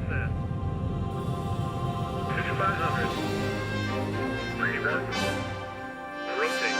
descent. 5500. Revert. Rotate.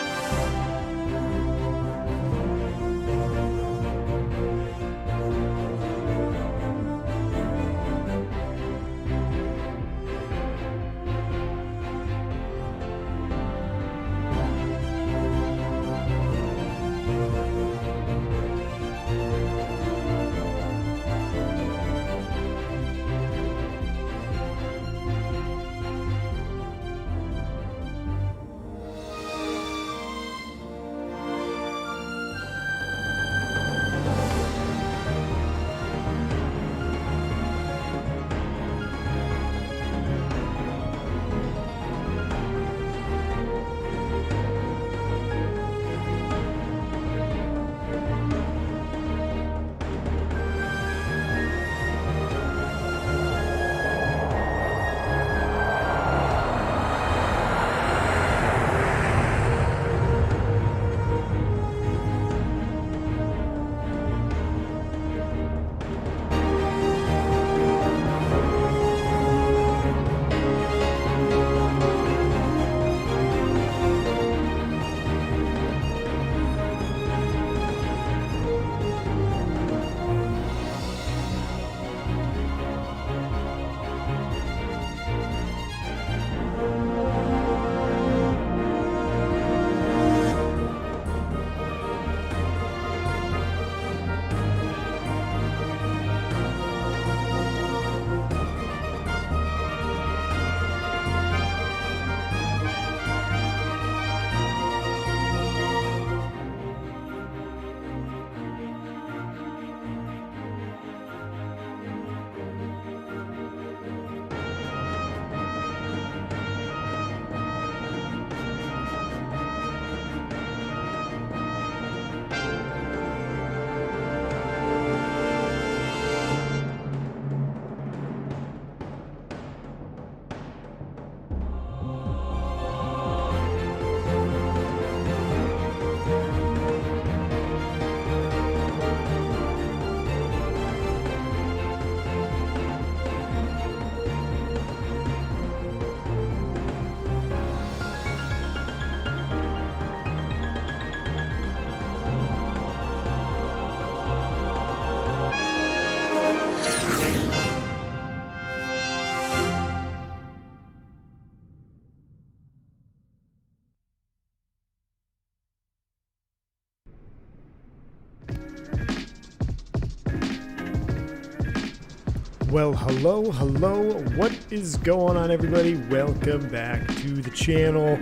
Well, hello, what is going on, everybody? Welcome back to the channel.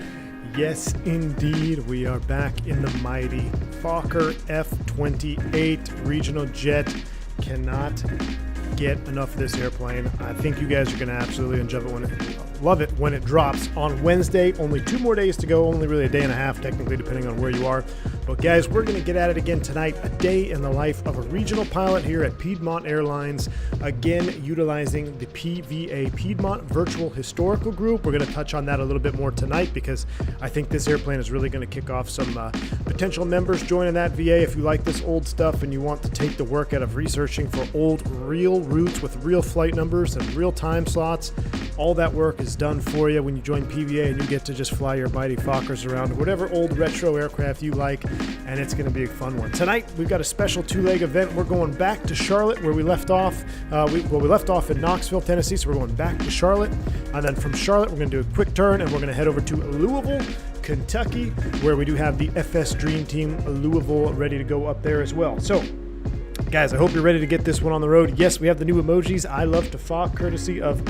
Yes, indeed, we are back in the mighty Fokker F-28 regional jet. Cannot get enough of this airplane. I think you guys are going to absolutely love it when it drops on Wednesday. Only 2 more days to go, only really a day and a half technically, depending on where you are. But guys, we're going to get at it again tonight. A day in the life of a regional pilot here at Piedmont Airlines. Again, utilizing the PVA, Piedmont Virtual Historical Group. We're going to touch on that a little bit more tonight because I think this airplane is really going to kick off some potential members joining that VA. If you like this old stuff and you want to take the work out of researching for old real routes with real flight numbers and real time slots, all that work is done for you when you join PVA, and you get to just fly your mighty Fokkers around whatever old retro aircraft you like, and it's going to be a fun one. Tonight, we've got a special 2-leg event. We're going back to Charlotte where we left off. We left off in Knoxville, Tennessee, so we're going back to Charlotte. And then from Charlotte, we're going to do a quick turn, and we're going to head over to Louisville, Kentucky, where we do have the FS Dream Team Louisville ready to go up there as well. So, guys, I hope you're ready to get this one on the road. Yes, we have the new emojis. I love to Fok, courtesy of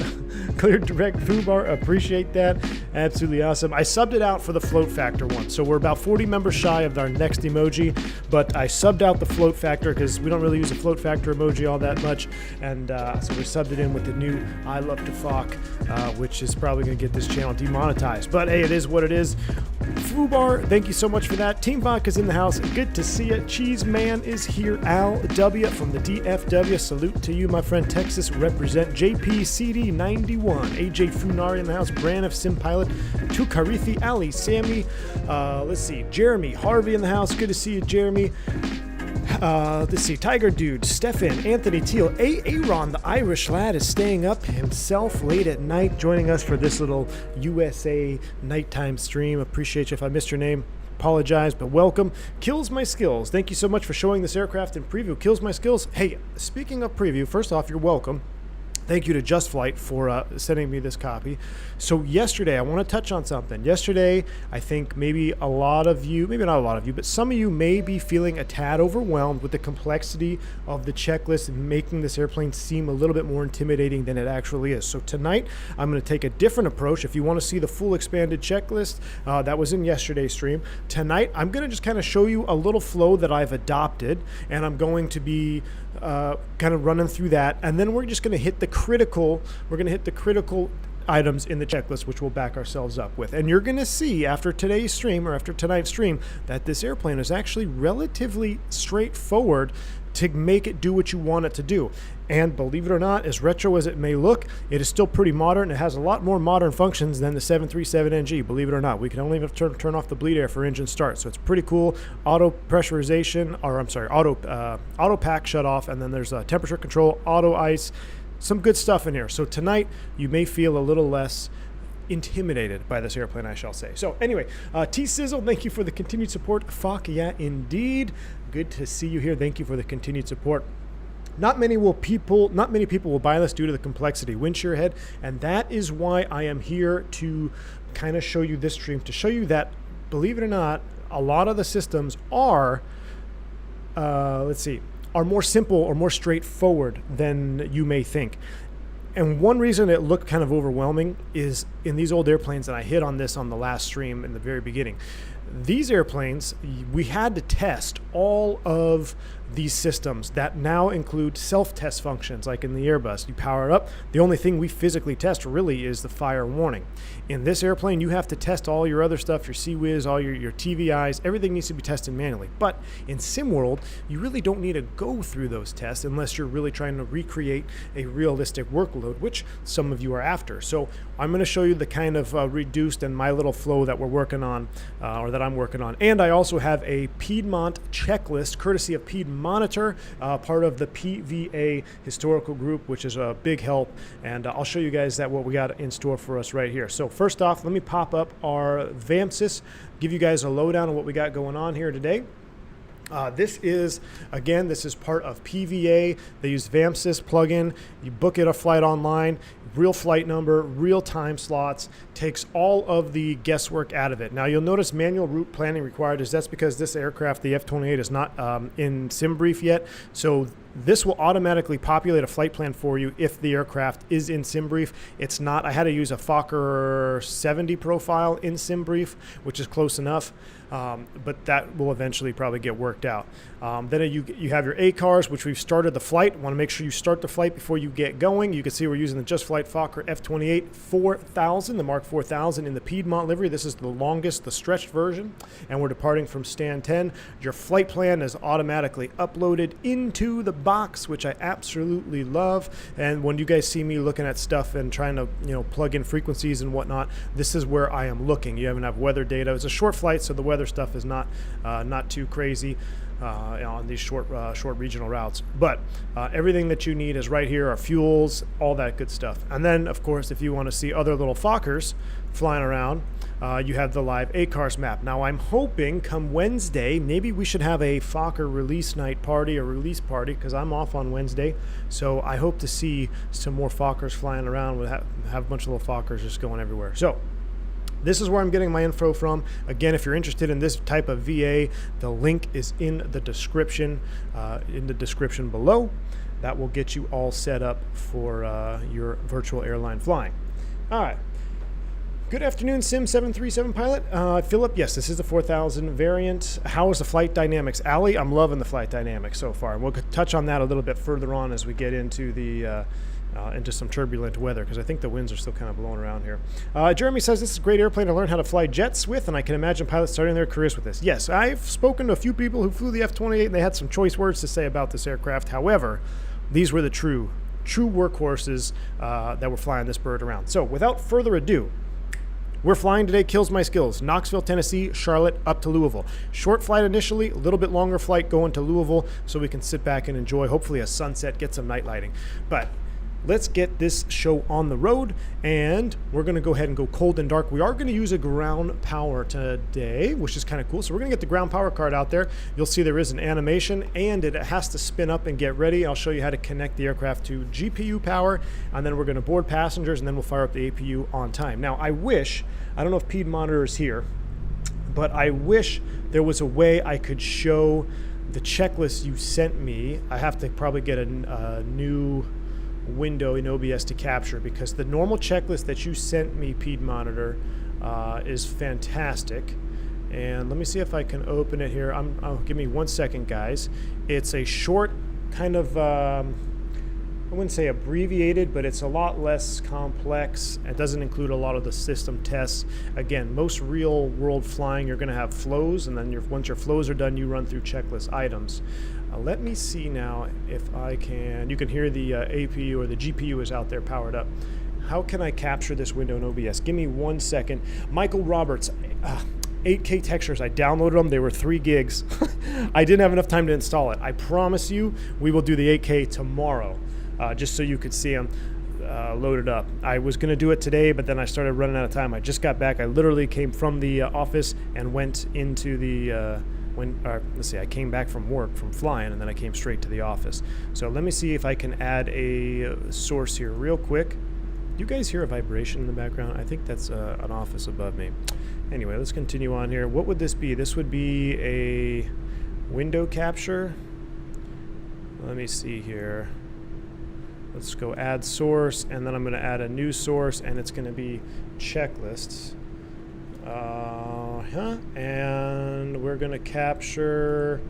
Clear Direct Fubar. Appreciate that. Absolutely awesome. I subbed it out for the float factor one. So we're about 40 members shy of our next emoji, but I subbed out the float factor because we don't really use a float factor emoji all that much. And so we subbed it in with the new I love to Fok, which is probably going to get this channel demonetized. But hey, it is what it is. Fubar, thank you so much for that. Team Vodka's in the house. Good to see you. Cheese Man is here. Al W from the DFW. Salute to you, my friend. Texas represent. JPCD91. AJ Funari in the house. Braniff Sim Pilot. Tukarithi Ali. Sammy. Let's see. Jeremy Harvey in the house. Good to see you, Jeremy. Let's see, Tiger Dude, Stefan, Anthony Teal, Aaron, the Irish lad, is staying up himself late at night, joining us for this little USA nighttime stream. Appreciate you. If I missed your name, apologize, but welcome. Kills My Skills, thank you so much for showing this aircraft in preview. Kills My Skills. Hey, speaking of preview, first off, you're welcome. Thank you to JustFlight for sending me this copy. So yesterday, I want to touch on something. Yesterday, I think maybe a lot of you, maybe not a lot of you, but some of you may be feeling a tad overwhelmed with the complexity of the checklist and making this airplane seem a little bit more intimidating than it actually is. So tonight, I'm going to take a different approach. If you want to see the full expanded checklist, that was in yesterday's stream. Tonight, I'm going to just kind of show you a little flow that I've adopted, and I'm going to be kind of running through that, and then we're just going to hit the critical items in the checklist, which we'll back ourselves up with. And you're going to see after today's stream, or after tonight's stream, that this airplane is actually relatively straightforward to make it do what you want it to do. And believe it or not, as retro as it may look, it is still pretty modern. It has a lot more modern functions than the 737NG, believe it or not. We can only turn off the bleed air for engine start, so it's pretty cool. Auto pressurization, or I'm sorry, auto pack shut off, and then there's temperature control, auto ice, some good stuff in here. So tonight, you may feel a little less intimidated by this airplane, I shall say. So anyway, T-Sizzle, thank you for the continued support. Fuck yeah, indeed. Good to see you here. Thank you for the continued support. Not many people will buy this due to the complexity, wind shear head, and that is why I am here to kind of show you this stream, to show you that, believe it or not, a lot of the systems are, are more simple or more straightforward than you may think. And one reason it looked kind of overwhelming is in these old airplanes, and I hit on this on the last stream in the very beginning. These airplanes, we had to test all of these systems that now include self-test functions, like in the Airbus. You power it up. The only thing we physically test really is the fire warning. In this airplane, you have to test all your other stuff, your CWIS, all your TVIs, everything needs to be tested manually. But in SimWorld, you really don't need to go through those tests unless you're really trying to recreate a realistic workload, which some of you are after. So I'm going to show you the kind of reduced and my little flow that we're working on, or that I'm working on. And I also have a Piedmont checklist, courtesy of Piedmont Monitor, part of the PVA historical group, which is a big help. And I'll show you guys what we got in store for us right here. So first off, let me pop up our VAMSys, give you guys a lowdown on what we got going on here today. This is part of PVA. They use VAMSys plugin. You book it a flight online, real flight number, real time slots, takes all of the guesswork out of it. Now you'll notice manual route planning required. That's because this aircraft, the F-28, is not in SimBrief yet. So this will automatically populate a flight plan for you if the aircraft is in SimBrief. It's not. I had to use a Fokker 70 profile in SimBrief, which is close enough. But that will eventually probably get worked out. Then you have your ACARs, which we've started the flight. Want to make sure you start the flight before you get going. You can see we're using the JustFlight Fokker F-28 4000, the Mark 4000 in the Piedmont livery. This is the longest, the stretched version, and we're departing from stand 10. Your flight plan is automatically uploaded into the box, which I absolutely love. And when you guys see me looking at stuff and trying to plug in frequencies and whatnot, this is where I am looking. You haven't have weather data. It's a short flight, so the weather stuff is not too crazy on these short regional routes. But everything that you need is right here, our fuels, all that good stuff. And then, of course, if you want to see other little Fokkers flying around, you have the live ACARS map. Now, I'm hoping come Wednesday, maybe we should have a Fokker release night party or release party, because I'm off on Wednesday. So I hope to see some more Fokkers flying around. We'll have a bunch of little Fokkers just going everywhere. So this is where I'm getting my info from. Again, if you're interested in this type of VA, the link is in the description below. That will get you all set up for your virtual airline flying. All right. Good afternoon, Sim737 pilot. Philip, yes, this is the 4000 variant. How is the flight dynamics? Allie, I'm loving the flight dynamics so far. And we'll touch on that a little bit further on as we get into the into some turbulent weather, because I think the winds are still kind of blowing around here. Jeremy says this is a great airplane to learn how to fly jets with, and I can imagine pilots starting their careers with this. Yes, I've spoken to a few people who flew the F-28, and they had some choice words to say about this aircraft. However, these were the true workhorses that were flying this bird around. So without further ado, we're flying today, kills my skills. Knoxville, Tennessee, Charlotte, up to Louisville. Short flight initially, a little bit longer flight going to Louisville so we can sit back and enjoy, hopefully a sunset, get some night lighting. But let's get this show on the road, and we're going to go ahead and go cold and dark. We are going to use a ground power today, which is kind of cool. So we're going to get the ground power card out there. You'll see there is an animation, and it has to spin up and get ready. I'll show you how to connect the aircraft to GPU power, and then we're going to board passengers, and then we'll fire up the APU on time. Now, I don't know if Pede Monitor is here, but I wish there was a way I could show the checklist you sent me. I have to probably get a new window in OBS to capture, because the normal checklist that you sent me, Pede Monitor, is fantastic. And let me see if I can open it here. Give me 1 second, guys. It's a short kind of I wouldn't say abbreviated, but it's a lot less complex. It doesn't include a lot of the system tests. Again, most real world flying, you're going to have flows, and then once your flows are done, you run through checklist items. Let me see now if I can. You can hear the APU or the GPU is out there powered up. How can I capture this window in OBS? Give me 1 second. Michael Roberts, 8K textures. I downloaded them. They were 3 gigs. I didn't have enough time to install it. I promise you, we will do the 8K tomorrow, just so you could see them loaded up. I was going to do it today, but then I started running out of time. I just got back. I literally came from the office and went into the I came back from work, from flying, and then I came straight to the office. So let me see if I can add a source here real quick. Do you guys hear a vibration in the background? I think that's an office above me. Anyway, let's continue on here. What would this be? This would be a window capture. Let me see here. Let's go add source, and then I'm going to add a new source, and it's going to be checklists. And we're going to capture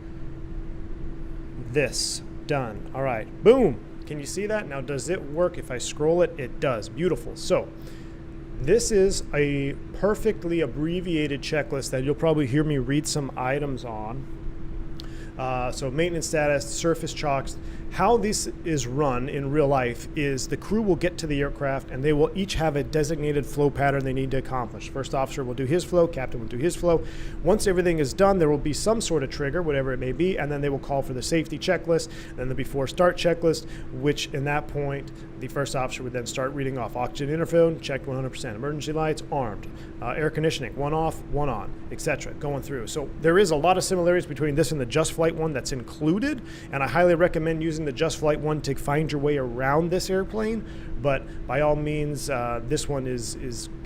this. Done. All right. Boom. Can you see that? Now, does it work? If I scroll it, it does. Beautiful. So this is a perfectly abbreviated checklist that you'll probably hear me read some items on. So maintenance status, surface chocks. How this is run in real life is the crew will get to the aircraft and they will each have a designated flow pattern they need to accomplish. First officer will do his flow, captain will do his flow. Once everything is done, there will be some sort of trigger, whatever it may be, and then they will call for the safety checklist, then the before start checklist, which in that point, the first officer would then start reading off oxygen interphone, checked 100%, emergency lights, armed, air conditioning, one off, one on, etc., going through. So there is a lot of similarities between this and the Just Flight one that's included, and I highly recommend using the Just Flight one to find your way around this airplane, but by all means, this one is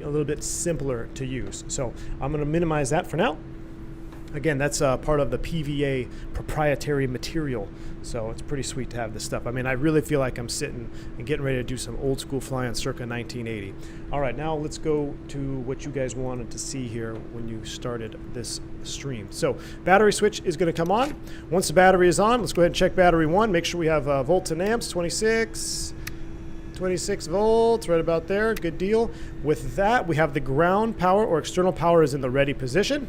a little bit simpler to use. So I'm going to minimize that for now. Again, that's part of the PVA proprietary material, so it's pretty sweet to have this stuff. I mean, I really feel like I'm sitting and getting ready to do some old school flying circa 1980. All right, now let's go to what you guys wanted to see here when you started this stream. So battery switch is going to come on. Once the battery is on, let's go ahead and check battery 1. Make sure we have volts and amps, 26 volts, right about there. Good deal. With that, we have the ground power or external power is in the ready position.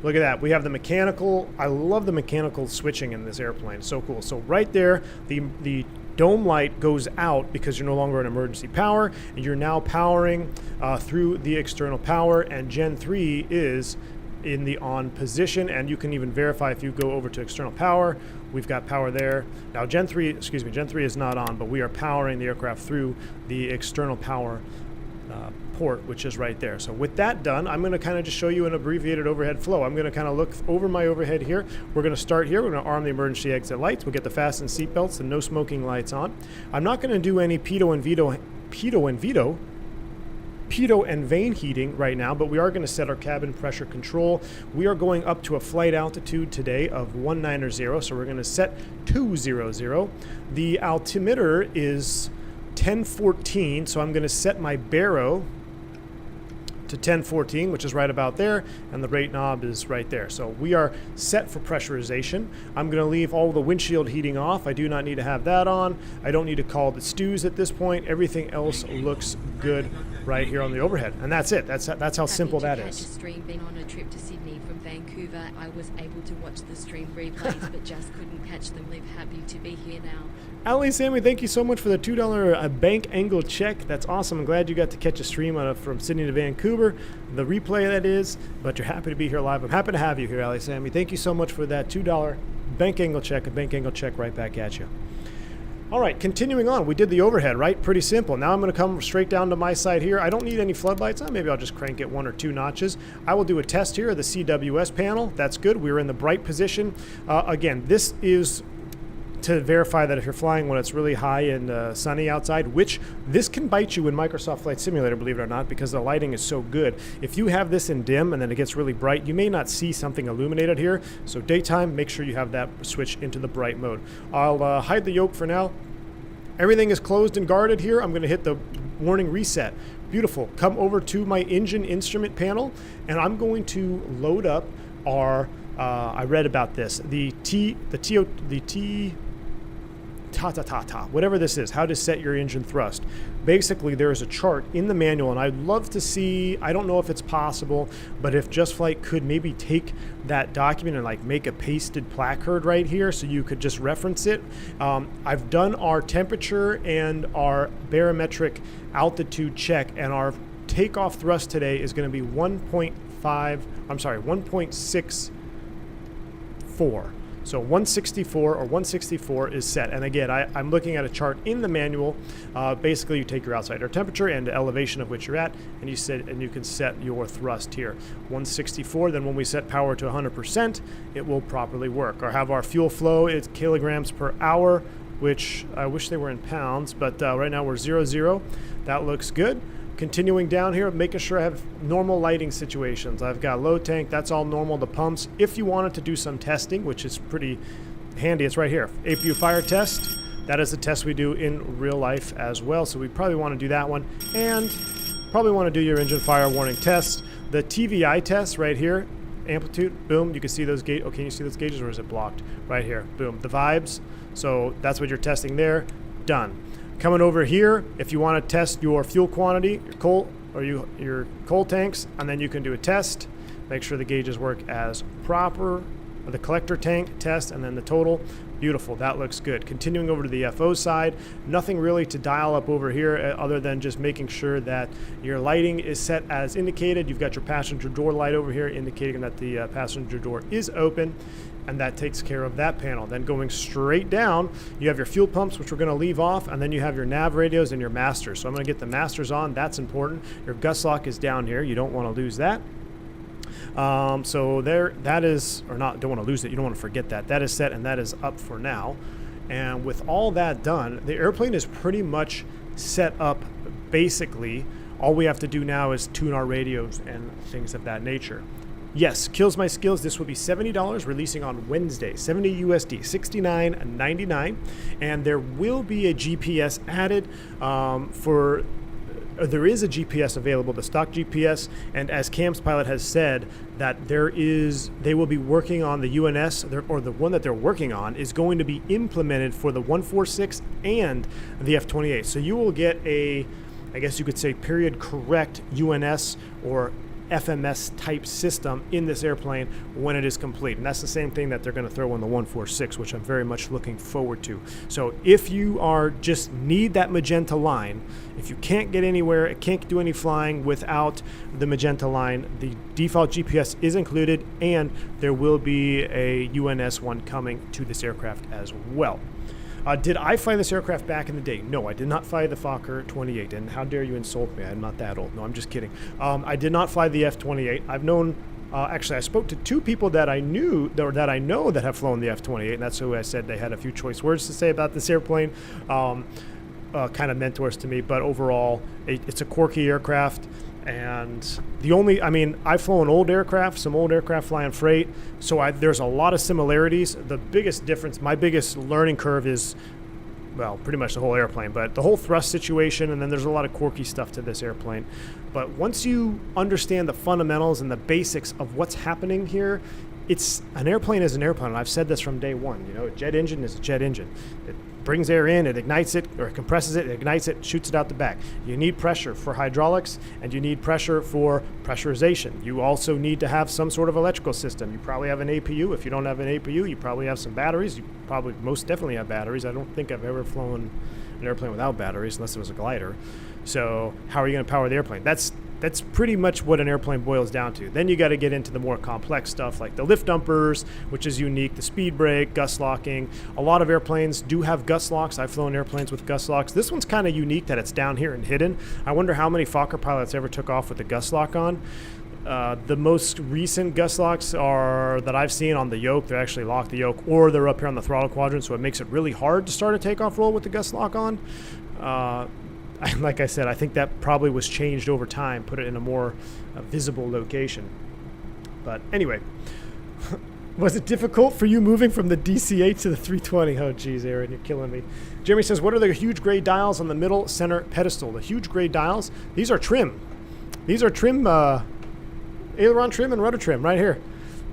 Look at that. We have the mechanical. I love the mechanical switching in this airplane. So cool. So right there, the dome light goes out because you're no longer in emergency power, and you're now powering through the external power, and Gen 3 is in the on position, and you can even verify if you go over to external power. We've got power there. Now Gen 3 is not on, but we are powering the aircraft through the external power port, which is right there. So with that done, I'm going to kind of just show you an abbreviated overhead flow. I'm going to kind of look over my overhead here. We're going to start here. We're going to arm the emergency exit lights. We'll get the fasten seat belts and no smoking lights on. I'm not going to do any pitot and vane heating right now, but we are going to set our cabin pressure control. We are going up to a flight altitude today of 190, so we're going to set 200. The altimeter is 1014, so I'm going to set my baro to 1014, which is right about there, and the rate knob is right there. So we are set for pressurization. I'm going to leave all the windshield heating off. I do not need to have that on. I don't need to call the stews at this point. Everything else looks good right here on the overhead. And that's it. That's how simple that Happy is. to catch a stream. Been on a trip to Sydney from Vancouver. I was able to watch the stream replays, but just couldn't catch them live. Happy to be here now. Ali Sammy, thank you so much for the $2 bank angle check. That's awesome. I'm glad you got to catch a stream from Sydney to Vancouver. The replay, that is. But you're happy to be here live. I'm happy to have you here, Ali Sammy. Thank you so much for that $2 bank angle check. A bank angle check right back at you. All right, continuing on, we did the overhead, right? Pretty simple. Now I'm going to come straight down to my side here. I don't need any floodlights on. Maybe I'll just crank it 1 or 2 notches. I will do a test here of the CWS panel. That's good. We're in the bright position. Again, this is to verify that if you're flying when it's really high and sunny outside, which this can bite you in Microsoft Flight Simulator, believe it or not, because the lighting is so good. If you have this in dim and then it gets really bright, you may not see something illuminated here. So daytime, make sure you have that switch into the bright mode. I'll hide the yoke for now. Everything is closed and guarded here. I'm going to hit the warning reset. Beautiful. Come over to my engine instrument panel, and I'm going to load up our, I read about this, whatever this is, how to set your engine thrust. Basically, there is a chart in the manual, and I'd love to see, I don't know if it's possible, but if JustFlight could maybe take that document and like make a pasted placard right here so you could just reference it. I've done our temperature and our barometric altitude check, and our takeoff thrust today is going to be 1.64. So 164 or 164 is set. And again, I'm looking at a chart in the manual. Basically, you take your outside air temperature and the elevation of which you're at, and you can set your thrust here. 164, then when we set power to 100%, it will properly work. Or have our fuel flow is kilograms per hour, which I wish they were in pounds, but right now we're 0. That looks good. Continuing down here, making sure I have normal lighting situations. I've got low tank, that's all normal. The pumps, if you wanted to do some testing, which is pretty handy, it's right here. APU fire test, that is the test we do in real life as well. So we probably want to do that one. And probably want to do your engine fire warning test. The TVI test right here, amplitude, boom, you can see those gauges. Oh, can you see those gauges or is it blocked? Right here, boom, the vibes. So that's what you're testing there, done. Coming over here, if you want to test your fuel quantity, your coal or your coal tanks, and then you can do a test. Make sure the gauges work as proper. The collector tank test, and then the total. Beautiful, that looks good. Continuing over to the FO side, nothing really to dial up over here other than just making sure that your lighting is set as indicated. You've got your passenger door light over here indicating that the passenger door is open, and that takes care of that panel. Then going straight down, you have your fuel pumps, which we're going to leave off, and then you have your nav radios and your masters. So I'm going to get the masters on. That's important. Your gust lock is down here. You don't want to lose that. So there, that is, or not, don't want to lose it. You don't want to forget that. That is set and that is up for now. And with all that done, the airplane is pretty much set up. Basically, all we have to do now is tune our radios and things of that nature. Yes, Kills My Skills. This will be $70, releasing on Wednesday. 70 USD, $69.99, and there will be a GPS added there is a GPS available, the stock GPS, and as Cam's pilot has said, that they will be working on the UNS, or the one that they're working on is going to be implemented for the 146 and the F-28. So you will get I guess you could say period correct UNS or FMS type system in this airplane when it is complete. And that's the same thing that they're going to throw on the 146, which I'm very much looking forward to. So if you just need that magenta line, if you can't get anywhere, it can't do any flying without the magenta line, the default GPS is included, and there will be a UNS one coming to this aircraft as well. Did I fly this aircraft back in the day? No, I did not fly the Fokker 28, and how dare you insult me? I'm not that old. No, I'm just kidding. I did not fly the F-28. I've known, actually, I spoke to 2 people that I knew, or that I know that have flown the F-28, and that's who I said they had a few choice words to say about this airplane. Kind of mentors to me, but overall, it's a quirky aircraft. And I've flown some old aircraft flying freight, so there's a lot of similarities. The biggest difference, my biggest learning curve is, well, pretty much the whole airplane, but the whole thrust situation, and then there's a lot of quirky stuff to this airplane. But once you understand the fundamentals and the basics of what's happening here, it's an airplane is an airplane, and I've said this from day one. You know, a jet engine is a jet engine. It brings air in, it ignites it, or it compresses it, it ignites it, shoots it out the back. You need pressure for hydraulics, and you need pressure for pressurization. You also need to have some sort of electrical system. You probably have an APU. If you don't have an APU, you probably have some batteries. You probably most definitely have batteries. I don't think I've ever flown an airplane without batteries, unless it was a glider. So how are you going to power the airplane? That's pretty much what an airplane boils down to. Then you got to get into the more complex stuff like the lift dumpers, which is unique, the speed brake, gust locking. A lot of airplanes do have gust locks. I've flown airplanes with gust locks. This one's kind of unique that it's down here and hidden. I wonder how many Fokker pilots ever took off with the gust lock on. The most recent gust locks are that I've seen on the yoke. They actually lock the yoke, or they're up here on the throttle quadrant, so it makes it really hard to start a takeoff roll with the gust lock on. Like I said, I think that probably was changed over time, put it in a more visible location. But anyway, was it difficult for you moving from the DC-8 to the 320? Oh, geez, Aaron, you're killing me. Jeremy says, what are the huge gray dials on the middle center pedestal? The huge gray dials, these are trim. These are trim, aileron trim and rudder trim right here.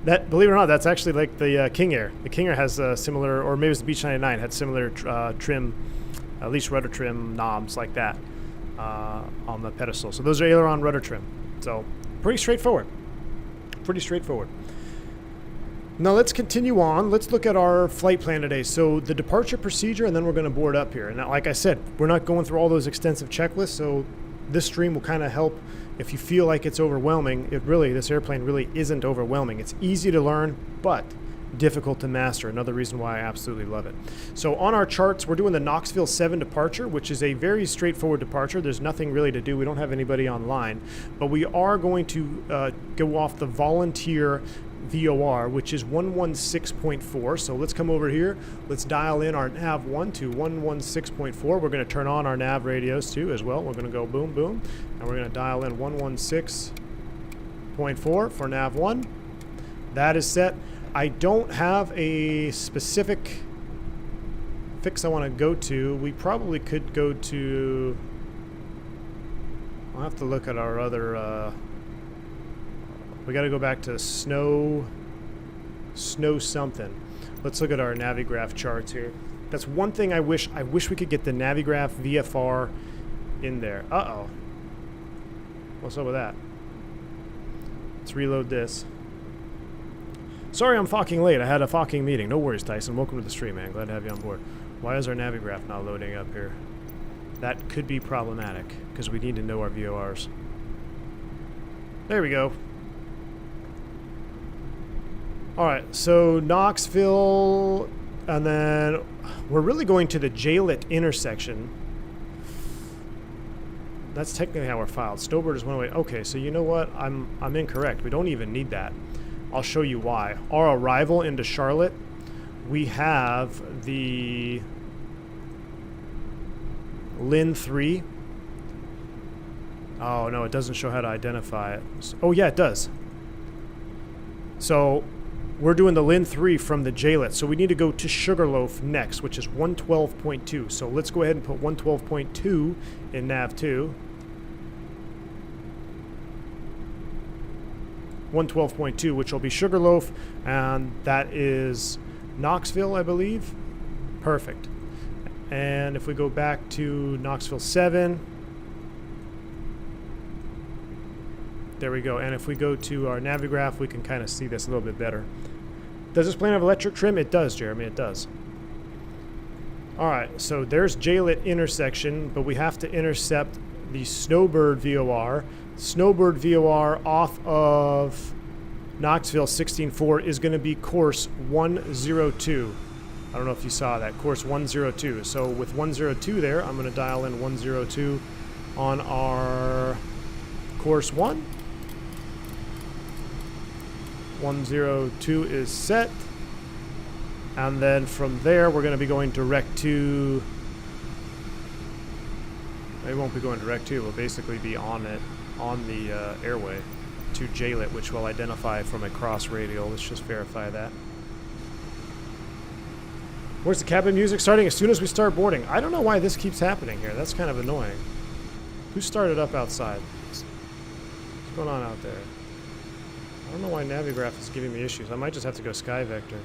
That, believe it or not, that's actually like the King Air. The King Air has similar, or maybe it was the Beech 99, had similar trim, at least rudder trim knobs like that on the pedestal. So those are aileron rudder trim. So pretty straightforward. Pretty straightforward. Now let's continue on. Let's look at our flight plan today. So the departure procedure, and then we're going to board up here. And like I said, we're not going through all those extensive checklists, so this stream will kind of help if you feel like it's overwhelming. This airplane really isn't overwhelming. It's easy to learn, but difficult to master. Another reason why I absolutely love it. So on our charts, we're doing the Knoxville 7 departure, which is a very straightforward departure. There's nothing really to do. We don't have anybody online, but we are going to go off the volunteer VOR, which is 116.4. So let's come over here. Let's dial in our nav 1 to 116.4. We're going to turn on our nav radios too as well. We're going to go boom, boom, and we're going to dial in 116.4 for nav 1. That is set. I don't have a specific fix I want to go to. We probably could go to... I'll have to look at our other... we got to go back to snow something. Let's look at our Navigraph charts here. That's one thing I wish we could get the Navigraph VFR in there. Uh-oh. What's up with that? Let's reload this. Sorry I'm fucking late. I had a fucking meeting. No worries, Tyson. Welcome to the stream, man. Glad to have you on board. Why is our Navigraph not loading up here? That could be problematic, because we need to know our VORs. There we go. Alright, so Knoxville, and then we're really going to the Jaylit intersection. That's technically how we're filed. Snowbird is one way. Okay, so you know what? I'm incorrect. We don't even need that. I'll show you why. Our arrival into Charlotte, we have the Lin 3. Oh, no, it doesn't show how to identify it. Oh, yeah, it does. So we're doing the Lin 3 from the Jaylit. So we need to go to Sugarloaf next, which is 112.2. So let's go ahead and put 112.2 in nav 2. 112.2, which will be Sugarloaf, and that is Knoxville, I believe. Perfect. And if we go back to Knoxville 7, there we go. And if we go to our Navigraph, we can kind of see this a little bit better. Does this plane have electric trim? It does, Jeremy, it does. Alright, so there's Jaylit intersection, but we have to intercept the Snowbird VOR. Snowbird VOR off of Knoxville 16.4 is going to be course 102. I don't know if you saw that, course 102. So with 102 there, I'm going to dial in 102 on our course 1. 102 is set. And then from there, we're going to be going direct to... It won't be going direct to, we'll basically be on it, on the airway to Jaylit, which will identify from a cross radial. Let's just verify that. Where's the cabin music starting as soon as we start boarding? I don't know why this keeps happening here. That's kind of annoying. Who started up outside? What's going on out there? I don't know why Navigraph is giving me issues. I might just have to go Sky Vector.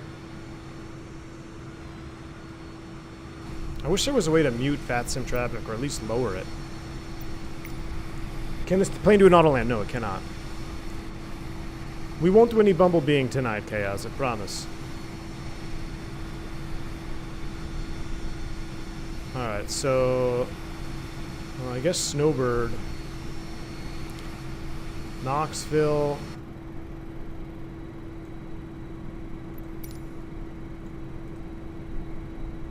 I wish there was a way to mute FATSIM traffic, or at least lower it. Can this plane do an auto land? No, it cannot. We won't do any bumblebeeing tonight, Chaos, I promise. Alright, so... well, I guess Snowbird. Knoxville.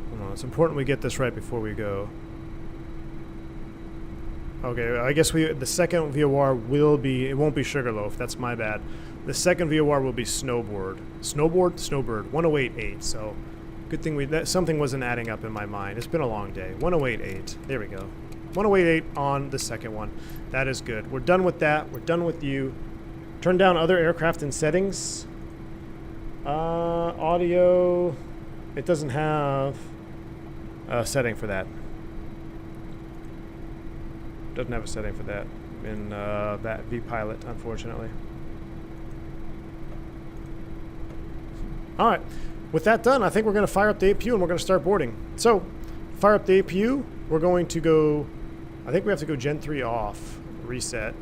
Hold on, it's important we get this right before we go. Okay, I guess the second VOR will be, it won't be Sugarloaf, that's my bad. The second VOR will be Snowbird. Snowbird, 1088, so good thing something wasn't adding up in my mind. It's been a long day. 1088, there we go. 1088 on the second one. That is good. We're done with that. We're done with you. Turn down other aircraft and settings. Audio, it doesn't have a setting for that. Doesn't have a setting for that in that vPilot, unfortunately. All right, with that done, I think we're going to fire up the APU and we're going to start boarding. So, fire up the APU. We're going to go, I think we have to go Gen 3 off, reset.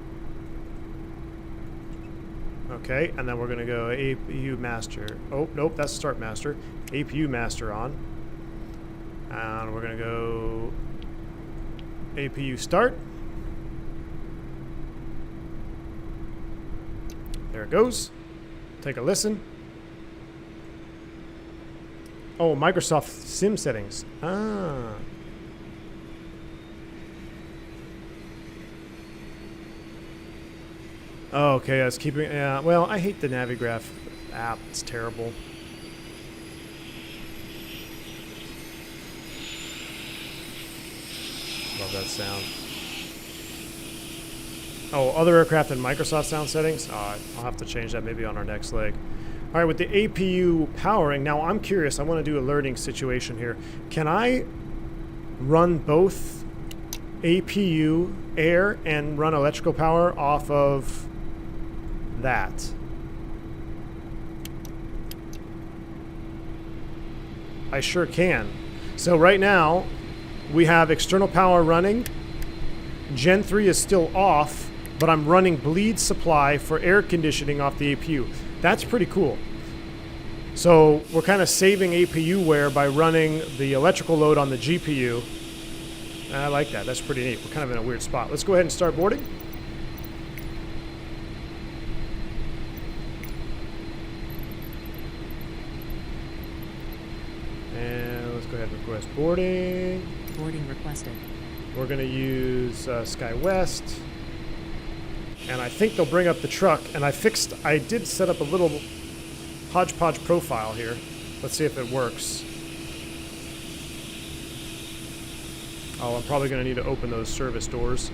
Okay, and then we're going to go APU master. Oh, nope, that's start master. APU master on. And we're going to go APU start. There it goes. Take a listen. Oh, Microsoft Sim settings. Ah. Oh, okay, I was keeping... yeah, well, I hate the Navigraph app. It's terrible. Love that sound. Oh, other aircraft and Microsoft sound settings? Oh, I'll have to change that maybe on our next leg. All right, with the APU powering, now I'm curious. I want to do a learning situation here. Can I run both APU, air, and run electrical power off of that? I sure can. So right now, we have external power running. Gen 3 is still off, but I'm running bleed supply for air conditioning off the APU. That's pretty cool. So we're kind of saving APU wear by running the electrical load on the GPU. I like that. That's pretty neat. We're kind of in a weird spot. Let's go ahead and start boarding. And let's go ahead and request boarding. Boarding requested. We're going to use SkyWest. And I think they'll bring up the truck. And I did set up a little hodgepodge profile here. Let's see if it works. Oh, I'm probably going to need to open those service doors.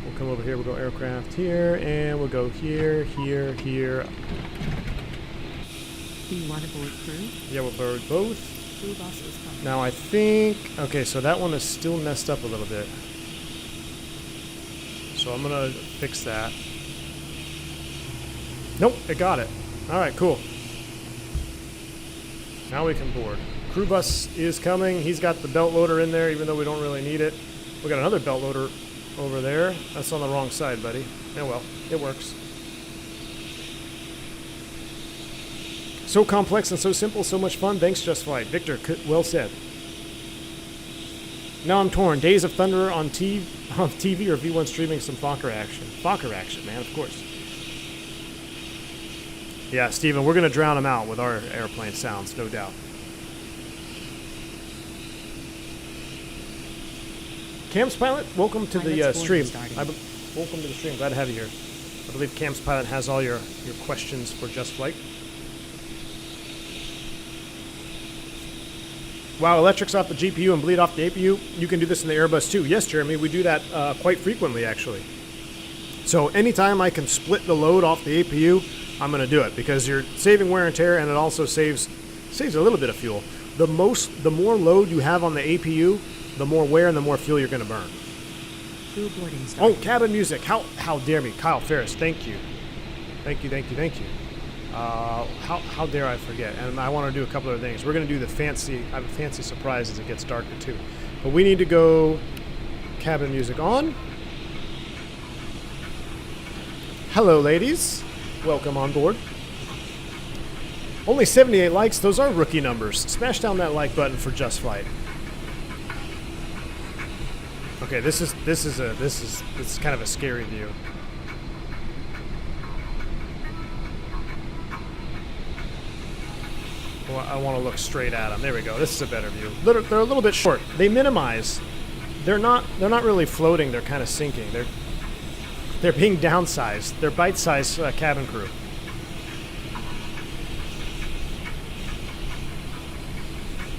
We'll come over here, we'll go aircraft here, and we'll go here, here, here. Do you want to board crew? Yeah, we'll board both. Crew boss is coming. Now I think, okay, so that one is still messed up a little bit. So I'm going to fix that. Nope, it got it. All right, cool. Now we can board. Crew bus is coming. He's got the belt loader in there, even though we don't really need it. We got another belt loader over there. That's on the wrong side, buddy. Oh well, it works. So complex and so simple, so much fun. Thanks, JustFlight. Victor, well said. Now I'm torn. Days of Thunder on TV or V1 streaming some Fokker action. Fokker action, man, of course. Yeah, Steven, we're going to drown them out with our airplane sounds, no doubt. Camps Pilot, welcome to the stream. Welcome to the stream. Glad to have you here. I believe Camps Pilot has all your questions for JustFlight. Wow, electrics off the GPU and bleed off the APU. You can do this in the Airbus too. Yes, Jeremy, we do that quite frequently, actually. So anytime I can split the load off the APU, I'm going to do it because you're saving wear and tear, and it also saves a little bit of fuel. The more load you have on the APU, the more wear and the more fuel you're going to burn. Crew boarding started. Oh, cabin music. How dare me. Kyle Ferris, thank you. Thank you, thank you, thank you. How dare I forget? And I want to do a couple other things. We're going to do the fancy, I have a fancy surprise as it gets darker too. But we need to go cabin music on. Hello, ladies. Welcome on board. Only 78 likes. Those are rookie numbers. Smash down that like button for Just Flight. Okay, this is kind of a scary view. Well, I want to look straight at them. There we go. This is a better view. They're a little bit short. They minimize. They're not really floating. They're kind of sinking. They're being downsized. They're bite-sized cabin crew.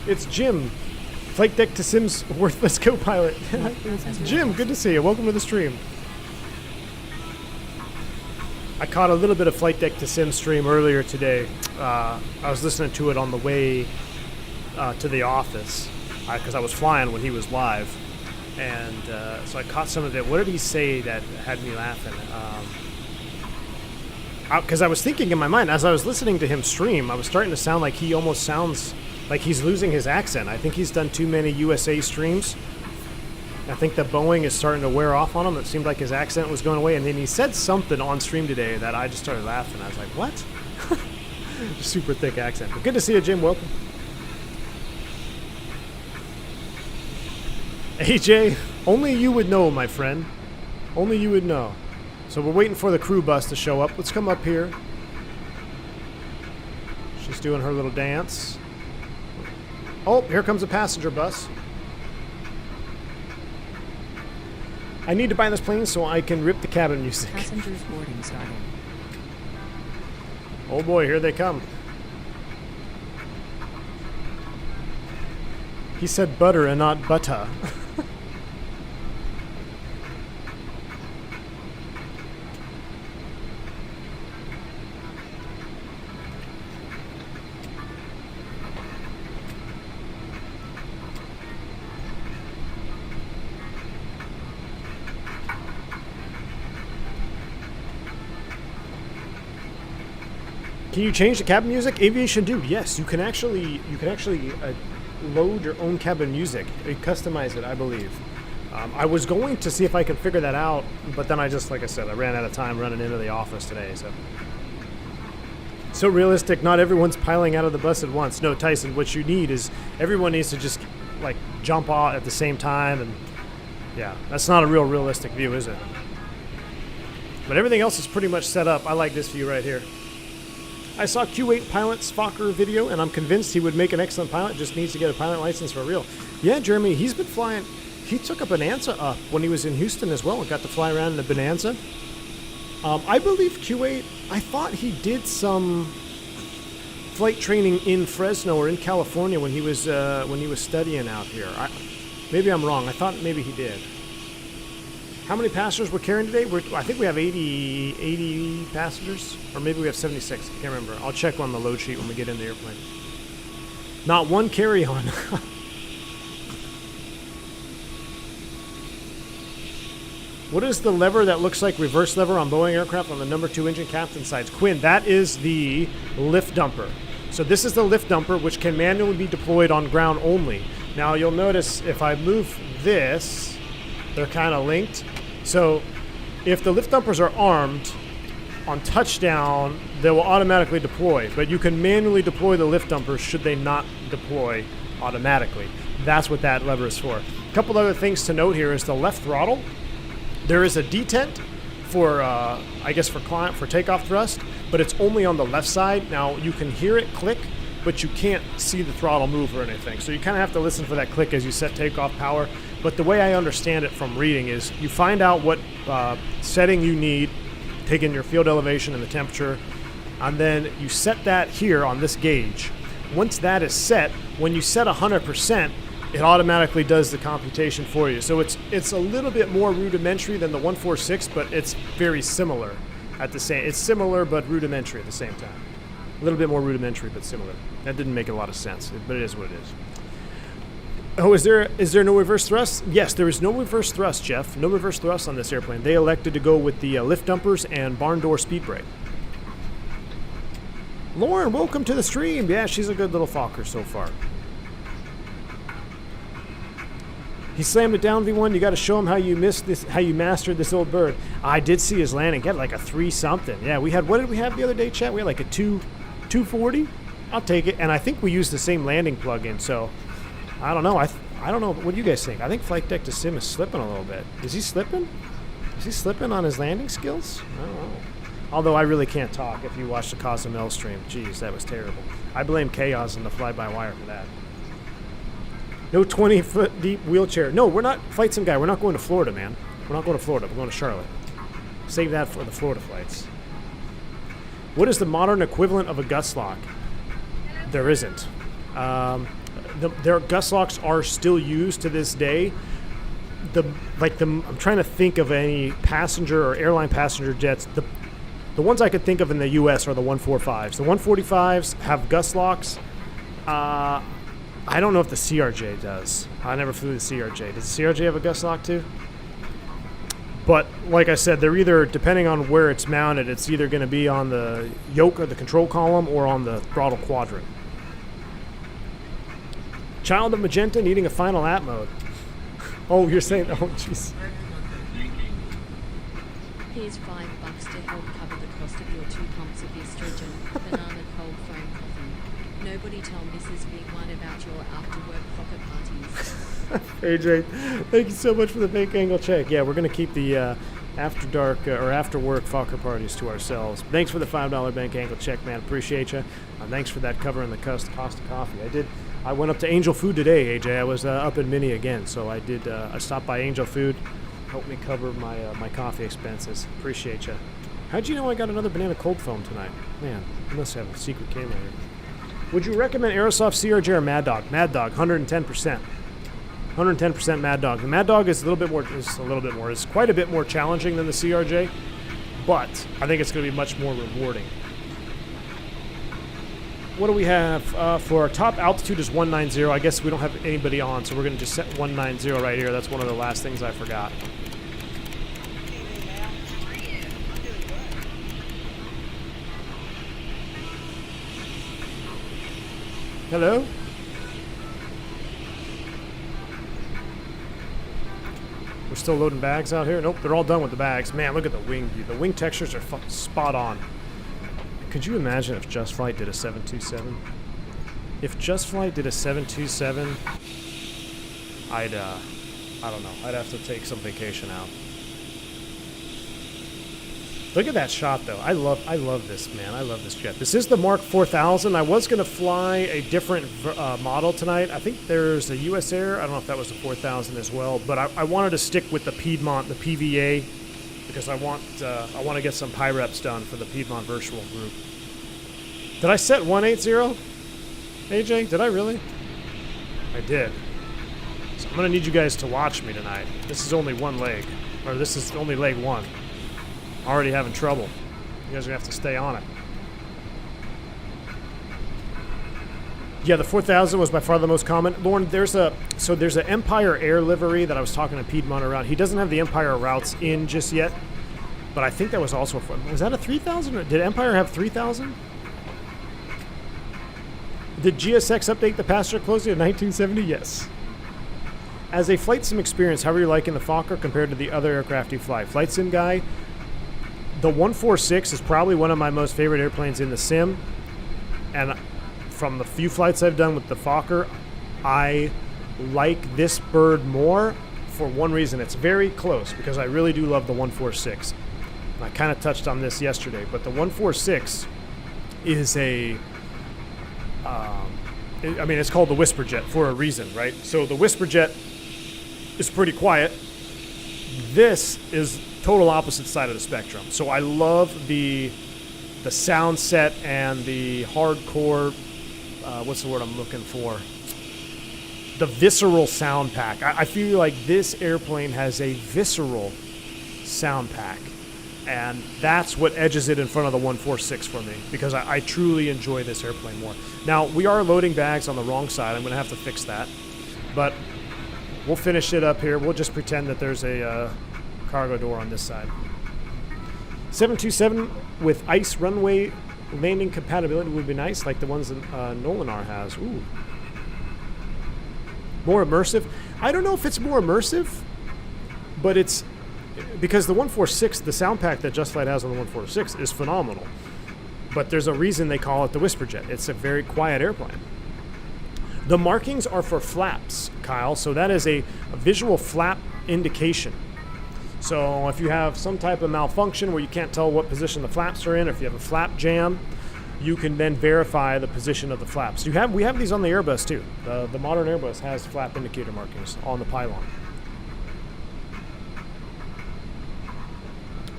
It's Jim, Flight Deck to Sim's worthless co-pilot. Jim, good to see you. Welcome to the stream. I caught a little bit of Flight Deck to Sim stream earlier today. I was listening to it on the way to the office because I was flying when he was live. And so I caught some of it. What did he say that had me laughing? Because I was thinking in my mind, as I was listening to him stream, I was starting to sound like he almost sounds like he's losing his accent. I think he's done too many USA streams. I think the Boeing is starting to wear off on him. It seemed like his accent was going away. And then he said something on stream today that I just started laughing. I was like, what? Super thick accent. But good to see you, Jim. Welcome. AJ, only you would know, my friend. Only you would know. So we're waiting for the crew bus to show up. Let's come up here. She's doing her little dance. Oh, here comes a passenger bus. I need to buy this plane so I can rip the cabin music. Passengers boarding started. Oh boy, here they come. He said butter and not butter. Can you change the cabin music? Aviation Dude, yes, you can actually load your own cabin music. You customize it, I believe. I was going to see if I could figure that out, but then I just, like I said, I ran out of time running into the office today. So realistic, not everyone's piling out of the bus at once. No, Tyson, what you need is everyone needs to just like jump off at the same time, and yeah, that's not a realistic view, is it? But everything else is pretty much set up. I like this view right here. I saw Q8 pilot's Fokker video, and I'm convinced he would make an excellent pilot, just needs to get a pilot license for real. Yeah, Jeremy, he's been flying. He took a Bonanza up when he was in Houston as well and got to fly around in a Bonanza. I believe Q8, I thought he did some flight training in Fresno or in California when he was studying out here. Maybe I'm wrong. I thought maybe he did. How many passengers we're carrying today? I think we have 80 passengers, or maybe we have 76. I can't remember. I'll check on the load sheet when we get in the airplane. Not one carry-on. What is the lever that looks like reverse lever on Boeing aircraft on the number 2 engine captain sides? Quinn, that is the lift dumper. So this is the lift dumper, which can manually be deployed on ground only. Now you'll notice if I move this, they're kind of linked. So if the lift dumpers are armed, on touchdown, they will automatically deploy. But you can manually deploy the lift dumpers should they not deploy automatically. That's what that lever is for. A couple other things to note here is the left throttle. There is a detent for, I guess, for takeoff thrust, but it's only on the left side. Now, you can hear it click, but you can't see the throttle move or anything. So you kind of have to listen for that click as you set takeoff power. But the way I understand it from reading is you find out what setting you need, taking your field elevation and the temperature, and then you set that here on this gauge. Once that is set, when you set 100%, it automatically does the computation for you. So it's a little bit more rudimentary than the 146, but it's very similar at the same. It's similar but rudimentary at the same time. A little bit more rudimentary but similar. That didn't make a lot of sense, but it is what it is. Oh, is there no reverse thrust? Yes, there is no reverse thrust, Jeff. No reverse thrust on this airplane. They elected to go with the lift dumpers and barn door speed brake. Lauren, welcome to the stream. Yeah, she's a good little Fokker so far. He slammed it down, V1. You got to show him how you missed this, how you mastered this old bird. I did see his landing. He had like a 3 something. Yeah, we had, what did we have the other day, chat? We had like a 240. I'll take it. And I think we used the same landing plug-in, so I don't know. I don't know. What do you guys think? I think Flight Deck to Sim is slipping a little bit. Is he slipping? Is he slipping on his landing skills? I don't know. Although I really can't talk if you watch the Cozumel stream. Jeez, that was terrible. I blame Chaos and the fly-by-wire for that. No 20-foot deep wheelchair. No, we're not, Flight Sim guy, we're not going to Florida, man. We're not going to Florida. We're going to Charlotte. Save that for the Florida flights. What is the modern equivalent of a gust lock? There isn't. Their gust locks are still used to this day. I'm trying to think of any passenger or airline passenger jets. The ones I could think of in the U.S. are the 145s. The 145s have gust locks. I don't know if the CRJ does. I never flew the CRJ. Does the CRJ have a gust lock too? But like I said, they're either, depending on where it's mounted, it's either going to be on the yoke or the control column or on the throttle quadrant. Child of Magenta needing a final app mode. Oh, you're saying, oh jeez. Here's $5 to help cover the cost of your 2 pumps of estrogen, banana cold foam coffee. Nobody tell Mrs. V1 about your after-work Fokker parties. AJ, thank you so much for the fake angle check. Yeah, we're going to keep the after dark or after work Fokker parties to ourselves. Thanks for the $5 bank angle check, man. Appreciate you. Thanks for that covering the cost of coffee. I went up to Angel Food today, AJ. I was up in Mini again, so I stopped by Angel Food. Helped me cover my coffee expenses. Appreciate you. How'd you know I got another banana cold foam tonight? Man, you must have a secret camera here. Would you recommend Aerosoft CRJ or Mad Dog? Mad Dog, 110%. 110% Mad Dog. The Mad Dog is a little bit more. It's quite a bit more challenging than the CRJ, but I think it's going to be much more rewarding. What do we have for our top altitude is 190. I guess we don't have anybody on, so we're going to just set 190 right here. That's one of the last things I forgot. Hello? We're still loading bags out here? Nope, they're all done with the bags. Man, look at the wing view. The wing textures are spot on. Could you imagine if JustFlight did a 727? If JustFlight did a 727, I don't know. I'd have to take some vacation out. Look at that shot, though. I love this, man. I love this jet. This is the Mark 4000. I was going to fly a different model tonight. I think there's a US Air. I don't know if that was the 4000 as well. But I wanted to stick with the Piedmont, the PVA, because I want to get some PyReps done for the Piedmont virtual group. Did I set 180? AJ, did I really? I did. So I'm going to need you guys to watch me tonight. This is only one leg. Or this is only leg one. Already having trouble. You guys are going to have to stay on it. Yeah, the 4000 was by far the most common. Lauren, there's an Empire Air livery that I was talking to Piedmont around. He doesn't have the Empire routes in just yet, but I think that was also was that a 3000? Or did Empire have 3000? Did GSX update the passenger closing in 1970? Yes. As a flight sim experience, how are you liking the Fokker compared to the other aircraft you fly? Flight sim guy, the 146 is probably one of my most favorite airplanes in the sim, and from the few flights I've done with the Fokker, I like this bird more for one reason. It's very close, because I really do love the 146. And I kind of touched on this yesterday, but the 146 is it's called the Whisper Jet for a reason, right? So the Whisper Jet is pretty quiet. This is total opposite side of the spectrum. So I love the sound set and the hardcore, what's the word I'm looking for? The visceral sound pack. I feel like this airplane has a visceral sound pack. And that's what edges it in front of the 146 for me, because I truly enjoy this airplane more. Now, we are loading bags on the wrong side. I'm going to have to fix that. But we'll finish it up here. We'll just pretend that there's a cargo door on this side. 727 with ice runway Landing compatibility would be nice, like the ones that Nolinar has. Ooh. More immersive. I don't know if it's more immersive, but it's because the 146, the sound pack that JustFlight has on the 146 is phenomenal. But there's a reason they call it the Whisperjet. It's a very quiet airplane. The markings are for flaps, Kyle, so that is a visual flap indication. So if you have some type of malfunction where you can't tell what position the flaps are in, or if you have a flap jam, you can then verify the position of the flaps. We have these on the Airbus too. The modern Airbus has flap indicator markings on the pylon.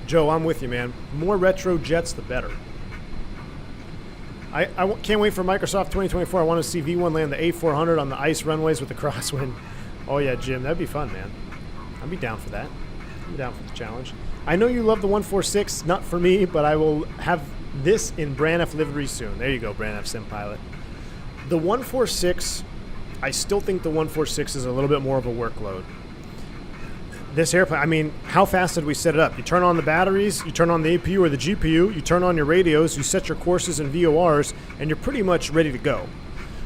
Joe, I'm with you, man. More retro jets, the better. I can't wait for Microsoft 2024. I want to see V1 land the A400 on the ice runways with the crosswind. Oh yeah, Jim, that'd be fun, man. I'd be down for that. I'm down for the challenge. I know you love the 146, not for me, but I will have this in Braniff livery soon. There you go, Braniff Sim Pilot. The 146, I still think the 146 is a little bit more of a workload. This airplane, I mean, how fast did we set it up? You turn on the batteries, you turn on the APU or the GPU, you turn on your radios, you set your courses and VORs, and you're pretty much ready to go.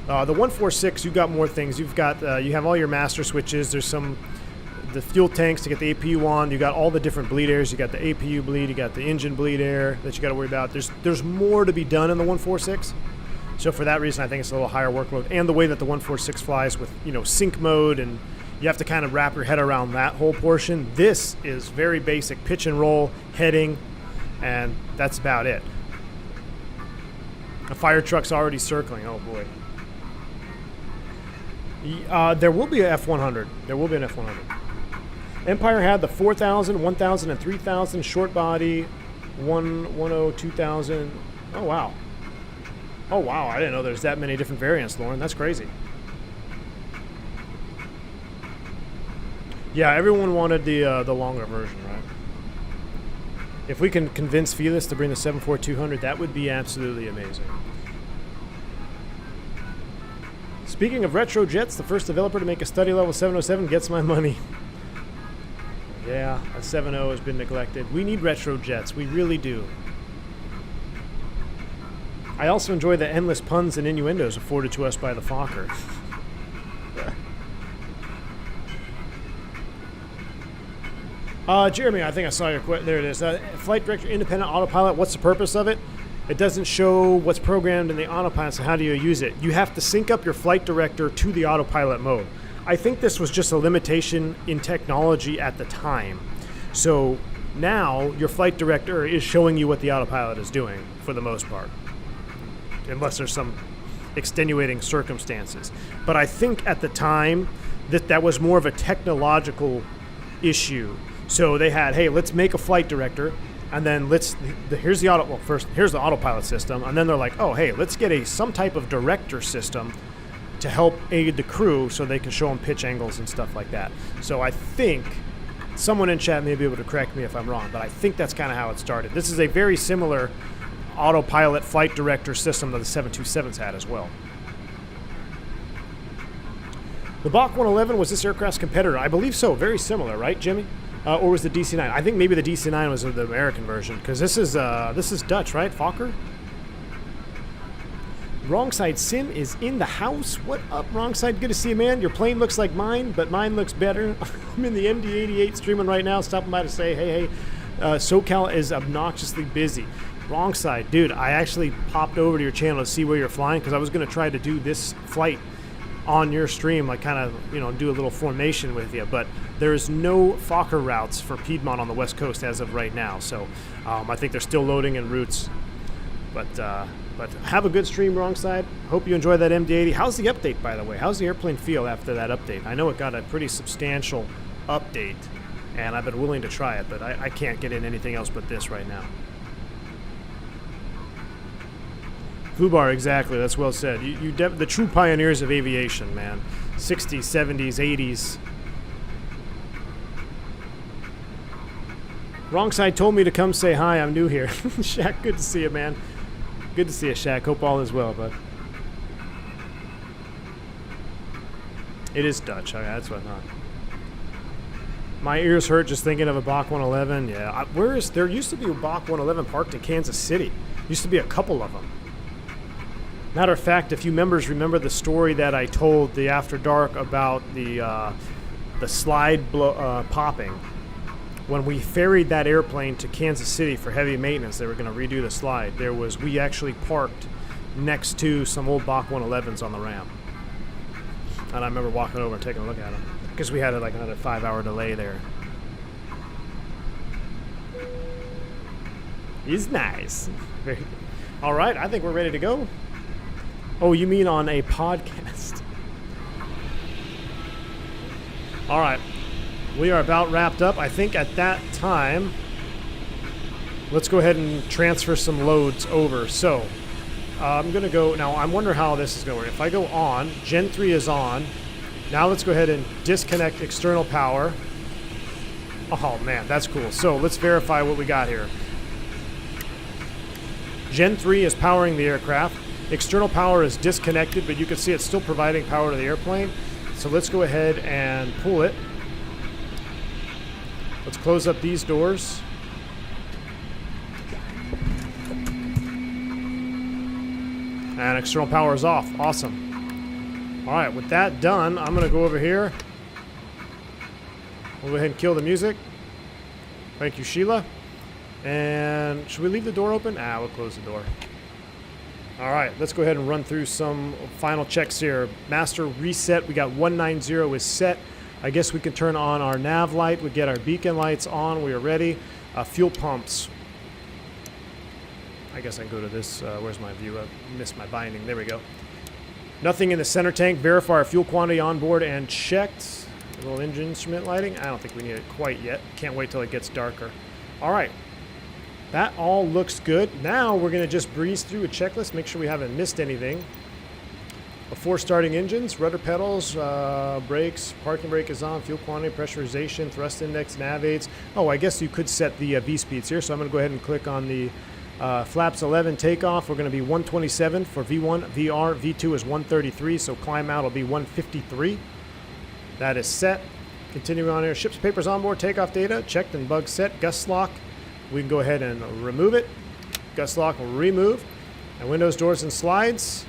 The 146, you got more things. You've got, you have all your master switches. There's the fuel tanks to get the APU on. You got all the different bleed airs. You got the APU bleed. You got the engine bleed air that you got to worry about. There's more to be done in the 146. So for that reason, I think it's a little higher workload. And the way that the 146 flies with, sync mode, and you have to kind of wrap your head around that whole portion. This is very basic pitch and roll, heading, and that's about it. A fire truck's already circling. Oh boy. There will be an F100. There will be an F100. Empire had the 4,000, 1,000, and 3,000 short body, 110, 2,000. Oh, wow. Oh, wow. I didn't know there's that many different variants, Lauren. That's crazy. Yeah, everyone wanted the longer version, right? If we can convince Felix to bring the 74200, that would be absolutely amazing. Speaking of retro jets, the first developer to make a study level 707 gets my money. Yeah, a 7.0 has been neglected. We need retro jets. We really do. I also enjoy the endless puns and innuendos afforded to us by the Fokker. Jeremy, I think I saw your question. There it is. Flight Director Independent Autopilot, what's the purpose of it? It doesn't show what's programmed in the autopilot, so how do you use it? You have to sync up your flight director to the autopilot mode. I think this was just a limitation in technology at the time. So now your flight director is showing you what the autopilot is doing for the most part, unless there's some extenuating circumstances. But I think at the time that was more of a technological issue. So they had, hey, let's make a flight director, and then here's the autopilot system, and then they're like, oh, hey, let's get some type of director system to help aid the crew so they can show them pitch angles and stuff like that. So I think someone in chat may be able to correct me if I'm wrong, but I think that's kind of how it started. This is a very similar autopilot flight director system that the 727s had as well. The Bach 111 was this aircraft's competitor. I believe so. Very similar, right, Jimmy? Or was the DC-9? I think maybe the DC-9 was the American version, because this is Dutch, right? Fokker? Wrong Side Sim is in the house. What up, Wrong Side? Good to see you, man. Your plane looks like mine, but mine looks better. I'm in the MD-88 streaming right now, stopping by to say, hey, SoCal is obnoxiously busy. Wrong Side, dude, I actually popped over to your channel to see where you're flying, because I was going to try to do this flight on your stream, like kind of, do a little formation with you, but there's no Fokker routes for Piedmont on the West Coast as of right now, so I think they're still loading in routes, but have a good stream, Wrong Side. Hope you enjoy that MD-80. How's the update, by the way? How's the airplane feel after that update? I know it got a pretty substantial update, and I've been willing to try it, but I can't get in anything else but this right now. Fubar, exactly. That's well said. The true pioneers of aviation, man. 60s, 70s, 80s. Wrong Side told me to come say hi. I'm new here. Shaq, good to see you, man. Good to see you, Shaq. Hope all is well, bud. It is Dutch. Okay, that's what I thought. My ears hurt just thinking of a Bach 111. Yeah. There used to be a Bach 111 parked in Kansas City. Used to be a couple of them. Matter of fact, if you members remember the story that I told the After Dark about the slide popping, when we ferried that airplane to Kansas City for heavy maintenance, they were going to redo the slide. We actually parked next to some old Bach 111s on the ramp. And I remember walking over and taking a look at them because we had like another 5-hour delay there. He's nice. All right, I think we're ready to go. Oh, you mean on a podcast? All right, we are about wrapped up. I think at that time, let's go ahead and transfer some loads over. So I'm going to go, now I wonder how this is going to work. If I go on, Gen 3 is on. Now let's go ahead and disconnect external power. Oh man, that's cool. So let's verify what we got here. Gen 3 is powering the aircraft. External power is disconnected, but you can see it's still providing power to the airplane. So let's go ahead and pull it. Let's close up these doors. And external power is off. Awesome. All right, with that done, I'm going to go over here. We'll go ahead and kill the music. Thank you, Sheila. And should we leave the door open? We'll close the door. All right, let's go ahead and run through some final checks here. Master reset, we got 190 is set. I guess we can turn on our nav light. We get our beacon lights on. We are ready. Fuel pumps. I guess I can go to this. Where's my view? I missed my binding. There we go. Nothing in the center tank. Verify our fuel quantity on board and checked. A little engine instrument lighting. I don't think we need it quite yet. Can't wait till it gets darker. All right. That all looks good. Now we're going to just breeze through a checklist, make sure we haven't missed anything. Before starting engines, rudder pedals, brakes, parking brake is on, fuel quantity, pressurization, thrust index, nav aids. Oh, I guess you could set the V speeds here, so I'm going to go ahead and click on the flaps 11 takeoff. We're going to be 127 for V1, VR, V2 is 133, so climb out will be 153. That is set. Continuing on here, ships, papers on board, takeoff data, checked and bug set, gust lock. We can go ahead and remove it. Gust lock will remove. And windows, doors, and slides.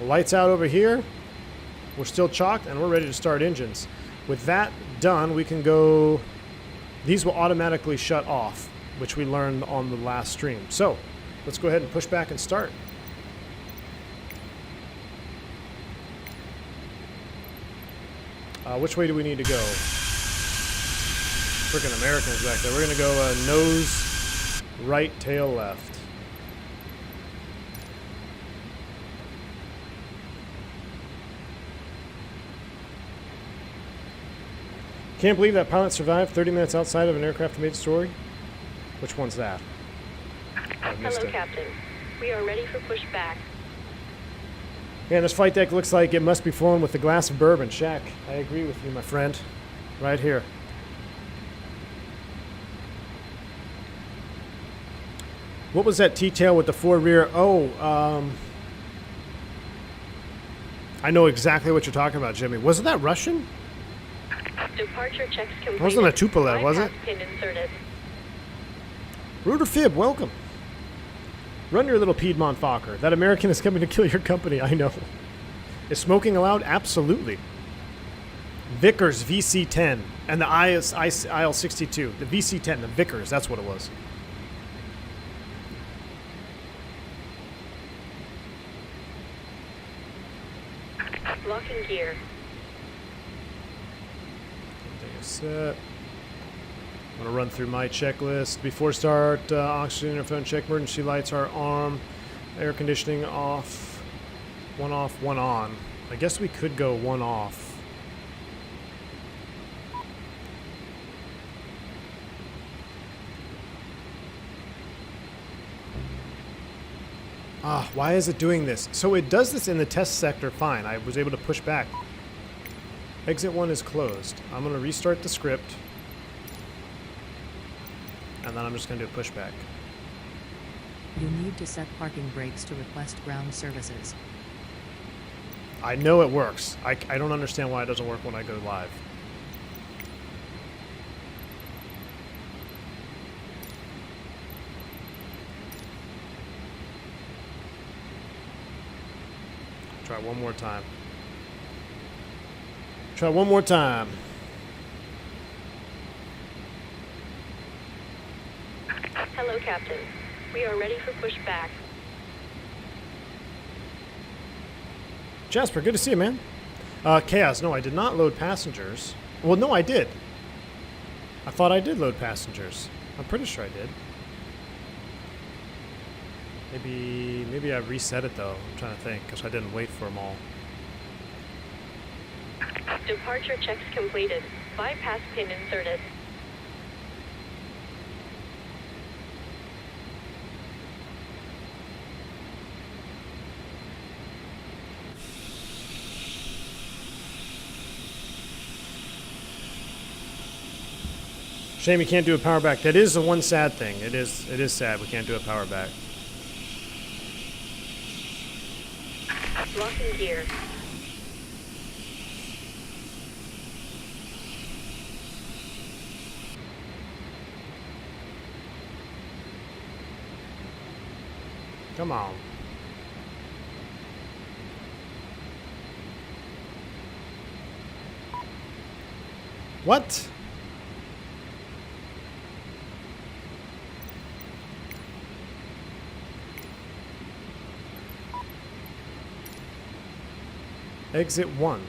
Lights out over here. We're still chalked, and we're ready to start engines. With that done, we can go... These will automatically shut off, which we learned on the last stream. So, let's go ahead and push back and start. Which way do we need to go? Freaking Americans back there. We're going to go nose right, tail left. Can't believe that pilot survived 30 minutes outside of an aircraft made story. Which one's that? Hello, Captain. We are ready for pushback. Man, this flight deck looks like it must be flown with a glass of bourbon. Shaq, I agree with you, my friend. Right here. What was that T-tail with the four rear? Oh, I know exactly what you're talking about, Jimmy. Wasn't that Russian? Departure checks completed. Wasn't a Tupolev, was it? Pin inserted. Rudder fib, welcome. Run your little Piedmont Fokker. That American is coming to kill your company, I know. Is smoking allowed? Absolutely. Vickers VC-10 and the IL-62. The VC-10, the Vickers, that's what it was. Locking gear. Everything is set. I'm going to run through my checklist. Before start, oxygen interphone check, emergency lights are armed, air conditioning off, one on. I guess we could go one off. Why is it doing this? So it does this in the test sector fine. I was able to push back. Exit 1 is closed. I'm going to restart the script. And then I'm just going to do a pushback. You need to set parking brakes to request ground services. I know it works. I don't understand why it doesn't work when I go live. Try one more time. Try one more time. Hello, Captain. We are ready for pushback. Jasper, good to see you, man. Chaos, no, I did not load passengers. Well, no, I did. I thought I did load passengers. I'm pretty sure I did. Maybe I reset it, though. I'm trying to think, because I didn't wait for them all. Departure checks completed. Bypass pin inserted. Shame you can't do a power back. That is the one sad thing. It is sad we can't do a power back. Locking gear. Come on. What? Exit 1.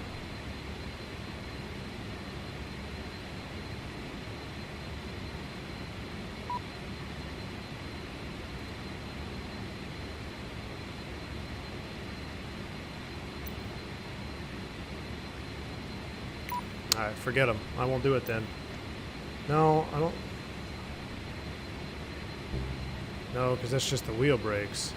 Alright, forget them. I won't do it then. No, I don't. No, because that's just the wheel brakes.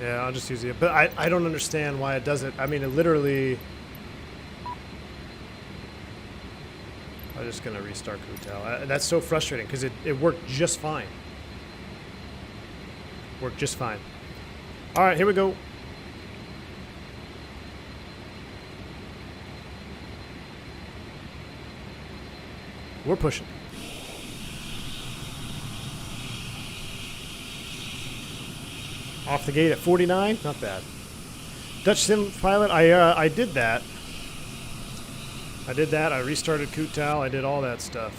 Yeah, I'll just use it. But I don't understand why it does it. I mean, it literally... I'm just going to restart Kutel. That's so frustrating because it worked just fine. Worked just fine. All right, here we go. We're pushing. Off the gate at 49, not bad. Dutch Sim Pilot, I did that. I restarted Kutal, I did all that stuff.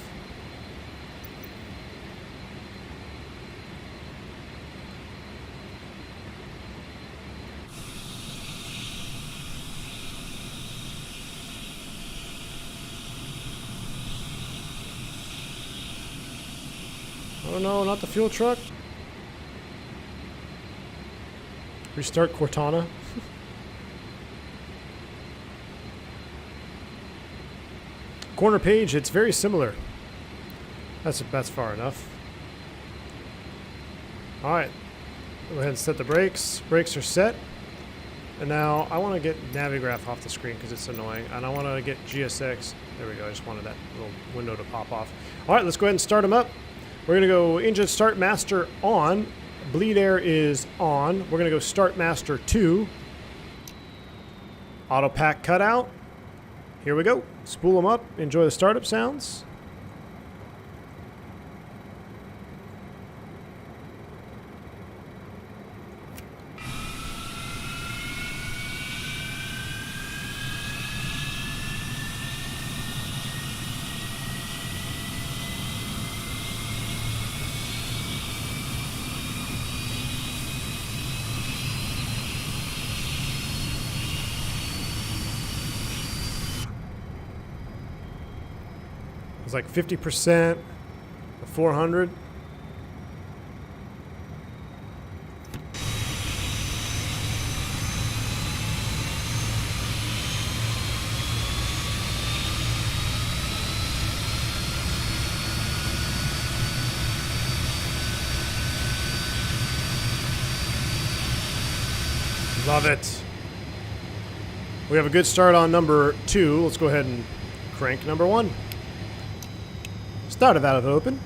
Oh no, not the fuel truck. Restart Cortana. Corner page, it's very similar. That's far enough. Alright. Go ahead and set the brakes. Brakes are set. And now I want to get Navigraph off the screen because it's annoying. And I want to get GSX. There we go. I just wanted that little window to pop off. Alright, let's go ahead and start them up. We're going to go engine start master on. Bleed air is on. We're going to go start master 2. Auto pack cutout. Here we go. Spool them up. Enjoy the startup sounds. It's like 50% of 400. Love it. We have a good start on number 2. Let's go ahead and crank number 1. Started valve open.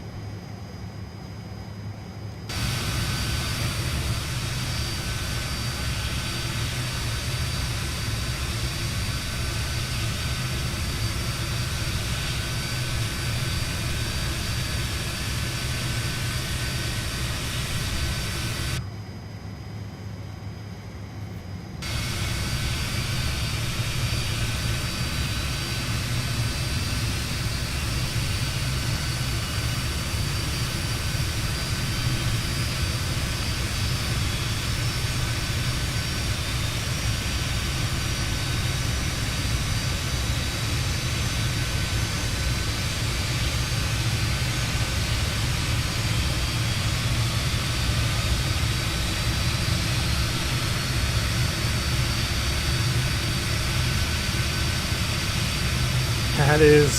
That is...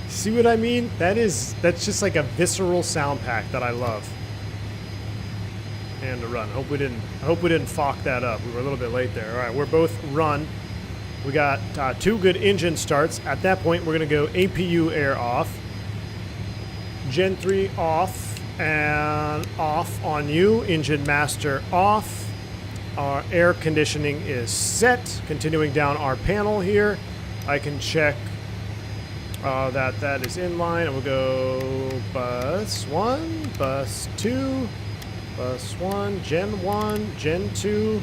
See what I mean? That's just like a visceral sound pack that I love. And to run. I hope we didn't fuck that up. We were a little bit late there. All right, we're both run. We got 2 good engine starts. At that point, we're going to go APU air off. Gen 3 off and off on you. Engine master off. Our air conditioning is set. Continuing down our panel here, I can check that is in line, and we'll go bus 1, bus 2, bus 1, Gen 1, Gen 2.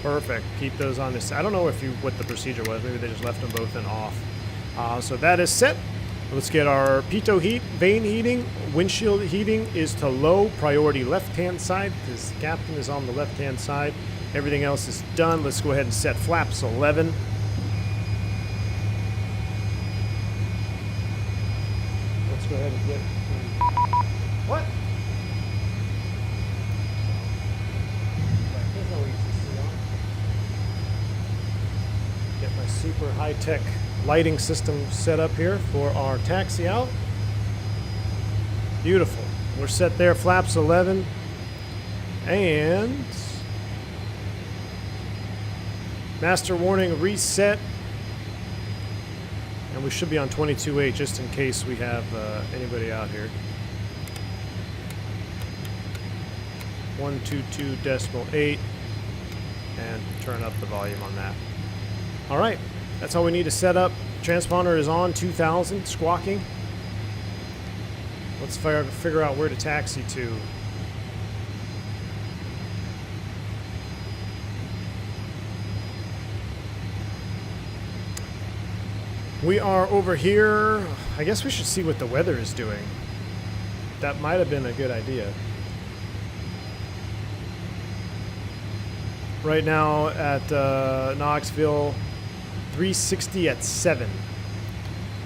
Perfect. Keep those on this. I don't know what the procedure was. Maybe they just left them both in off. So that is set. Let's get our pitot heat, vane heating, windshield heating is to low, priority left-hand side, because captain is on the left-hand side. Everything else is done. Let's go ahead and set flaps 11. Let's go ahead and get... What? Get my super high-tech lighting system set up here for our taxi out. Beautiful. We're set there, flaps 11. And... master warning reset. And we should be on 22.8 just in case we have anybody out here. 122.8 and turn up the volume on that. All right, that's all we need to set up. Transponder is on 2000, squawking. Let's figure out where to taxi to. We are over here. I guess we should see what the weather is doing. That might have been a good idea. Right now at Knoxville, 360 at 7.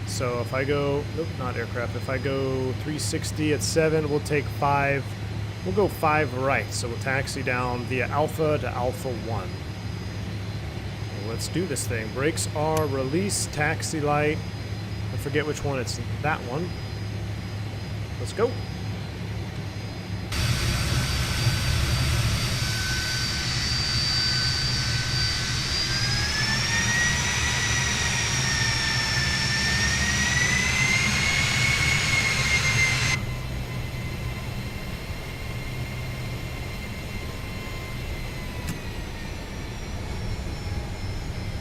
So if I go, nope, not aircraft. If I go 360 at 7, we'll take 5. We'll go 5 right. So we'll taxi down via Alpha to Alpha 1. Let's do this thing. Brakes are release, taxi light. I forget which one. It's that one. Let's go.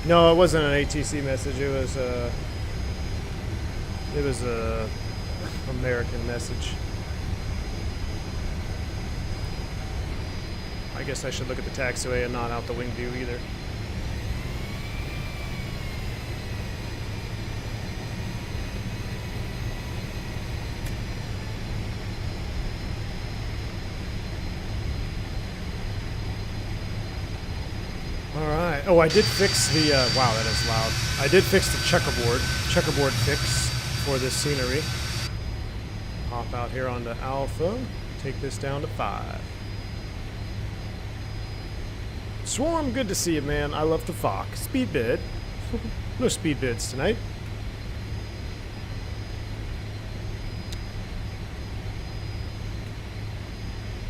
No, it wasn't an ATC message. It was a American message. I guess I should look at the taxiway and not out the wing view either. Oh, I did fix the, wow, that is loud. I did fix the checkerboard fix for this scenery. Hop out here onto Alpha, take this down to 5. Swarm, good to see you, man. I love the Fox. Speed bid. No speed bids tonight.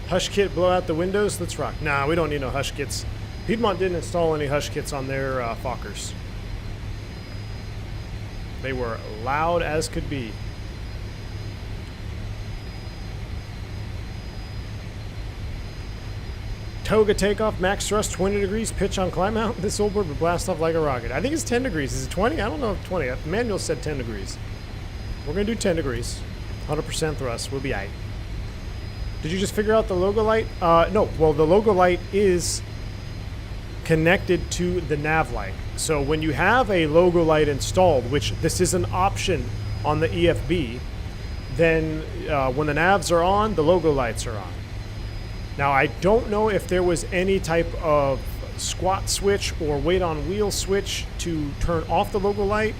Hush kit, blow out the windows. Let's rock. Nah, we don't need no hush kits. Piedmont didn't install any hush kits on their Fokkers. They were loud as could be. Toga takeoff, max thrust 20 degrees, pitch on climb out. This old bird would blast off like a rocket. I think it's 10 degrees. Is it 20? I don't know if 20. The manual said 10 degrees. We're going to do 10 degrees. 100% thrust. We'll be aight. Did you just figure out the logo light? No. Well, the logo light is connected to the nav light. So when you have a logo light installed, which this is an option on the EFB, then when the navs are on, the logo lights are on. Now I don't know if there was any type of squat switch or weight on wheel switch to turn off the logo light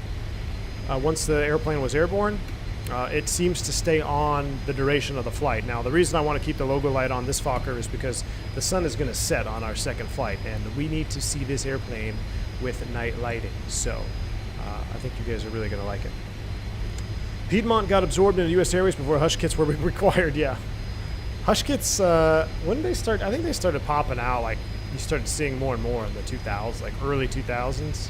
once the airplane was airborne. It seems to stay on the duration of the flight. Now, the reason I want to keep the logo light on this Fokker is because the sun is going to set on our second flight, and we need to see this airplane with night lighting. So I think you guys are really going to like it. Piedmont got absorbed into U.S. Airways before hush kits were required, yeah. Hush kits, when did they start? I think they started popping out, like, you started seeing more and more in the 2000s, like early 2000s.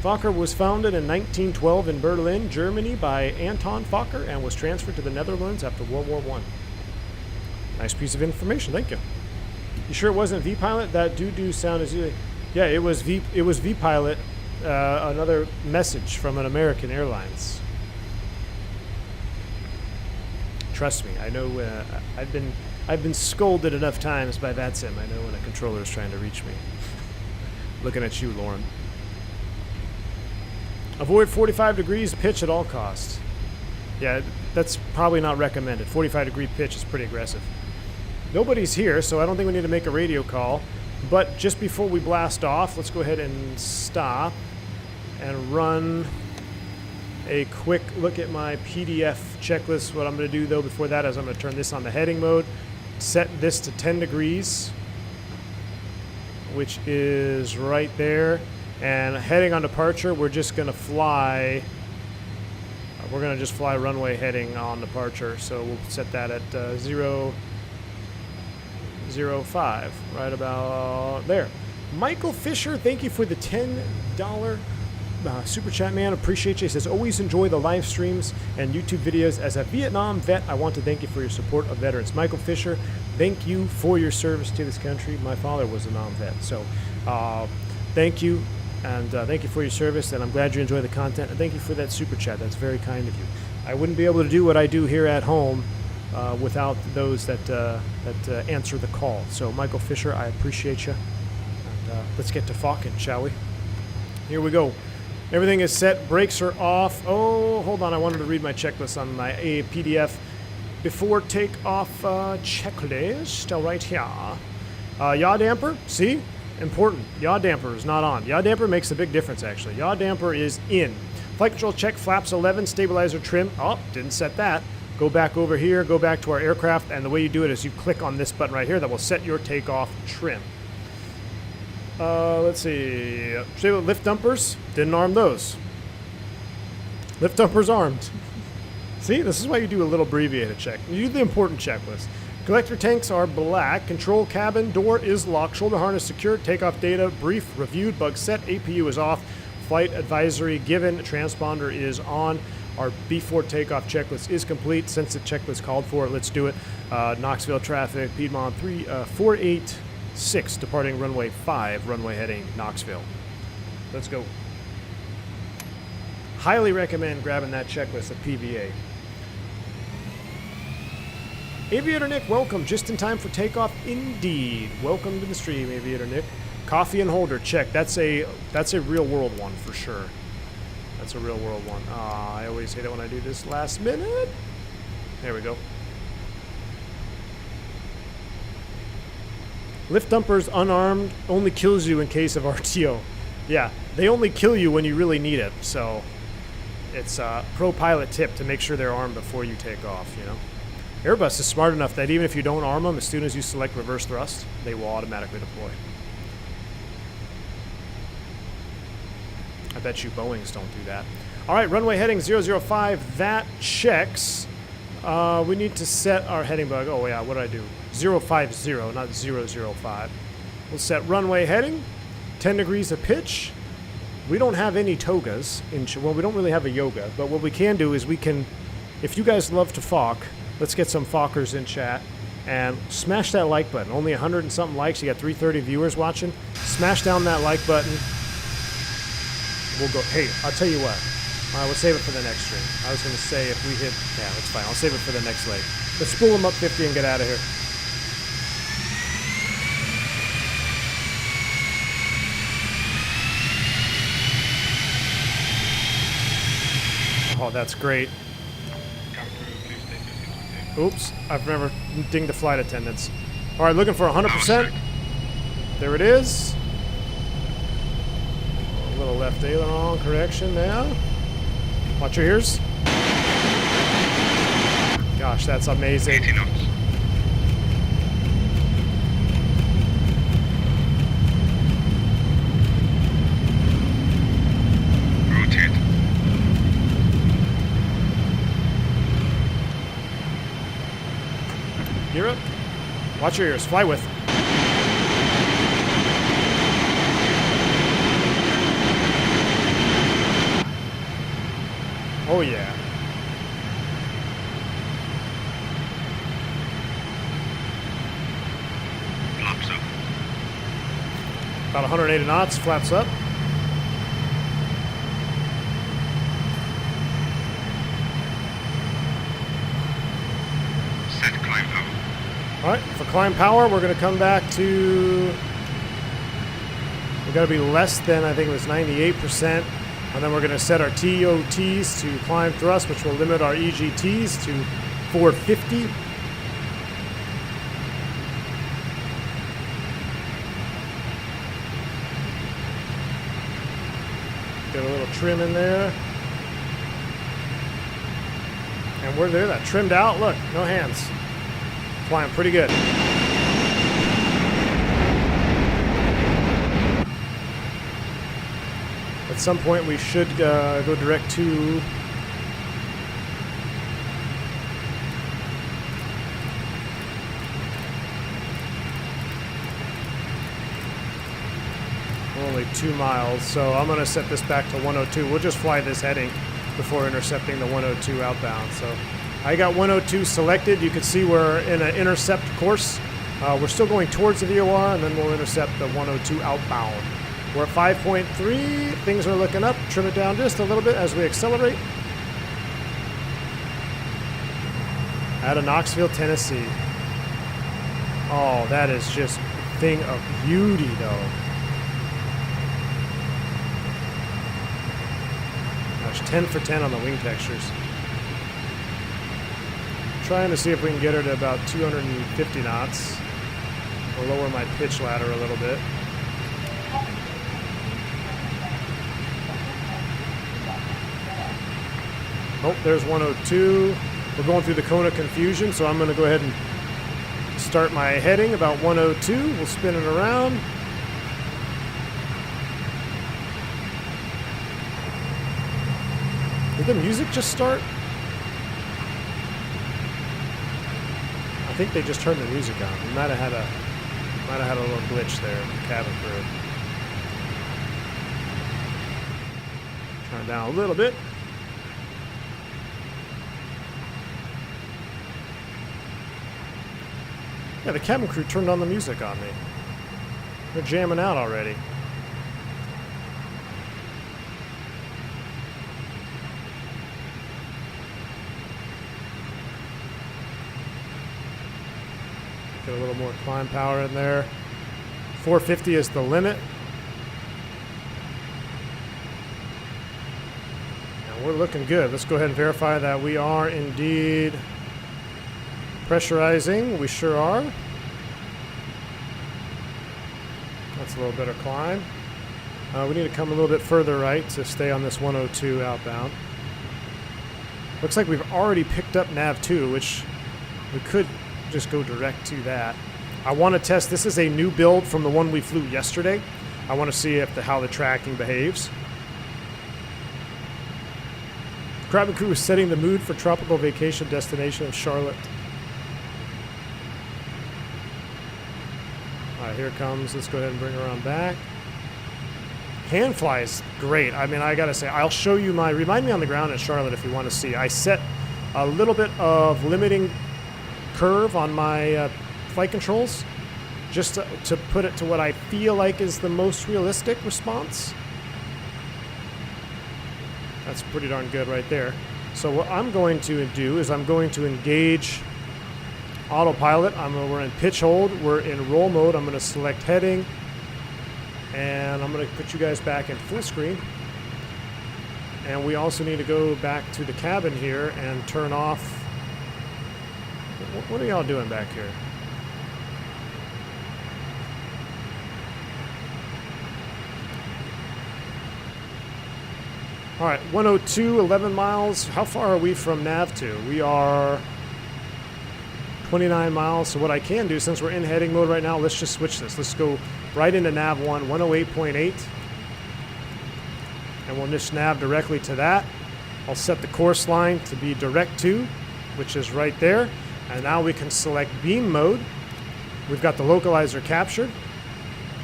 Fokker was founded in 1912 in Berlin, Germany by Anton Fokker and was transferred to the Netherlands after World War I. Nice piece of information, thank you. You sure it wasn't V-Pilot? That doo-doo sound is... Yeah, it was V-Pilot, another message from an American Airlines. Trust me, I know. I've been scolded enough times by VATSIM. I know when a controller is trying to reach me. Looking at you, Lauren. Avoid 45 degrees pitch at all costs. Yeah, that's probably not recommended. 45 degree pitch is pretty aggressive. Nobody's here, so I don't think we need to make a radio call. But just before we blast off, let's go ahead and stop and run a quick look at my PDF checklist. What I'm going to do, though, before that is I'm going to turn this on the heading mode, set this to 10 degrees, which is right there. And heading on departure, we're just going to fly. We're going to just fly runway heading on departure. So we'll set that at 005, right about there. Michael Fisher, thank you for the $10 super chat, man. Appreciate you. He says, always enjoy the live streams and YouTube videos. As a Vietnam vet, I want to thank you for your support of veterans. Michael Fisher, thank you for your service to this country. My father was a Nam vet, so thank you, and thank you for your service, and I'm glad you enjoy the content, and thank you for that super chat. That's very kind of you. I wouldn't be able to do what I do here at home without those that answer the call. So, Michael Fisher, I appreciate you. And let's get to Falcon, shall we? Here we go. Everything is set. Brakes are off. Oh, hold on. I wanted to read my checklist on my PDF. Before takeoff checklist, right here. Yaw damper, see? Important. Yaw damper is not on. Yaw damper makes a big difference, actually. Yaw damper is in. Flight control check, flaps 11, stabilizer trim. Oh, didn't set that. Go back over here, go back to our aircraft, and the way you do it is you click on this button right here that will set your takeoff trim. Let's see. Lift dumpers, didn't arm those. Lift dumpers armed. See, this is why you do a little abbreviated check. You do the important checklist. Collector tanks are black. Control cabin door is locked. Shoulder harness secured. Takeoff data brief reviewed. Bug set. APU is off. Flight advisory given. Transponder is on. Our before takeoff checklist is complete. Since the checklist called for it, let's do it. Knoxville traffic. Piedmont 486 departing runway 5. Runway heading Knoxville. Let's go. Highly recommend grabbing that checklist at PVA. Aviator Nick, welcome. Just in time for takeoff, indeed. Welcome to the stream, Aviator Nick. Coffee and holder, check. That's a real world one for sure. That's a real world one. I always hate it when I do this last minute. There we go. Lift dumpers unarmed only kills you in case of RTO. Yeah, they only kill you when you really need it. So it's a pro pilot tip to make sure they're armed before you take off, you know. Airbus is smart enough that even if you don't arm them, as soon as you select reverse thrust, they will automatically deploy. I bet you Boeings don't do that. All right, runway heading 005. That checks. We need to set our heading bug. Oh, yeah, what did I do? 050, not 005. We'll set runway heading, 10 degrees of pitch. We don't have any Togas. Well, we don't really have a yoga, but what we can do is we can, if you guys love to Fawk, let's get some Fokkers in chat and smash that like button. Only 100 and something likes. You got 330 viewers watching. Smash down that like button. We'll go. Hey, I'll tell you what. We'll save it for the next stream. I was going to say if we hit... Yeah, that's fine. I'll save it for the next leg. Let's spool them up 50 and get out of here. Oh, that's great. Oops, I've never dinged the flight attendants. All right, looking for 100%. There it is. A little left aileron correction now. Watch your ears. Gosh, that's amazing. 80 knots. Gear up. Watch your ears. Fly with. Oh yeah. Flaps up. About 180 knots, flaps up. Set climb power. All right, for climb power, we're going to come back to, we got to be less than, I think it was 98%. And then we're going to set our TOTs to climb thrust, which will limit our EGTs to 450. Get a little trim in there. And we're there, that trimmed out. Look, no hands. Flying pretty good. At some point we should go direct to only 2 miles, so I'm going to set this back to 102. We'll just fly this heading before intercepting the 102 outbound. So I got 102 selected. You can see we're in an intercept course. We're still going towards the VOR, and then we'll intercept the 102 outbound. We're at 5.3. Things are looking up. Trim it down just a little bit as we accelerate. Out of Knoxville, Tennessee. Oh, that is just a thing of beauty, though. Gosh, 10 for 10 on the wing textures. Trying to see if we can get her to about 250 knots. We'll lower my pitch ladder a little bit. Oh, there's 102. We're going through the cone of confusion, so I'm going to go ahead and start my heading about 102. We'll spin it around. Did the music just start? I think they just turned the music on. We might have had a little glitch there in the cabin crew. Turn it down a little bit. Yeah, the cabin crew turned on the music on me. They're jamming out already. Get a little more climb power in there. 450 is the limit. And we're looking good. Let's go ahead and verify that we are indeed pressurizing. We sure are. That's a little better climb. We need to come a little bit further right to stay on this 102 outbound. Looks like we've already picked up nav 2, which we could just go direct to that. I want to test, this is a new build from the one we flew yesterday. I want to see how the tracking behaves. Cabin crew is setting the mood for tropical vacation destination of Charlotte. All right, here it comes. Let's go ahead and bring her on back. Hand fly is great. I mean, I gotta say, I'll show you remind me on the ground in Charlotte if you want to see. I set a little bit of limiting curve on my flight controls just to put it to what I feel like is the most realistic response. That's pretty darn good right there. So what I'm going to do is I'm going to engage autopilot. We're in pitch hold. We're in roll mode. I'm going to select heading, and I'm going to put you guys back in full screen. And we also need to go back to the cabin here and turn off. What are y'all doing back here? All right, 102, 11 miles. How far are we from nav 2? We are 29 miles. So what I can do, since we're in heading mode right now, let's just switch this. Let's go right into nav 1, 108.8. And we'll just nav directly to that. I'll set the course line to be direct to, which is right there. And now we can select beam mode. We've got the localizer captured.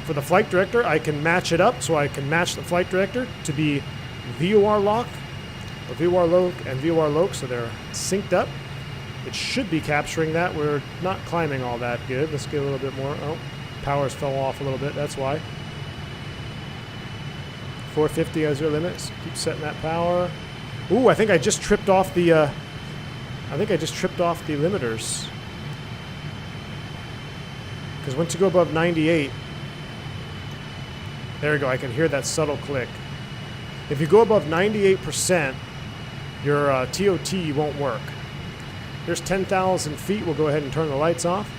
For the flight director, I can match it up, so I can match the flight director to be VOR lock, or VOR loc, and VOR loc, so they're synced up. It should be capturing that. We're not climbing all that good. Let's get a little bit more. Oh, powers fell off a little bit, that's why. 450 as your limits. Keep setting that power. Ooh, I think I just tripped off the limiters. Because once you go above 98, there we go, I can hear that subtle click. If you go above 98%, your TOT won't work. There's 10,000 feet. We'll go ahead and turn the lights off.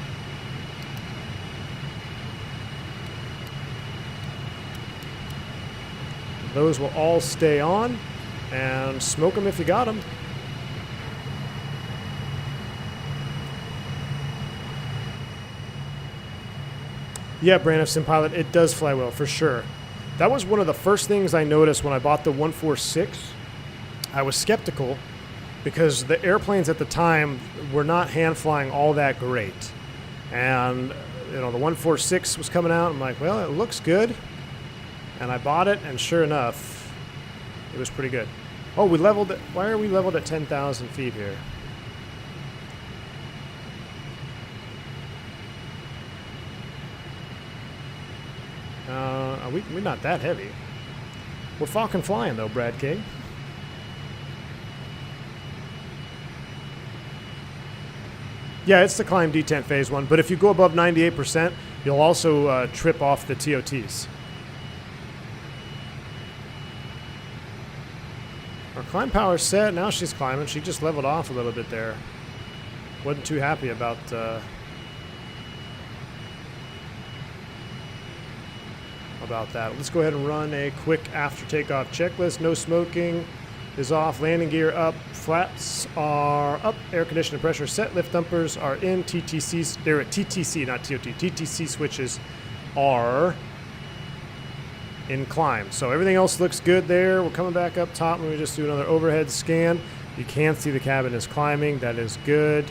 Those will all stay on, and smoke them if you got them. Yeah, Braniff Sim Pilot, it does fly well, for sure. That was one of the first things I noticed when I bought the 146. I was skeptical because the airplanes at the time were not hand flying all that great. And, you know, the 146 was coming out. I'm like, well, it looks good. And I bought it, and sure enough, it was pretty good. Oh, we leveled it. Why are we leveled at 10,000 feet here? We're not that heavy. We're fucking flying, though, Brad King. Yeah, it's the climb detent phase 1, but if you go above 98%, you'll also trip off the TOTs. Our climb power's set. Now she's climbing. She just leveled off a little bit there. Wasn't too happy about... that. Let's go ahead and run a quick after takeoff checklist. No smoking is off. Landing gear up. Flaps are up. Air conditioning pressure set. Lift dumpers are in. TTCs, they're at TTC, not TOT. TTC switches are in climb. So everything else looks good there. We're coming back up top. Let me just do another overhead scan. You can see the cabin is climbing. That is good.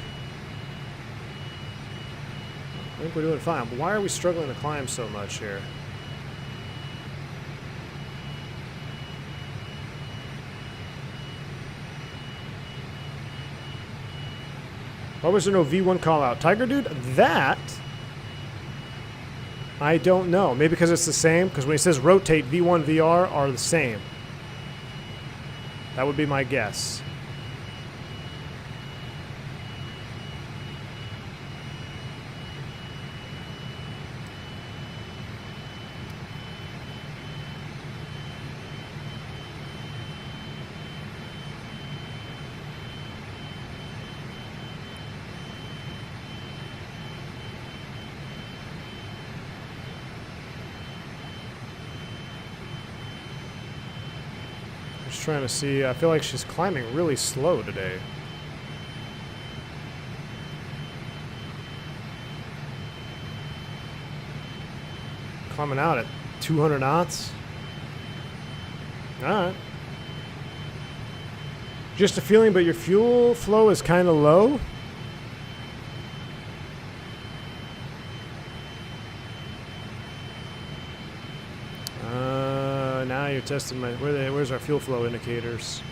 I think we're doing fine. But why are we struggling to climb so much here? Why was there no V1 call out? Tiger Dude, that I don't know. Maybe because it's the same. Because when he says rotate, V1, VR are the same. That would be my guess. Trying to see. I feel like she's climbing really slow today. Climbing out at 200 knots. Alright. Just a feeling, but your fuel flow is kind of low. Now you're testing my... Where's our fuel flow indicators?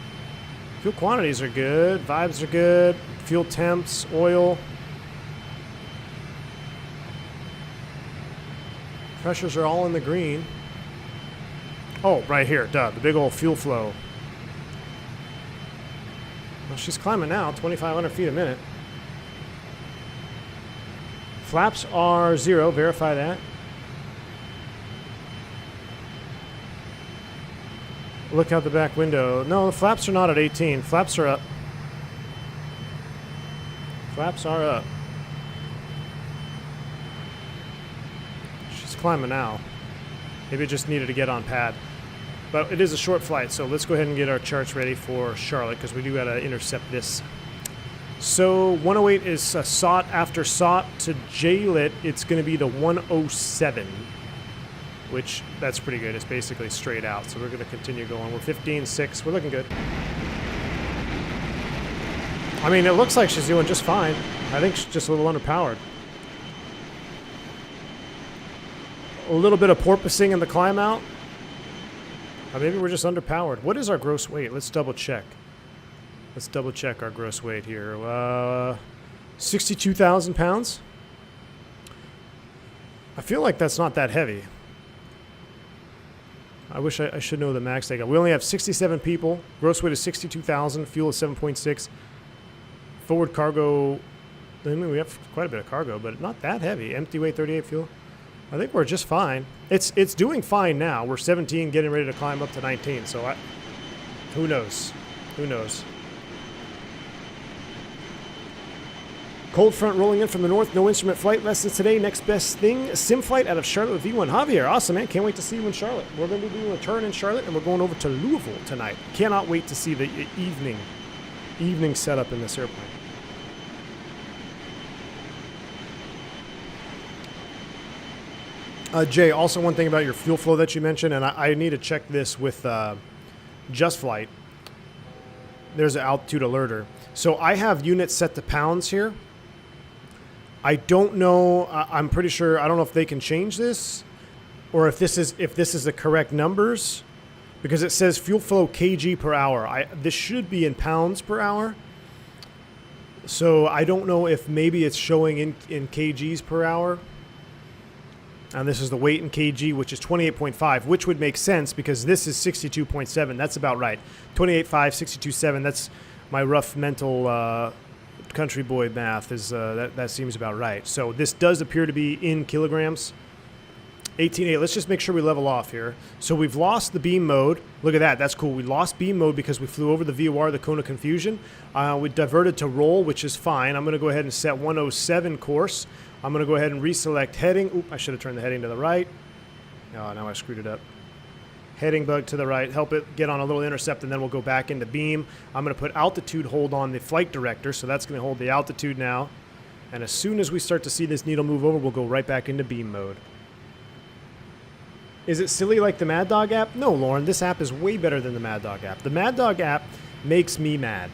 Fuel quantities are good. Vibes are good. Fuel temps, oil. Pressures are all in the green. Oh, right here. Duh. The big old fuel flow. Well, she's climbing now. 2,500 feet a minute. Flaps are 0. Verify that. Look out the back window. No, the flaps are not at 18. Flaps are up. Flaps are up. She's climbing now. Maybe it just needed to get on pad. But it is a short flight, so let's go ahead and get our charts ready for Charlotte, because we do got to intercept this. So 108 is SOT after SOT to JLIT. It's going to be the 107. Which, that's pretty good. It's basically straight out. So we're going to continue going. We're 15.6. We're looking good. I mean, it looks like she's doing just fine. I think she's just a little underpowered. A little bit of porpoising in the climb out. Or maybe we're just underpowered. What is our gross weight? Let's double check. Let's double check our gross weight here. 62,000 pounds. I feel like that's not that heavy. I wish I should know the max takeoff. We only have 67 people. Gross weight is 62,000. Fuel is 7.6. Forward cargo. I mean, we have quite a bit of cargo, but not that heavy. Empty weight 38 fuel. I think we're just fine. It's doing fine now. We're 17, getting ready to climb up to 19. So who knows? Who knows? Cold front rolling in from the north. No instrument flight lessons today. Next best thing, sim flight out of Charlotte with V1. Javier, awesome, man. Can't wait to see you in Charlotte. We're going to be doing a turn in Charlotte, and we're going over to Louisville tonight. Cannot wait to see the evening setup in this airplane. Jay, also one thing about your fuel flow that you mentioned, and I need to check this with JustFlight. There's an altitude alerter. So I have units set to pounds here. I don't know. I'm pretty sure. I don't know if they can change this, or if this is the correct numbers, because it says fuel flow kg per hour. This should be in pounds per hour. So I don't know if maybe it's showing in kgs per hour. And this is the weight in kg, which is 28.5, which would make sense because this is 62.7. That's about right. 28.5, 62.7. That's my rough mental country boy math. That seems about right. So this does appear to be in kilograms. 18.8. Let's just make sure we level off here. So we've lost the beam mode. Look at that. That's cool. We lost beam mode because we flew over the VOR, the cone of confusion. We diverted to roll, which is fine. I'm going to go ahead and set 107 course. I'm going to go ahead and reselect heading. Oop, I should have turned the heading to the right. Oh, now I screwed it up. Heading bug to the right. Help it get on a little intercept, and then we'll go back into beam. I'm going to put altitude hold on the flight director, so that's going to hold the altitude now. And as soon as we start to see this needle move over, we'll go right back into beam mode. Is it silly like the Mad Dog app? No, Lauren, this app is way better than the Mad Dog app. The Mad Dog app makes me mad.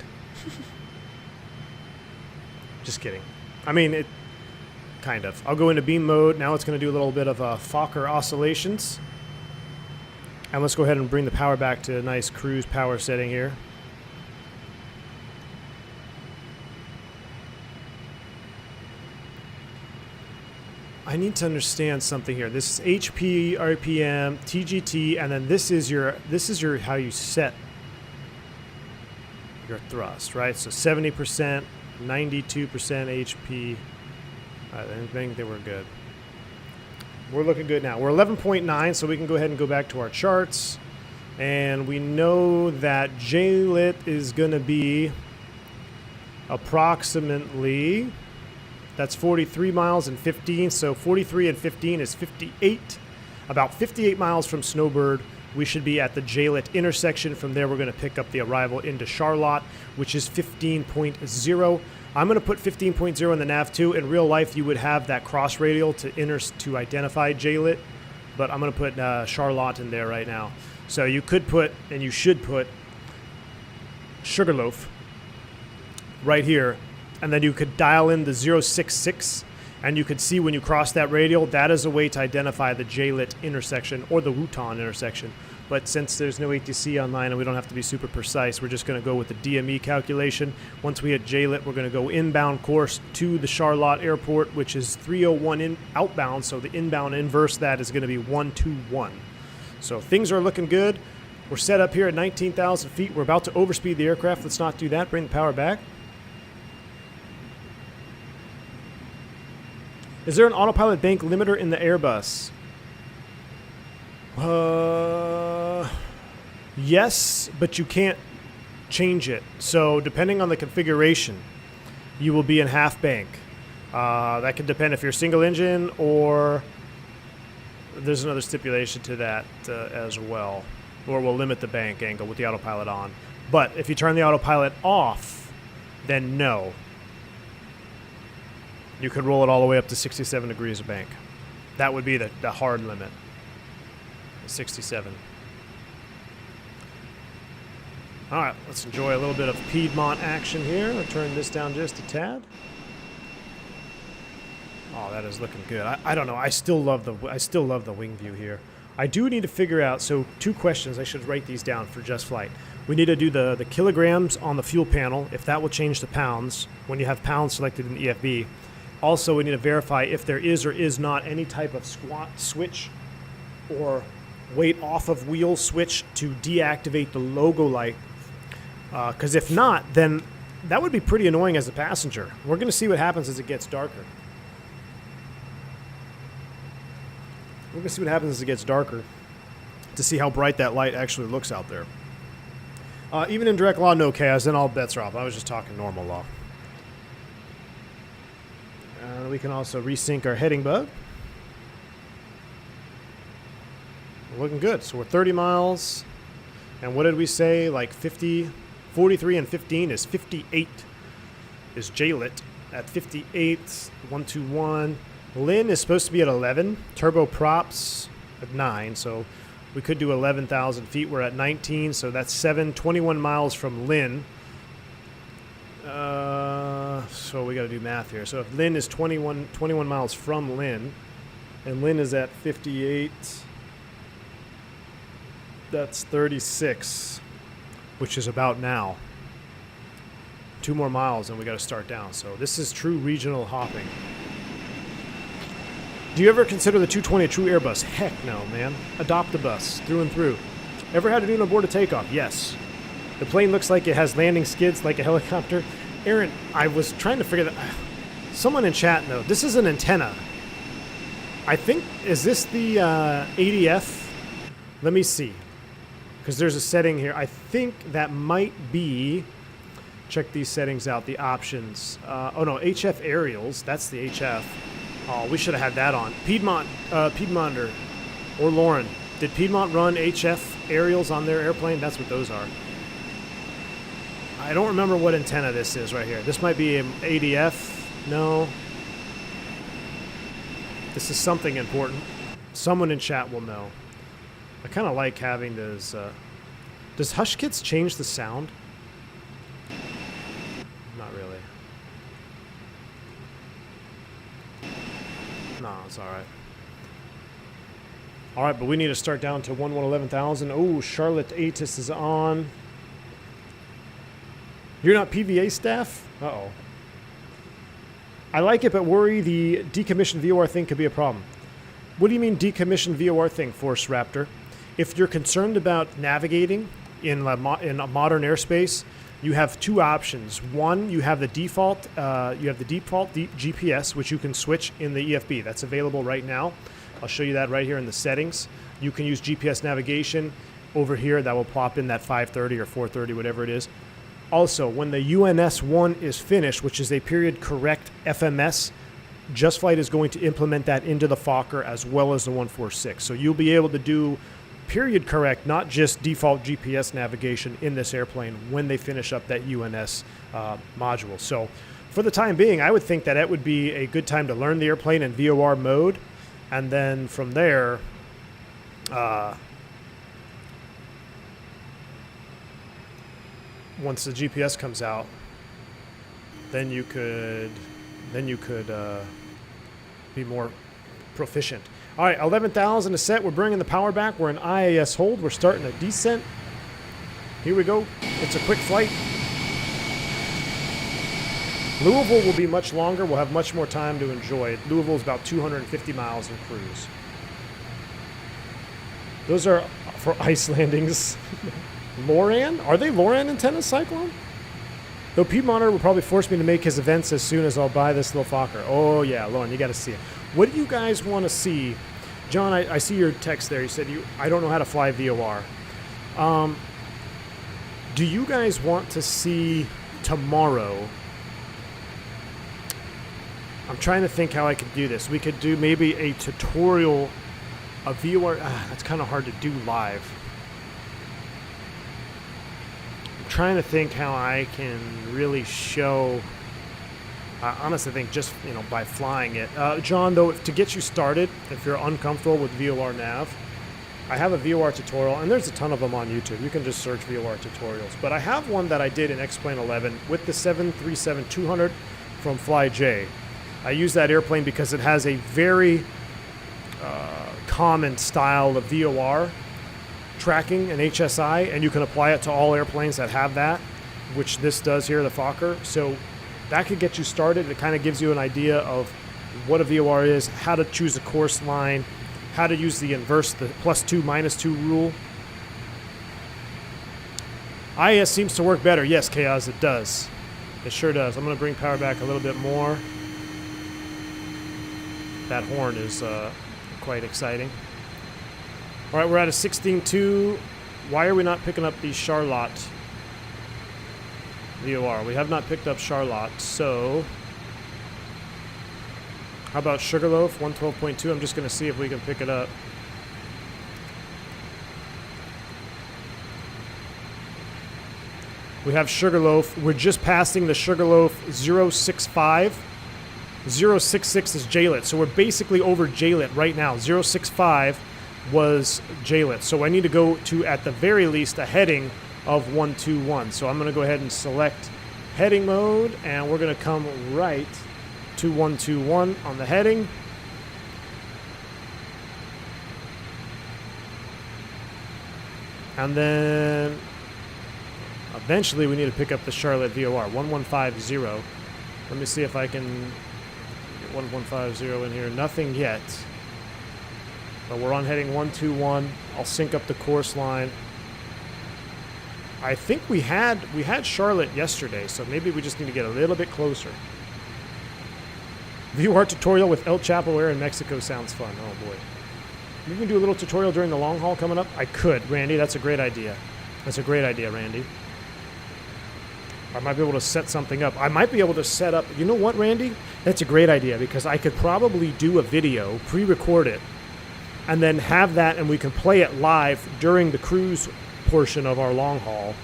Just kidding. I mean, it kind of. I'll go into beam mode. Now it's going to do a little bit of Fokker oscillations. And let's go ahead and bring the power back to a nice cruise power setting here. I need to understand something here. This is HP, RPM, TGT, and then this is your how you set your thrust, right? So 70%, 92% HP. I think they were good. We're looking good now. We're 11.9, so we can go ahead and go back to our charts. And we know that JLIT is going to be approximately, that's 43 miles and 15. So 43 and 15 is 58. About 58 miles from Snowbird, we should be at the JLIT intersection. From there, we're going to pick up the arrival into Charlotte, which is 15.0. I'm going to put 15.0 in the nav too. In real life, you would have that cross radial to identify JLIT, but I'm going to put Charlotte in there right now. So you could put, and you should put, Sugarloaf right here, and then you could dial in the 066, and you could see when you cross that radial, that is a way to identify the JLIT intersection or the Wutan intersection. But since there's no ATC online and we don't have to be super precise, we're just going to go with the DME calculation. Once we hit JLIT, we're going to go inbound course to the Charlotte airport, which is 301 outbound. So the inbound inverse that is going to be 121. So things are looking good. We're set up here at 19,000 feet. We're about to overspeed the aircraft. Let's not do that. Bring the power back. Is there an autopilot bank limiter in the Airbus? Yes, but you can't change it. So depending on the configuration, you will be in half bank. That can depend if you're single engine, or there's another stipulation to that as well. Or we'll limit the bank angle with the autopilot on. But if you turn the autopilot off, then no. You could roll it all the way up to 67 degrees of bank. That would be the hard limit. 67. All right, let's enjoy a little bit of Piedmont action here. I'll turn this down just a tad. Oh, that is looking good. I don't know. I still love the wing view here. I do need to figure out. So 2 questions. I should write these down for Just Flight. We need to do the kilograms on the fuel panel, if that will change to pounds when you have pounds selected in the EFB. Also, we need to verify if there is or is not any type of squat switch or weight off of wheel switch to deactivate the logo light. Because if not, then that would be pretty annoying as a passenger. We're going to see what happens as it gets darker. We're going to see what happens as it gets darker to see how bright that light actually looks out there. Even in direct law, no chaos, then all bets are off. I was just talking normal law. We can also resync our heading bug. We're looking good. So we're 30 miles. And what did we say? Like 50, 43 and 15 is 58 is JLIT. At 58, 121. Lynn is supposed to be at 11. Turboprops at 9. So we could do 11,000 feet. We're at 19. So that's 21 miles from Lynn. So we got to do math here. So if Lynn is 21 miles from Lynn, and Lynn is at 58, that's 36, which is about now. 2 more miles and we got to start down. So this is true regional hopping. Do you ever consider the 220 a true Airbus? Heck no, man. Adopt the bus through and through. Ever had to do an aboard a takeoff? Yes. The plane looks like it has landing skids like a helicopter. Aaron, I was trying to figure that. Someone in chat, though. This is an antenna. I think, is this the ADF? Let me see. Because there's a setting here. I think that might be, check these settings out, the options. Oh no, HF aerials. That's the HF. Oh, we should have had that on. Piedmonter, or Lauren. Did Piedmont run HF aerials on their airplane? That's what those are. I don't remember what antenna this is right here. This might be an ADF. No. This is something important. Someone in chat will know. I kind of like having this. Does Hush Kits change the sound? Not really. No, it's all right. All right, but we need to start down to 11,000. Oh, Charlotte Atis is on. You're not PVA staff? Uh-oh. I like it, but worry the decommissioned VOR thing could be a problem. What do you mean decommissioned VOR thing, Force Raptor? If you're concerned about navigating in a modern airspace, you have 2 options. One, you have the default GPS, which you can switch in the EFB. That's available right now. I'll show you that right here in the settings. You can use GPS navigation over here. That will plop in that 530 or 430, whatever it is. Also, when the UNS-1 is finished, which is a period correct FMS, Just Flight is going to implement that into the Fokker as well as the 146. So you'll be able to do period correct, not just default GPS navigation in this airplane when they finish up that UNS module. So for the time being, I would think that it would be a good time to learn the airplane in VOR mode. And then from there, once the GPS comes out, then you could be more proficient. All right, 11,000 to set. We're bringing the power back. We're in IAS hold. We're starting a descent. Here we go. It's a quick flight. Louisville will be much longer. We'll have much more time to enjoy it. Louisville is about 250 miles in cruise. Those are for ice landings. Loran? Are they Loran antennas, Cyclone? Though Piedmonter will probably force me to make his events as soon as I'll buy this little Fokker. Oh, yeah, Lauren, you got to see it. What do you guys want to see? John, I see your text there. You said, I don't know how to fly VOR. Do you guys want to see tomorrow? I'm trying to think how I could do this. We could do maybe a tutorial of VOR. That's kind of hard to do live. I'm trying to think how I can really show. I honestly think just by flying it. John, though, to get you started, if you're uncomfortable with VOR nav, I have a VOR tutorial, and there's a ton of them on YouTube. You can just search VOR tutorials. But I have one that I did in X-Plane 11 with the 737-200 from FlyJ. I use that airplane because it has a very common style of VOR tracking and HSI, and you can apply it to all airplanes that have that, which this does here, the Fokker. So that could get you started. It kind of gives you an idea of what a VOR is, how to choose a course line, how to use the inverse, the +2, -2 rule. IS seems to work better. Yes, Chaos, it does. It sure does. I'm going to bring power back a little bit more. That horn is quite exciting. All right, we're at a 16.2. Why are we not picking up the Charlotte VOR? We have not picked up Charlotte, so how about Sugarloaf 112.2? I'm just going to see if we can pick it up. We have Sugarloaf. We're just passing the Sugarloaf 065. 066 is JLIT, so we're basically over JLIT right now. 065 was JLIT, so I need to go to, at the very least, a heading of 121. So I'm going to go ahead and select heading mode, and we're going to come right to 121 on the heading. And then eventually we need to pick up the Charlotte VOR, 1150. Let me see if I can get 1150 in here. Nothing yet. But we're on heading 121. I'll sync up the course line. I think we had Charlotte yesterday, so maybe we just need to get a little bit closer. VOR tutorial with El Chapo Air in Mexico sounds fun. Oh boy. We can do a little tutorial during the long haul coming up. I could, Randy. That's a great idea. That's a great idea, Randy. I might be able to set something up. I might be able to set up... You know what, Randy? That's a great idea because I could probably do a video, pre-record it, and then have that, and we can play it live during the cruise portion of our long haul.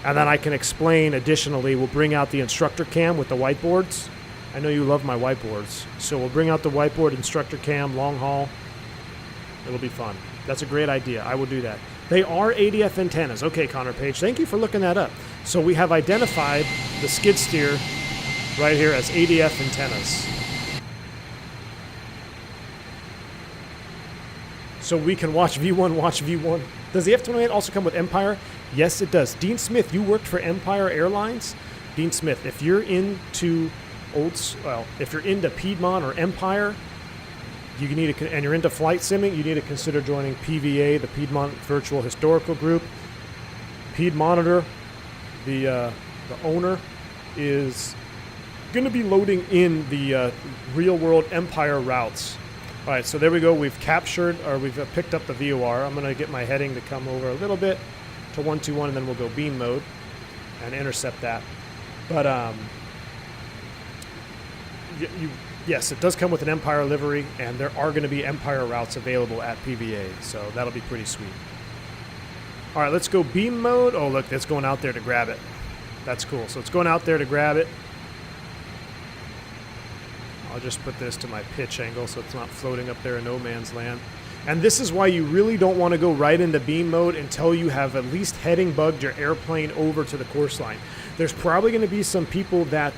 And then I can explain additionally. We'll bring out the instructor cam with the whiteboards. I know you love my whiteboards. So we'll bring out the whiteboard, instructor cam, long haul. It'll be fun. That's a great idea. I will do that. They are ADF antennas. Okay, Connor Page, thank you for looking that up. So we have identified the skid steer right here as ADF antennas. So we can watch V1. Does the F-28 also come with Empire? Yes, it does. Dean Smith, you worked for Empire Airlines? Dean Smith, if you're into if you're into Piedmont or Empire, you need to, and you're into flight simming, you need to consider joining PVA, the Piedmont Virtual Historical Group. Piedmonitor, the owner, is going to be loading in the real-world Empire routes. All right, so there we go. We've captured, or we've picked up the VOR. I'm going to get my heading to come over a little bit to 121, and then we'll go beam mode and intercept that. But yes, it does come with an Empire livery, and there are going to be Empire routes available at PVA, so that'll be pretty sweet. All right, let's go beam mode. Oh, look, it's going out there to grab it. That's cool. So it's going out there to grab it. I'll just put this to my pitch angle so it's not floating up there in no man's land. And this is why you really don't want to go right into beam mode until you have at least heading bugged your airplane over to the course line. There's probably going to be some people that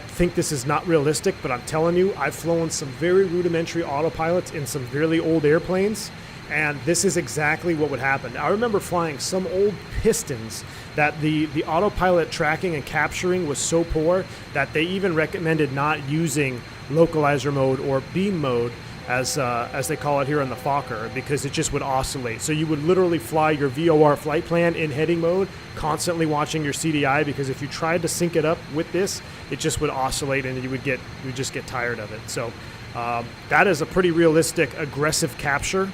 think this is not realistic, but I'm telling you, I've flown some very rudimentary autopilots in some really old airplanes, and this is exactly what would happen. I remember flying some old Pistons that the autopilot tracking and capturing was so poor that they even recommended not using localizer mode or beam mode, as they call it here on the Fokker, because it just would oscillate. So you would literally fly your VOR flight plan in heading mode, constantly watching your CDI, because if you tried to sync it up with this, it just would oscillate and you would just get tired of it. So that is a pretty realistic, aggressive capture.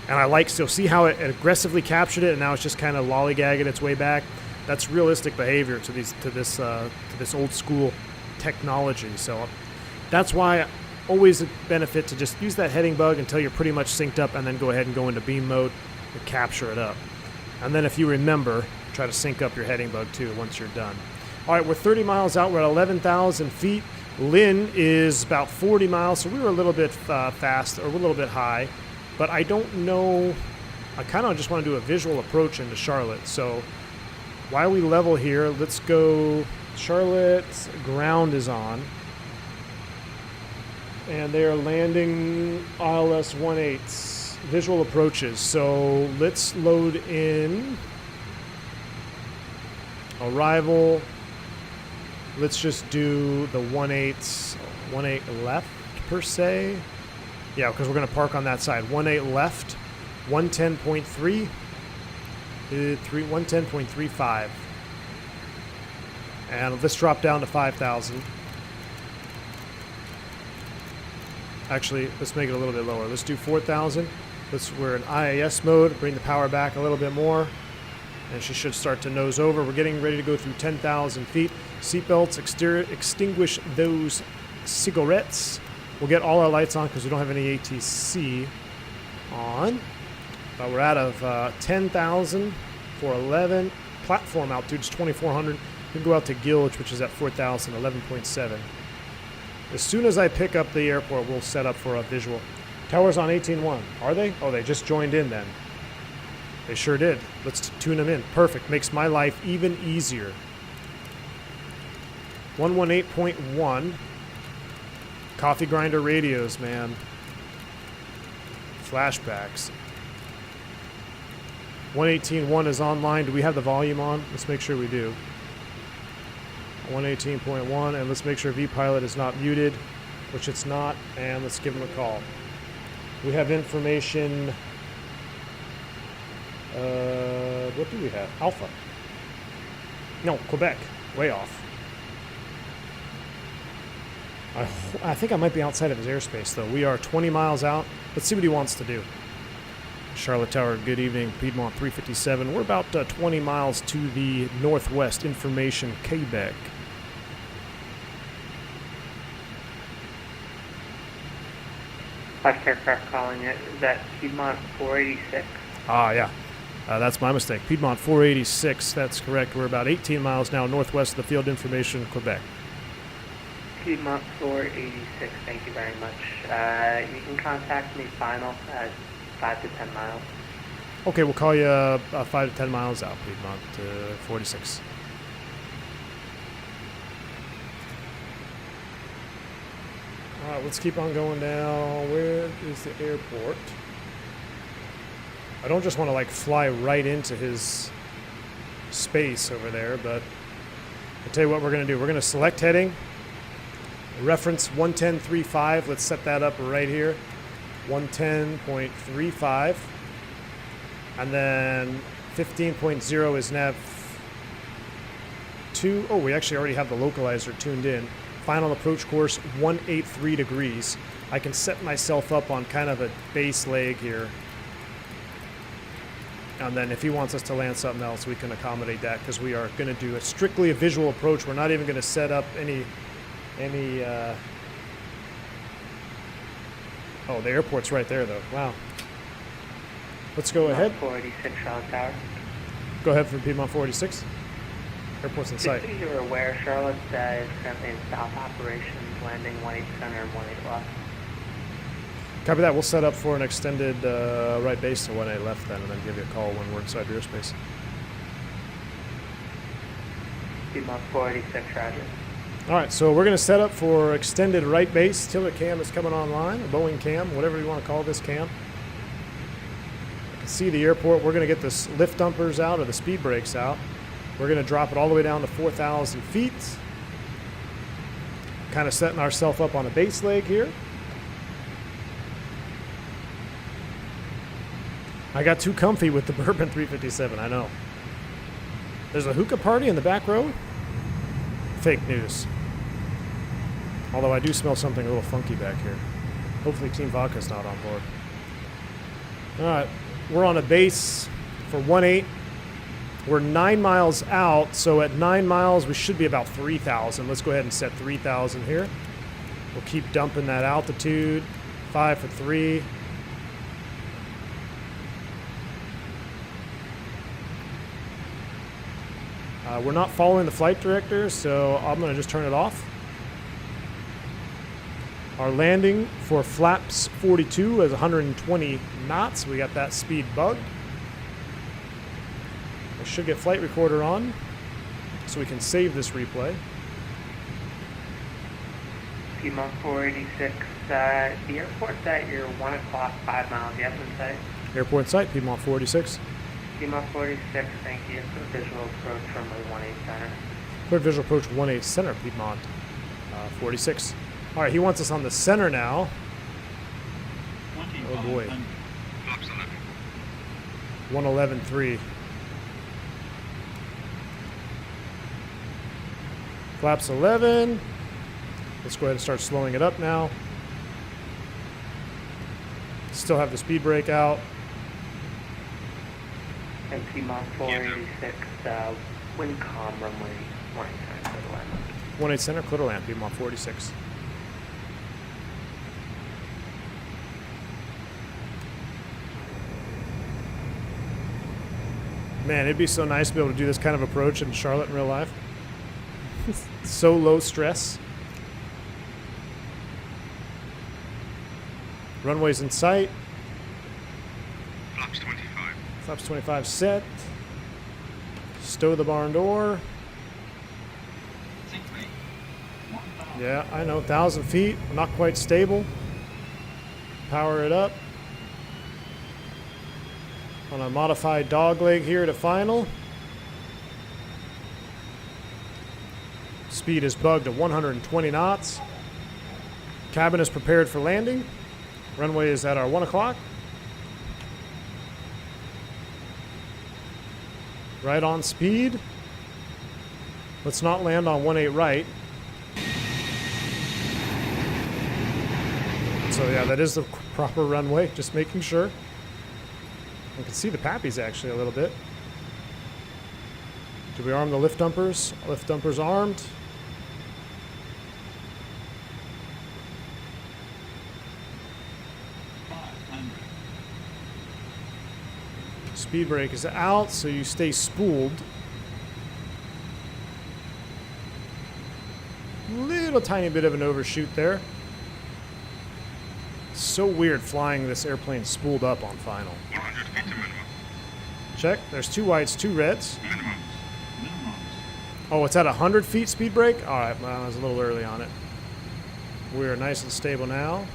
And I like, so see how it aggressively captured it, and now it's just kind of lollygagging its way back. That's realistic behavior to this old school technology. So that's why always a benefit to just use that heading bug until you're pretty much synced up, and then go ahead and go into beam mode and capture it up. And then if you remember, try to sync up your heading bug too once you're done. All right, we're 30 miles out. We're at 11,000 feet. Lynn is about 40 miles, so we were a little bit fast, or a little bit high. But I don't know. I kind of just want to do a visual approach into Charlotte. So while we level here, let's go. Charlotte ground is on. And they are landing ILS 18s, visual approaches. So let's load in arrival. Let's just do the 18 left per se. Yeah, because we're going to park on that side. 18 left, 110.3, 110.35. And let's drop down to 5,000. Actually, let's make it a little bit lower. Let's do 4,000. We're in IAS mode. Bring the power back a little bit more. And she should start to nose over. We're getting ready to go through 10,000 feet. Seatbelts, extinguish those cigarettes. We'll get all our lights on because we don't have any ATC on. But we're out of 10,000 for 11. Platform altitude is 2,400. We can go out to Gilge, which is at 4,000, 11.7. As soon as I pick up the airport, we'll set up for a visual. Towers on 18.1. Are they? Oh, they just joined in then. They sure did. Let's tune them in. Perfect. Makes my life even easier. 118.1. Coffee grinder radios, man. Flashbacks. 118.1 is online. Do we have the volume on? Let's make sure we do. 118.1, and let's make sure vPilot is not muted, which it's not, and let's give him a call. We have information. What do we have? Alpha. No, Quebec. Way off. I think I might be outside of his airspace, though. We are 20 miles out. Let's see what he wants to do. Charlotte Tower, good evening. Piedmont 357. We're about 20 miles to the northwest. Information, Quebec. Last aircraft calling it. Is that Piedmont 486? Ah, yeah. That's my mistake. Piedmont 486. That's correct. We're about 18 miles now northwest of the field. Information, Quebec. Piedmont 486. Thank you very much. You can contact me final at 5 to 10 miles. Okay, we'll call you 5 to 10 miles out, Piedmont 486. All right, let's keep on going down. Where is the airport? I don't just want to like fly right into his space over there, but I'll tell you what we're going to do. We're going to select heading, reference 110.35. Let's set that up right here. 110.35. And then 15.0 is nav 2. Oh, we actually already have the localizer tuned in. Final approach course 183 degrees. I can set myself up on kind of a base leg here. And then if he wants us to land something else, we can accommodate that because we are going to do strictly a visual approach. We're not even going to set up any oh, the airport's right there, though. Wow. Let's go ahead. 486 Charlotte Tower. Go ahead for Piedmont 486. Airport's in sight. Just so you're aware, Charlotte is currently in south operations, landing 18 center and 18 left. Copy that. We'll set up for an extended right base to 18 left then, and then give you a call when we're inside your airspace. Piedmont 486, roger. All right, so we're going to set up for extended right base. Tiller cam is coming online, a Boeing cam, whatever you want to call this cam. You can see the airport. We're going to get the lift dumpers out or the speed brakes out. We're going to drop it all the way down to 4,000 feet. Kind of setting ourselves up on a base leg here. I got too comfy with the Bourbon 357, I know. There's a hookah party in the back row? Fake news. Although I do smell something a little funky back here. Hopefully Team Vodka's not on board. Alright, we're on a base for 18. We're 9 miles out, so at 9 miles we should be about 3,000. Let's go ahead and set 3,000 here. We'll keep dumping that altitude. 5 for 3. We're not following the flight director, so I'm going to just turn it off. Our landing for flaps 42 is 120 knots. We got that speed bugged. I should get flight recorder on so we can save this replay. Piedmont 486, the airport's at your 1 o'clock, 5 miles. Yes, in sight. Airport in sight, Piedmont 486. Piedmont 486, thank you. Clear visual approach from the 18 center. Clear visual approach 18 center, Piedmont 46. All right, he wants us on the center now. Oh boy. Flaps 11. 111.3. Flaps 11. Let's go ahead and start slowing it up now. Still have the speed brake out. And Piedmont 486, Windcom runway 18 center, clear to land. 18 center, clear to land, Piedmont 46. Man, it'd be so nice to be able to do this kind of approach in Charlotte in real life. So low stress. Runway's in sight. Flaps 25. Flaps 25 set. Stow the barn door. Yeah, I know, 1,000 feet. Not quite stable. Power it up. On a modified dog leg here to final. Speed is bugged to 120 knots. Cabin is prepared for landing. Runway is at our 1 o'clock. Right on speed. Let's not land on 18 right. So yeah, that is the proper runway, just making sure. I can see the pappies actually a little bit. Do we arm the lift dumpers? Lift dumpers armed. Speed brake is out, so you stay spooled. Little tiny bit of an overshoot there. So weird flying this airplane spooled up on final. 100 feet to minimum. Check. There's 2 whites, 2 reds. Minimum. Oh, it's at 100 feet speed brake? All right, well, I was a little early on it. We're nice and stable now.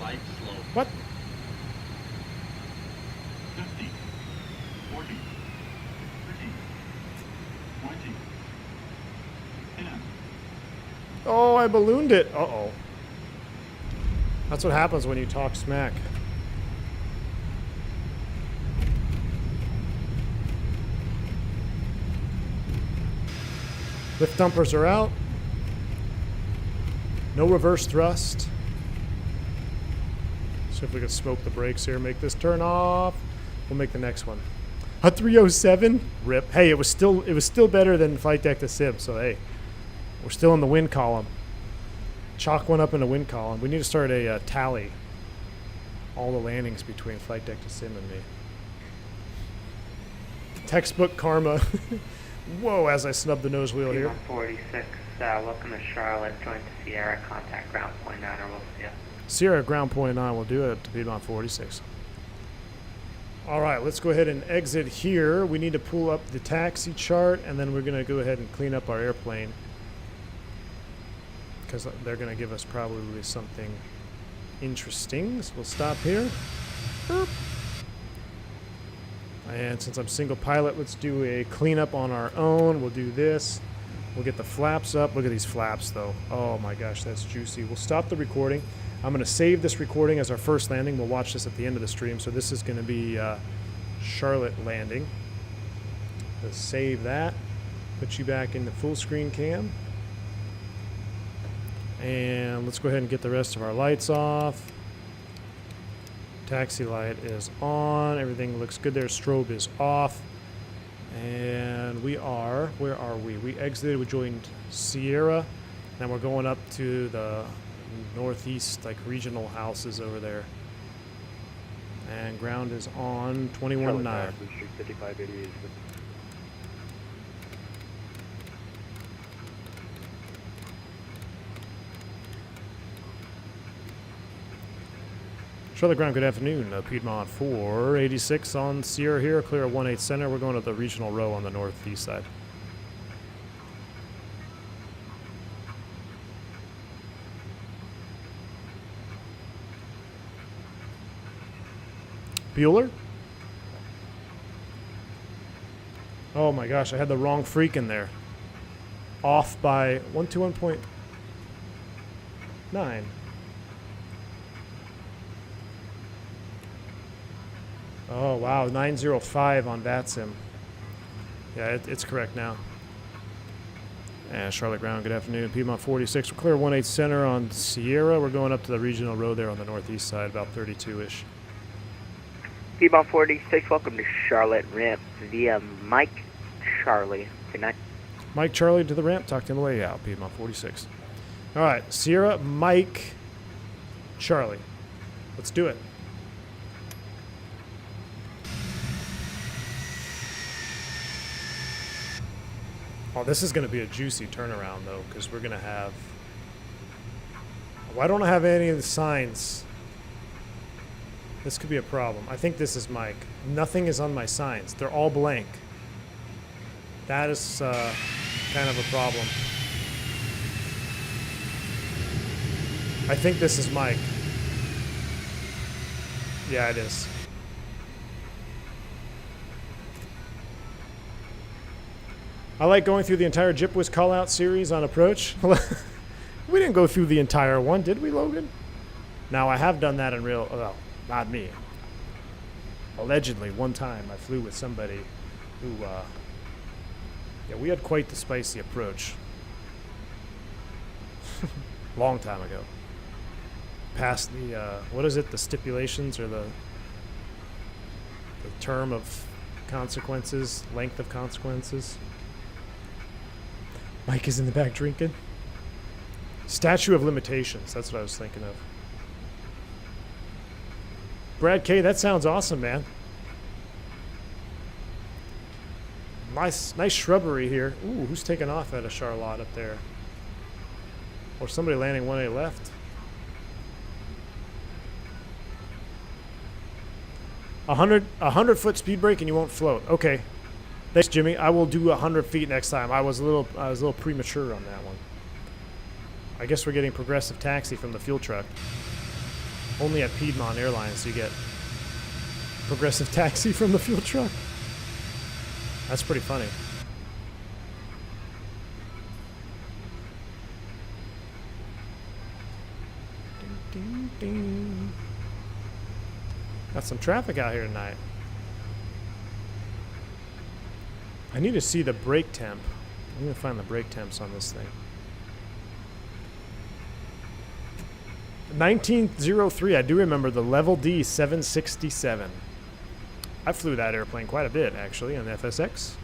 Light slow. What? 50, 40, 30, 20, 10. Oh, I ballooned it. Uh-oh. That's what happens when you talk smack. Lift dumpers are out. No reverse thrust. See if we can smoke the brakes here, make this turn off. We'll make the next one. A 307? Rip. Hey, it was still better than flight deck to sim, so hey. We're still in the wind column. Chalk one up in the wind column. We need to start a tally. All the landings between flight deck to sim and me. Textbook karma. Whoa, as I snub the nose wheel here. Piedmont 46, welcome to Charlotte. Join to Sierra, contact ground point 9, or we'll see you. Sierra ground point 9 will do it to Piedmont 46. All right, let's go ahead and exit here. We need to pull up the taxi chart, and then we're going to go ahead and clean up our airplane, because they're going to give us probably something interesting. So we'll stop here. Boop. And since I'm single pilot, let's do a cleanup on our own. We'll do this. We'll get the flaps up. Look at these flaps, though. Oh, my gosh, that's juicy. We'll stop the recording. I'm going to save this recording as our first landing. We'll watch this at the end of the stream. So this is going to be Charlotte landing. Let's save that. Put you back in the full screen cam. And let's go ahead and get the rest of our lights off. Taxi light is on. Everything looks good there. Strobe is off. And we are, where are we? We exited, we joined Sierra. Now we're going up to the northeast, like regional houses over there. And ground is on 21-9. Charlotte ground, good afternoon. Piedmont 486 on Sierra here, clear at 18 center. We're going to the regional row on the northeast side. Bueller? Oh my gosh, I had the wrong freak in there. Off by 121.9. Oh wow, 905 on VATSIM. Yeah, it's correct now. Charlotte Ground, good afternoon. Piedmont 46, we're clear 18 center on Sierra. We're going up to the regional road there on the northeast side, about 32-ish. Piedmont 46, welcome to Charlotte ramp via Mike Charlie. Good night. Mike Charlie to the ramp, talk to him on the way out, Piedmont 46. All right, Sierra, Mike, Charlie. Let's do it. Oh, this is going to be a juicy turnaround, though, because we're going to have... Why don't I have any of the signs? This could be a problem. I think this is Mike. Nothing is on my signs. They're all blank. That is kind of a problem. I think this is Mike. Yeah, it is. I like going through the entire Jipwiz call-out series on approach. We didn't go through the entire one, did we, Logan? Now, I have done that in real... Well, not me. Allegedly, one time I flew with somebody who... yeah, we had quite the spicy approach. Long time ago. Past the... what is it? The stipulations or the term of consequences? Length of consequences? Mike is in the back drinking. Statute of limitations. That's what I was thinking of. Brad K, that sounds awesome, man. Nice shrubbery here. Ooh, who's taking off at a Charlotte up there? Or somebody landing 1A left. 100-foot speed brake and you won't float. Okay. Thanks, Jimmy. I will do 100 feet next time. I was a little premature on that one. I guess we're getting progressive taxi from the fuel truck. Only at Piedmont Airlines you get progressive taxi from the fuel truck. That's pretty funny. Ding, ding, ding. Got some traffic out here tonight. I need to see the brake temp. I'm going to find the brake temps on this thing. 1903, I do remember the Level D 767. I flew that airplane quite a bit, actually, on the FSX.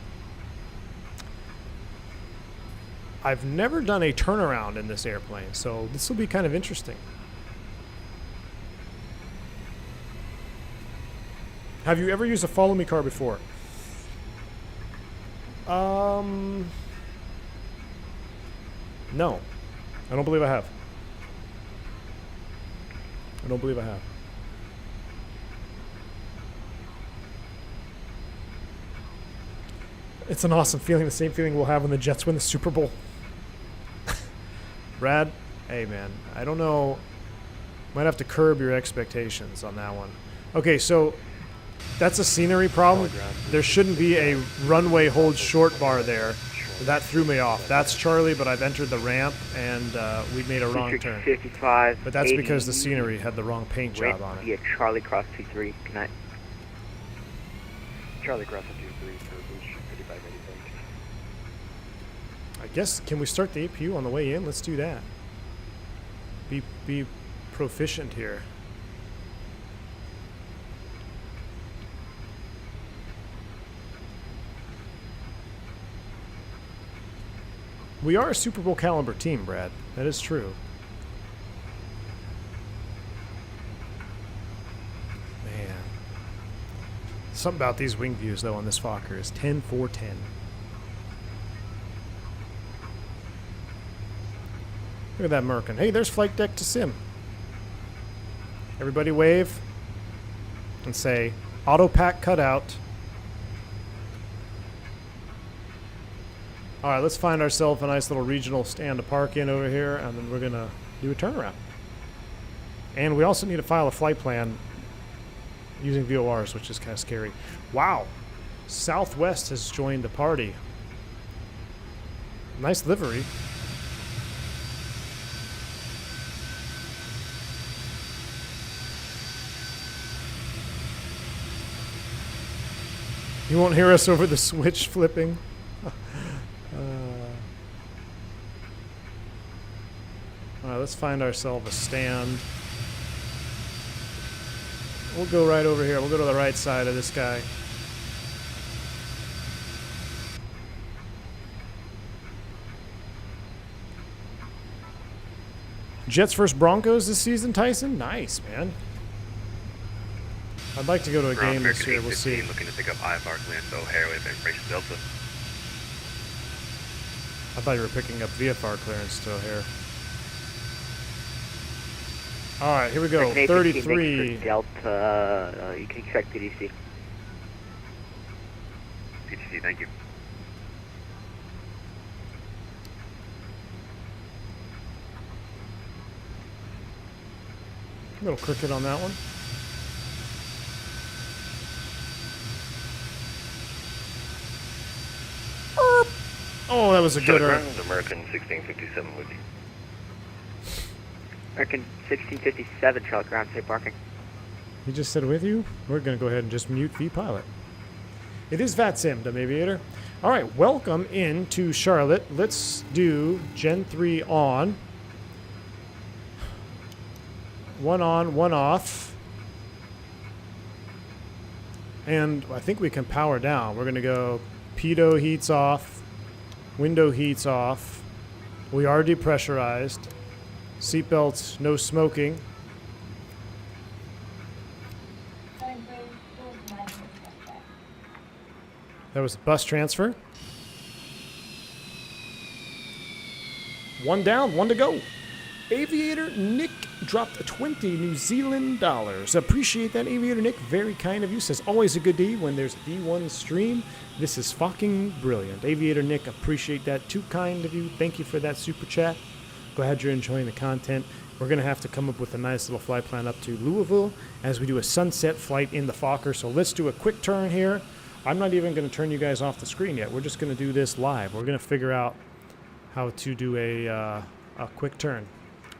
I've never done a turnaround in this airplane, so this will be kind of interesting. Have you ever used a follow me car before? No. I don't believe I have. I don't believe I have. It's an awesome feeling, the same feeling we'll have when the Jets win the Super Bowl. Brad, hey man, I don't know. Might have to curb your expectations on that one. Okay, so that's a scenery problem. There shouldn't be a runway hold short bar there. That threw me off. That's Charlie, but I've entered the ramp and we made a wrong turn. 55, but that's because the scenery had the wrong paint job on it. Yeah, Charlie Cross 23. Good night. Charlie Cross 23 for Boosh 55 anything. I guess, can we start the APU on the way in? Let's do that. Be proficient here. We are a Super Bowl caliber team, Brad. That is true. Man. Something about these wing views, though, on this Fokker is 10-4-10. Look at that Merkin. Hey, there's flight deck to sim. Everybody wave and say, auto pack cutout. All right, let's find ourselves a nice little regional stand to park in over here, and then we're going to do a turnaround. And we also need to file a flight plan using VORs, which is kind of scary. Wow. Southwest has joined the party. Nice livery. You won't hear us over the switch flipping. All right, let's find ourselves a stand. We'll go right over here. We'll go to the right side of this guy. Jets versus Broncos this season, Tyson? Nice, man. I'd like to go to a game this year. We'll see. Looking to pick up IFR clearance to O'Hare with Embrace Delta. I thought you were picking up VFR clearance to O'Hare. All right, here we go. 33. Delta, you can expect PDC. PTC, thank you. Little cricket on that one. Oh, that was a good error. American 1657 with you. American 1657, Charlotte Ground, safe parking. He just said with you? We're going to go ahead and just mute vPilot. It is VATSIM, Dumb Aviator. All right, welcome into Charlotte. Let's do Gen 3 on. One on, one off. And I think we can power down. We're going to go pitot heats off, window heats off. We are depressurized. Seatbelts, no smoking. That was a bus transfer. One down, one to go. Aviator Nick dropped 20 New Zealand dollars. Appreciate that, Aviator Nick. Very kind of you. Says always a good day when there's a D1 stream. This is fucking brilliant. Aviator Nick, appreciate that. Too kind of you. Thank you for that super chat. Glad you're enjoying the content. We're going to have to come up with a nice little flight plan up to Louisville as we do a sunset flight in the Fokker. So let's do a quick turn here. I'm not even going to turn you guys off the screen yet. We're just going to do this live. We're going to figure out how to do a quick turn.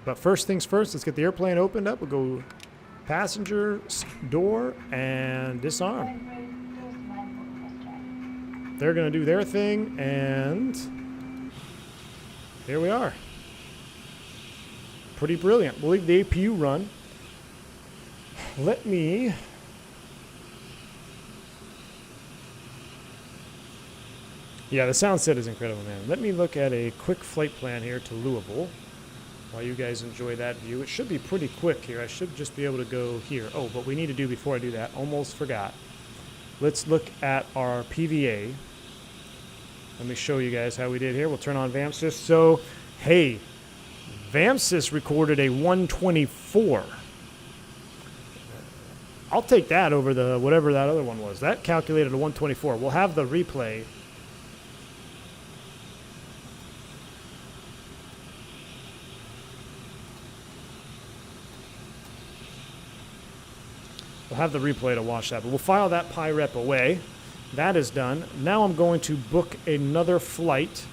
But first things first, let's get the airplane opened up. We'll go passenger door and disarm. They're going to do their thing, and here we are. Pretty brilliant. We'll leave the APU run. Let me... Yeah, the sound set is incredible, man. Let me look at a quick flight plan here to Louisville while you guys enjoy that view. It should be pretty quick here. I should just be able to go here. Oh, but we need to do before I do that. Almost forgot. Let's look at our PVA. Let me show you guys how we did here. We'll turn on VAMSys. So, hey, VAMSys recorded a 124. I'll take that over the whatever that other one was. That calculated a 124. We'll have the replay. We'll have the replay to watch that, but we'll file that PyRep away. That is done. Now I'm going to book another flight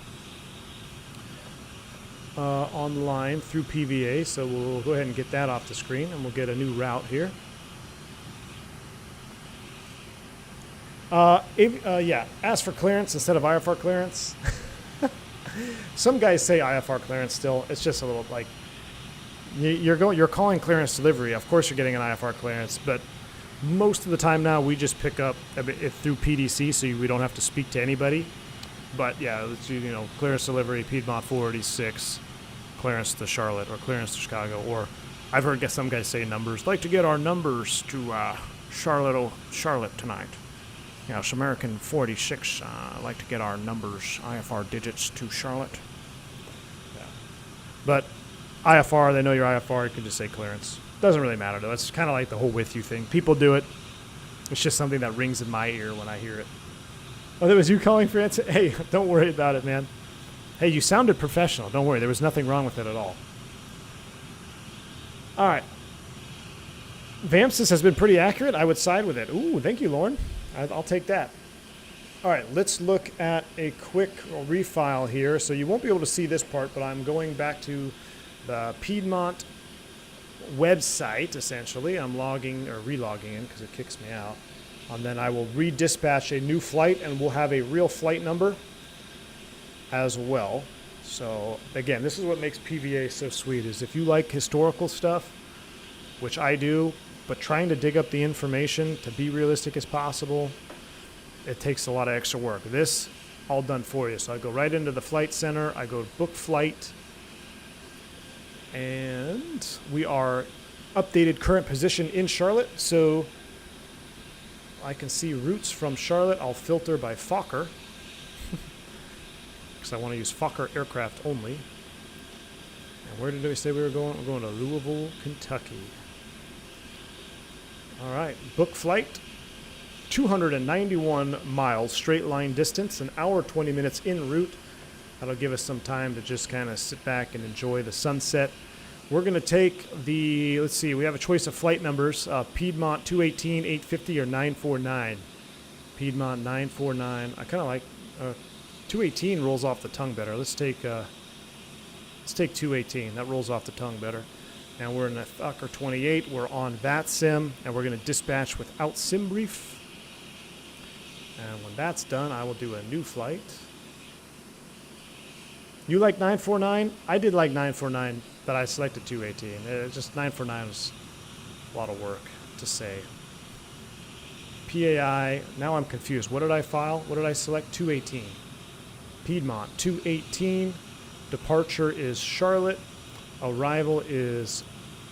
online through PVA, so we'll go ahead and get that off the screen, and we'll get a new route here. Yeah, ask for clearance instead of IFR clearance. Some guys say IFR clearance still. It's just a little like you're calling clearance delivery. Of course you're getting an IFR clearance, but most of the time now we just pick up it through PDC, so we don't have to speak to anybody. But yeah, let's do, clearance delivery, Piedmont 486, clearance to Charlotte or clearance to Chicago, or I've heard some guys say numbers. Like to get our numbers to Charlotte tonight. It's American 46. I'd like to get our numbers, IFR digits to Charlotte. Yeah. But IFR, they know your IFR, you can just say clearance. Doesn't really matter, though. It's kind of like the whole with you thing. People do it. It's just something that rings in my ear when I hear it. Oh, that was you calling, Francis? Hey, don't worry about it, man. Hey, you sounded professional. Don't worry. There was nothing wrong with it at all. All right. VAMSys has been pretty accurate. I would side with it. Ooh, thank you, Lauren. I'll take that. All right, let's look at a quick refile here. So you won't be able to see this part, but I'm going back to the Piedmont website, essentially. I'm logging or relogging in because it kicks me out. And then I will redispatch a new flight, and we'll have a real flight number as well. So again, this is what makes PVA so sweet, is if you like historical stuff, which I do, but trying to dig up the information to be realistic as possible, it takes a lot of extra work. This, all done for you. So I go right into the flight center, I go book flight, and we are updated current position in Charlotte. So I can see routes from Charlotte. I'll filter by Fokker, because I want to use Fokker aircraft only. And where did we say we were going? We're going to Louisville, Kentucky. All right, book flight. 291 miles straight line distance, an hour 20 minutes en route. That'll give us some time to just kind of sit back and enjoy the sunset. We're going to take the, let's see, we have a choice of flight numbers, Piedmont 218, 850, or 949. Piedmont 949. I kind of like 218 rolls off the tongue better. Let's take 218. That rolls off the tongue better. And we're in the Fokker 28. We're on VATSIM, and we're going to dispatch without sim brief. And when that's done, I will do a new flight. You like 949? I did like 949, but I selected 218. Just 949 was a lot of work to say. PAI, now I'm confused. What did I file? What did I select? 218. Piedmont, 218. Departure is Charlotte. Arrival is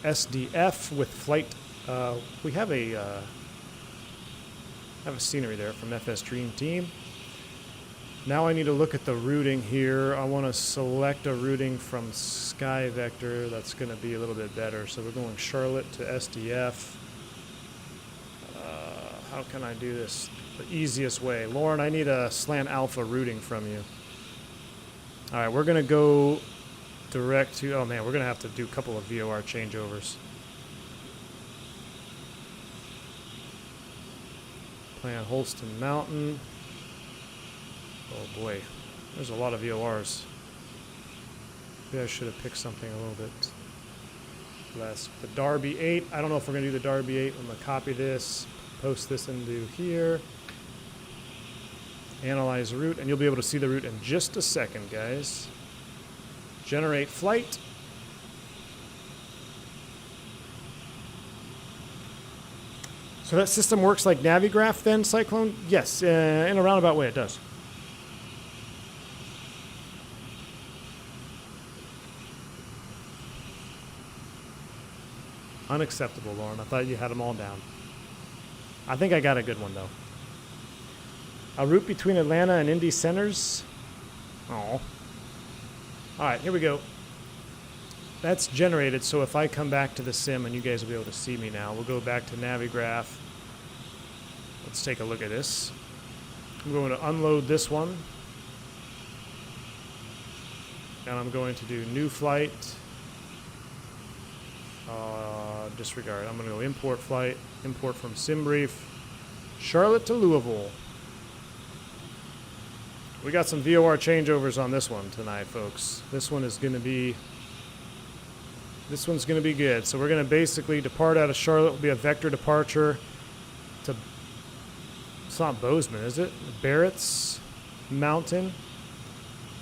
SDF with flight. We have a scenery there from FS Dream Team. Now I need to look at the routing here. I want to select a routing from Sky Vector that's going to be a little bit better. So we're going Charlotte to SDF. How can I do this the easiest way? Lauren, I need a slant alpha routing from you. All right, we're going to go direct to, oh man, we're going to have to do a couple of VOR changeovers. Plan Holston Mountain. Oh boy, there's a lot of VORs. Maybe I should have picked something a little bit less. The Darby 8, I don't know if we're going to do the Darby 8. I'm going to copy this, post this into here. Analyze route, and you'll be able to see the route in just a second, guys. Generate flight. So that system works like Navigraph then, Cyclone? Yes, in a roundabout way it does. Unacceptable, Lauren. I thought you had them all down. I think I got a good one, though. A route between Atlanta and Indy centers. Oh. All right, here we go. That's generated, so if I come back to the sim, and you guys will be able to see me now, we'll go back to Navigraph. Let's take a look at this. I'm going to unload this one. And I'm going to do new flight. Disregard. I'm going to go import flight, import from SimBrief, Charlotte to Louisville. We got some VOR changeovers on this one tonight, folks. This one is going to be, this one's going to be good. So we're going to basically depart out of Charlotte. Will be a vector departure to, it's not Bozeman, is it? Barrett's Mountain.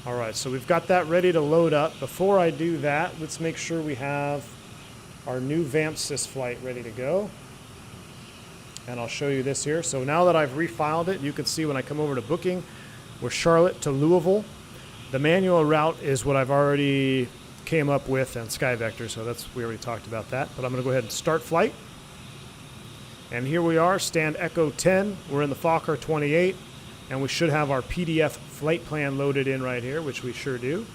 All right, so we've got that ready to load up. Before I do that, let's make sure we have our new VAMPsys flight ready to go. And I'll show you this here. So now that I've refiled it, you can see when I come over to booking, we're Charlotte to Louisville. The manual route is what I've already came up with in Sky Vector, so we already talked about that. But I'm going to go ahead and start flight. And here we are, stand Echo 10. We're in the Fokker 28, and we should have our PDF flight plan loaded in right here, which we sure do.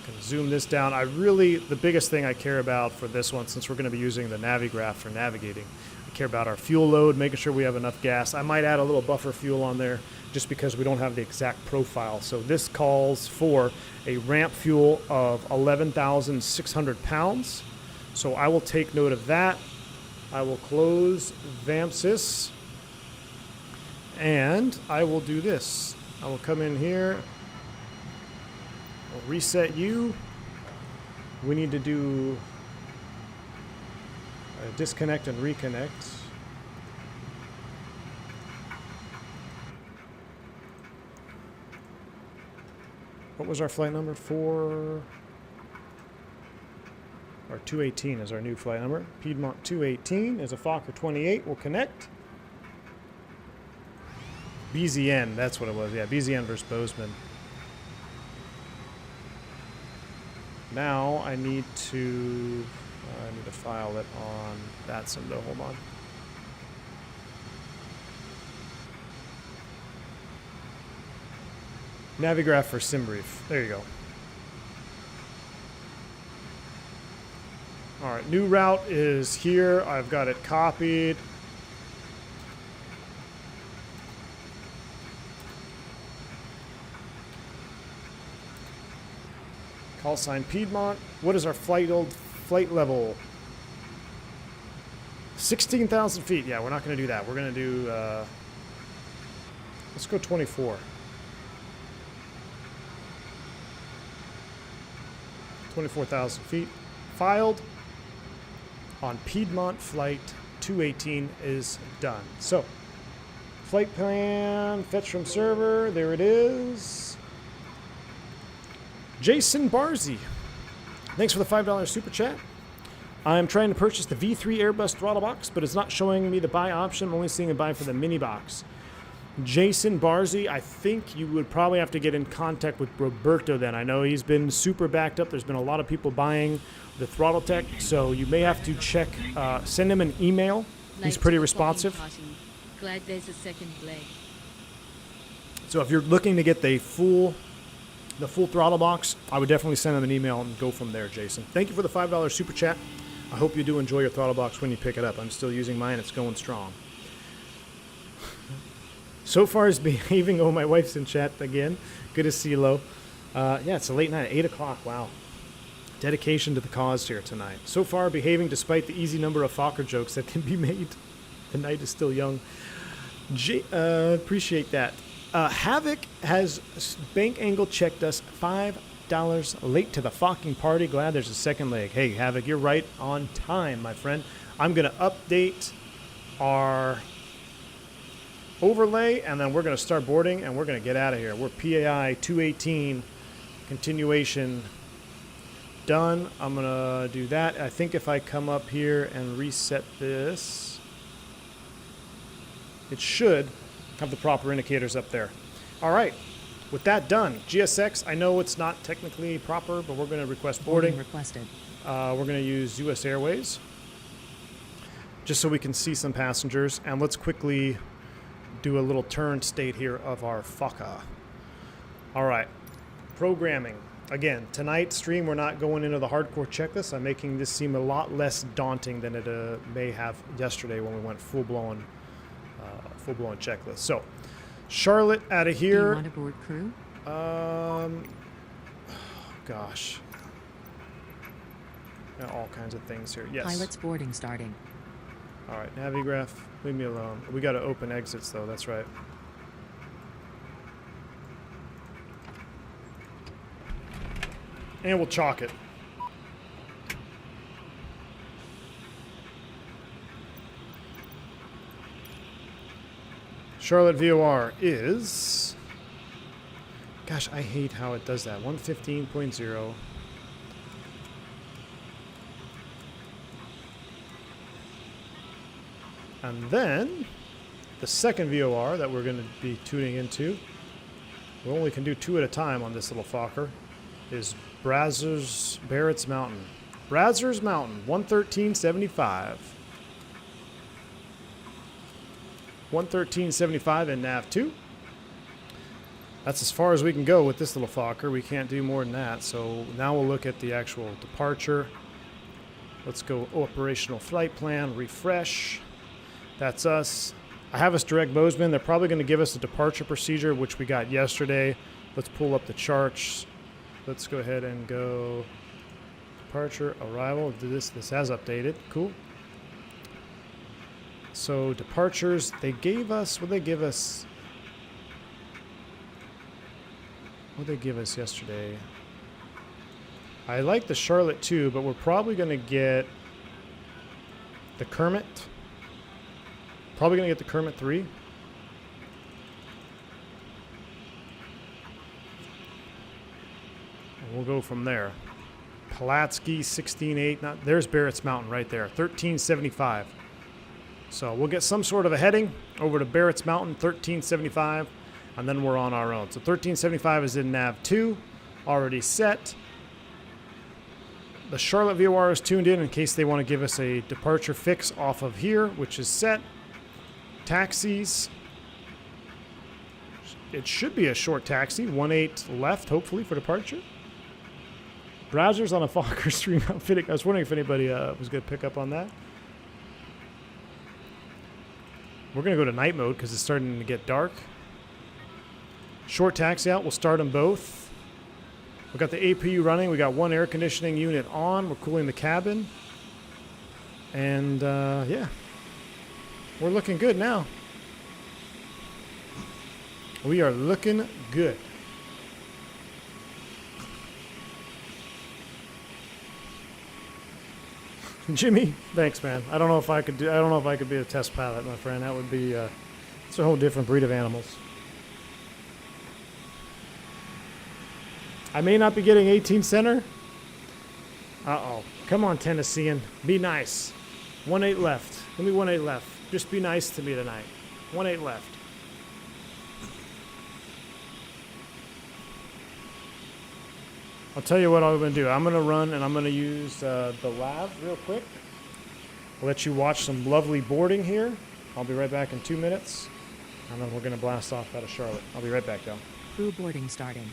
Can zoom this down. The biggest thing I care about for this one, since we're going to be using the Navigraph for navigating, I care about our fuel load, making sure we have enough gas. I might add a little buffer fuel on there just because we don't have the exact profile. So this calls for a ramp fuel of 11,600 pounds. So I will take note of that. I will close VAMSys, and I will do this. I will come in here, I'll reset you. We need to do disconnect and reconnect. What was our flight number? 218 is our new flight number. Piedmont 218 is a Fokker 28. We'll connect. BZN, that's what it was. Yeah, BZN versus Bozeman. Now I need to file it on that symbol. Hold on. Navigraph for SimBrief. There you go. All right, new route is here. I've got it copied. Call sign Piedmont. What is our flight level? 16,000 feet. Yeah, we're not going to do that. We're going to do, let's go 24. 24,000 feet. Filed on Piedmont flight 218 is done. So, flight plan, fetch from server, there it is. Jason Barzy, thanks for the $5 super chat. I'm trying to purchase the V3 Airbus Throttlebox, but it's not showing me the buy option. I'm only seeing a buy for the mini box. Jason Barzy, I think you would probably have to get in contact with Roberto then. I know he's been super backed up. There's been a lot of people buying the Throttletek, so you may have to check, send him an email. He's pretty responsive. Glad there's a second leg. So if you're looking to get the full throttle box, I would definitely send him an email and go from there, Jason. Thank you for the $5 super chat. I hope you do enjoy your throttle box when you pick it up. I'm still using mine. It's going strong. So far is behaving. Oh, my wife's in chat again. Good to see you, Lo. Yeah, it's a late night, 8 o'clock. Wow. Dedication to the cause here tonight. So far behaving despite the easy number of Fokker jokes that can be made. The night is still young. Appreciate that. Havoc has bank angle checked us $5 late to the fucking party. Glad there's a second leg. Hey, Havoc, you're right on time, my friend. I'm going to update our overlay, and then we're going to start boarding, and we're going to get out of here. We're PAI 218 continuation done. I'm going to do that. I think if I come up here and reset this, it should have the proper indicators up there. All right. With that done, GSX, I know it's not technically proper, but we're going to request boarding. Requested. We're going to use US Airways just so we can see some passengers. And let's quickly do a little turn state here of our Fokker. All right. Programming. Again, tonight's stream, we're not going into the hardcore checklist. I'm making this seem a lot less daunting than it may have yesterday when we went full-blown checklist. So, Charlotte out of here. Do you want a board crew? Gosh. Got all kinds of things here. Yes. Pilot's boarding starting. All right, Navigraph, leave me alone. We got to open exits, though. That's right. And we'll chalk it. Charlotte VOR is... Gosh, I hate how it does that. 115.0. And then the second VOR that we're going to be tuning into, we only can do 2 at a time on this little Fokker, is Barrett's Mountain. Brazzers Mountain, 113.75. 113.75 in nav2. That's as far as we can go with this little Fokker. We can't do more than that. So now we'll look at the actual departure. Let's go operational flight plan, refresh. That's us. I have us direct Bozeman. They're probably going to give us a departure procedure, which we got yesterday. Let's pull up the charts. Let's go ahead and go departure, arrival. This has updated. Cool. So departures, they gave us, what did they give us? What did they give us yesterday? I like the Charlotte too, but we're probably going to get the Kermit. Probably going to get the Kermit 3. And we'll go from there. Pulaski 16.8. There's Barrett's Mountain right there. 1375. So we'll get some sort of a heading over to Barrett's Mountain, 1375, and then we're on our own. So 1375 is in nav 2, already set. The Charlotte VOR is tuned in case they want to give us a departure fix off of here, which is set. Taxis. It should be a short taxi, 1-8 left, hopefully, for departure. Browsers on a Fokker stream outfitting. I was wondering if anybody was going to pick up on that. We're going to go to night mode because it's starting to get dark. Short taxi out. We'll start them both. We got the APU running. We got one air conditioning unit on. We're cooling the cabin. And, yeah. We're looking good now. We are looking good. Jimmy, thanks, man. I don't know if I could be a test pilot, my friend. That would be it's a whole different breed of animals. I may not be getting 18 center. Uh-oh. Come on, Tennessean. Be nice. 1-8 left. Give me 1-8 left. Just be nice to me tonight. 1-8 left. I'll tell you what I'm going to do. I'm going to run and I'm going to use the lav real quick. I'll let you watch some lovely boarding here. I'll be right back in 2 minutes. And then we're going to blast off out of Charlotte. I'll be right back, y'all. Crew boarding starting.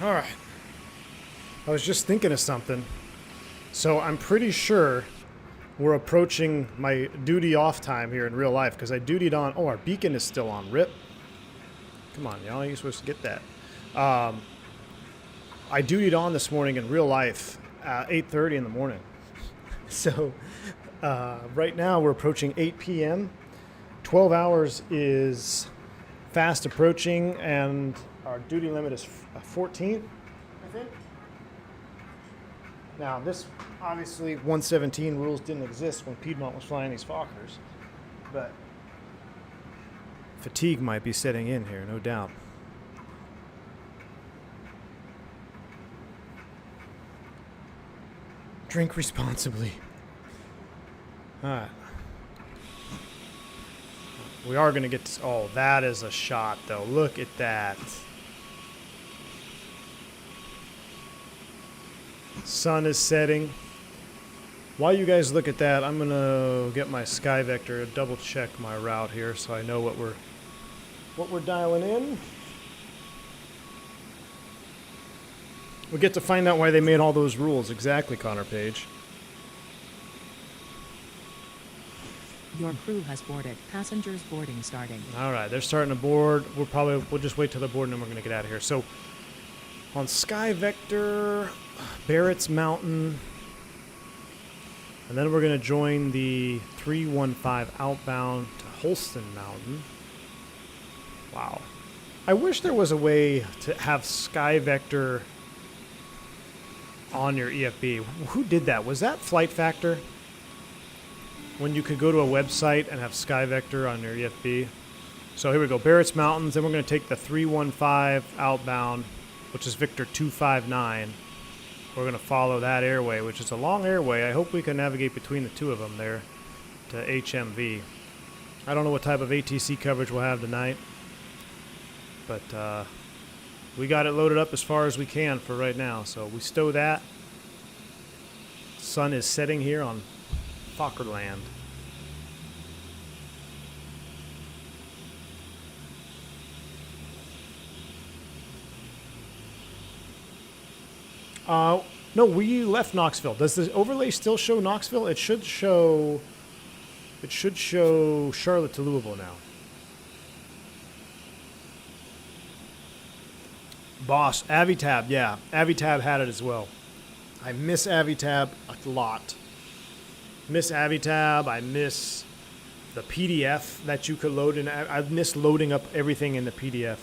All right. I was just thinking of something. So I'm pretty sure we're approaching my duty off time here in real life because I dutied on. Oh, our beacon is still on. Rip. Come on, y'all. You're supposed to get that. I dutied on this morning in real life at 8:30 in the morning. So right now we're approaching 8 p.m. 12 hours is fast approaching, and our duty limit is 14, I think. Now, this, obviously, 117 rules didn't exist when Piedmont was flying these Fokkers, but fatigue might be setting in here, no doubt. Drink responsibly. All right. We are going to get to... Oh, that is a shot, though. Look at that. Sun is setting. While you guys look at that, I'm going to get my Sky Vector, double check my route here so I know what we're dialing in. We get to find out why they made all those rules. Exactly, Connor Page. Your crew has boarded. Passengers boarding starting. All right, they're starting to board. We'll just wait till they're boarding and we're going to get out of here. So on Sky Vector, Barrett's Mountain, and then we're going to join the 315 outbound to Holston Mountain. Wow. I wish there was a way to have Sky Vector on your EFB. Who did that? Was that Flight Factor? When you could go to a website and have Sky Vector on your EFB. So here we go, Barrett's Mountains. Then we're going to take the 315 outbound, which is Victor 259. We're going to follow that airway, which is a long airway. I hope we can navigate between the two of them there to HMV. I don't know what type of ATC coverage we'll have tonight, but we got it loaded up as far as we can for right now. So we stow that. Sun is setting here on Fokker land. No, we left Knoxville. Does the overlay still show Knoxville? It should show Charlotte to Louisville now. Boss, Avitab, yeah. Avitab had it as well. I miss Avitab a lot. Miss Avitab, I miss the PDF that you could load in. I miss loading up everything in the PDF.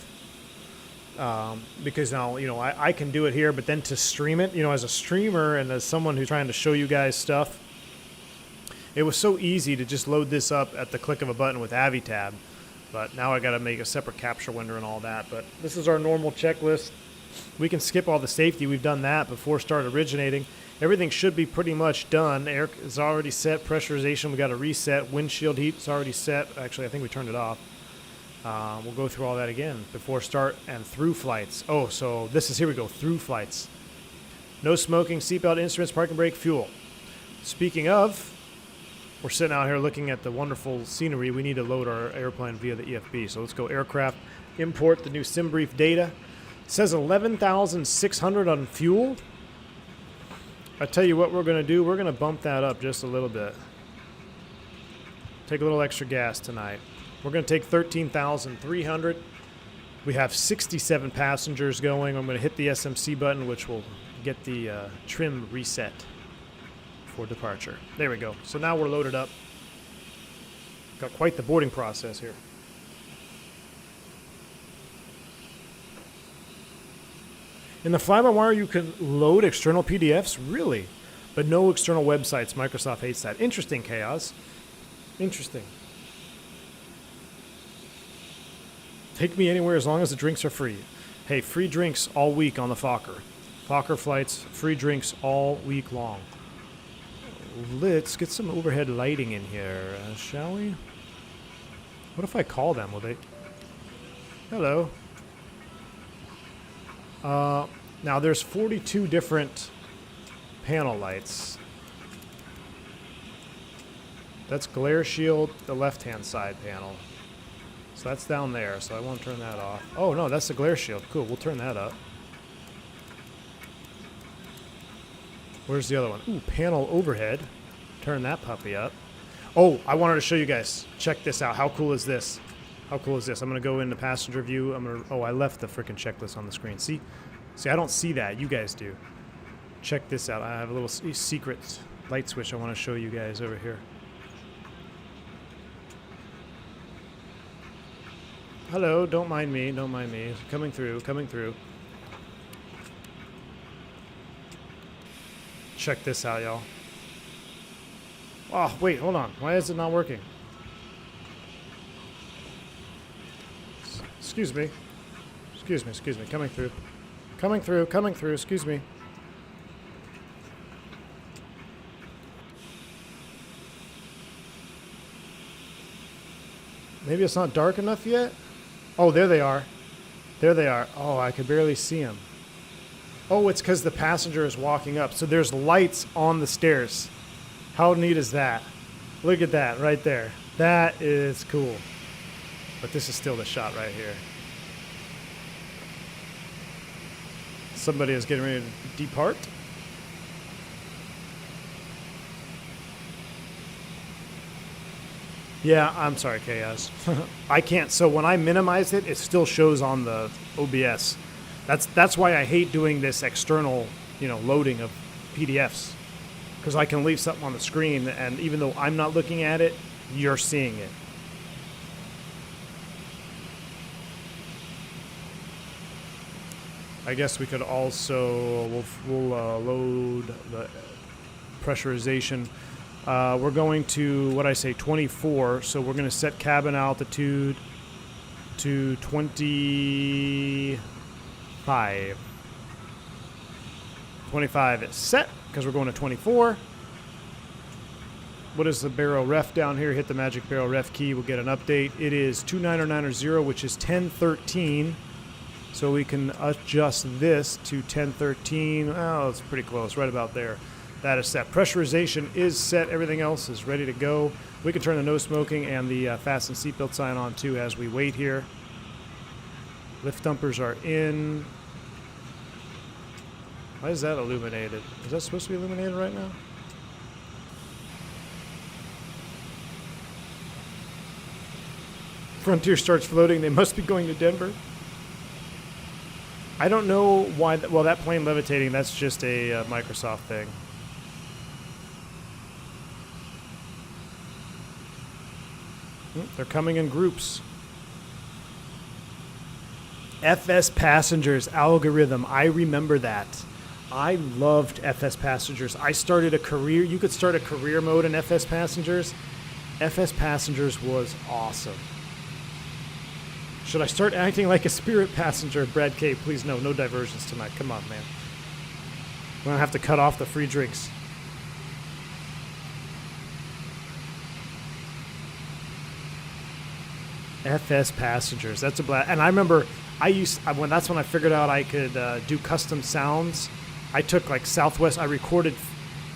Because now, I can do it here, but then to stream it, as a streamer and as someone who's trying to show you guys stuff, it was so easy to just load this up at the click of a button with Avitab. But now I got to make a separate capture window and all that. But this is our normal checklist. We can skip all the safety. We've done that before start originating. Everything should be pretty much done. Air is already set. Pressurization, we got to reset. Windshield heat is already set. Actually, I think we turned it off. We'll go through all that again before start and through flights. Oh, so here we go, through flights. No smoking, seatbelt, instruments, parking brake, fuel. Speaking of, we're sitting out here looking at the wonderful scenery. We need to load our airplane via the EFB. So let's go aircraft, import the new SimBrief data. It says 11,600 on fuel. I tell you what we're going to do. We're going to bump that up just a little bit. Take a little extra gas tonight. We're going to take 13,300. We have 67 passengers going. I'm going to hit the SMC button, which will get the trim reset for departure. There we go. So now we're loaded up. Got quite the boarding process here. In the fly-by-wire, you can load external PDFs? Really? But no external websites. Microsoft hates that. Interesting, Chaos. Interesting. Take me anywhere as long as the drinks are free. Hey, free drinks all week on the Fokker. Fokker flights, free drinks all week long. Let's get some overhead lighting in here, shall we? What if I call them? Will they? Hello. Now there's 42 different panel lights. That's glare shield, the left-hand side panel. So that's down there, so I won't turn that off. Oh no, that's the glare shield. Cool, we'll turn that up. Where's the other one? Ooh, panel overhead. Turn that puppy up. Oh, I wanted to show you guys. Check this out. How cool is this? How cool is this? I'm going to go into passenger view. Oh, I left the freaking checklist on the screen. See, I don't see that. You guys do. Check this out. I have a little secret light switch I want to show you guys over here. Hello, don't mind me. Don't mind me. Coming through, coming through. Check this out, y'all. Oh, wait, hold on. Why is it not working? Excuse me. Excuse me, excuse me. Coming through. Coming through, coming through. Excuse me. Maybe it's not dark enough yet? Oh, there they are. There they are. Oh, I could barely see them. Oh, it's because the passenger is walking up. So there's lights on the stairs. How neat is that? Look at that right there. That is cool. But this is still the shot right here. Somebody is getting ready to depart. Yeah, I'm sorry, Chaos. I can't. So when I minimize it, it still shows on the OBS. That's why I hate doing this external, loading of PDFs, because I can leave something on the screen, and even though I'm not looking at it, you're seeing it. I guess we could also we'll load the pressurization. We're going to, what I say, 24, so we're going to set cabin altitude to 25. 25 is set, because we're going to 24. What is the barrel ref down here? Hit the magic barrel ref key, we'll get an update. It is 29090, which is 1013. So we can adjust this to 1013. Oh, it's pretty close, right about there. That is set. Pressurization is set. Everything else is ready to go. We can turn the no smoking and the fasten seatbelt sign on too as we wait here. Lift dumpers are in. Why is that illuminated? Is that supposed to be illuminated right now? Frontier starts floating. They must be going to Denver. I don't know why. Well, that plane levitating, that's just a Microsoft thing. They're coming in groups. FS Passengers algorithm. I remember that. I loved FS Passengers. I started a career. You could start a career mode in FS Passengers. FS Passengers was awesome. Should I start acting like a Spirit passenger? Brad K, please no diversions tonight. Come on, man. We're going to have to cut off the free drinks. FS Passengers. That's a blast. And I remember that's when I figured out I could do custom sounds. I took like Southwest. I recorded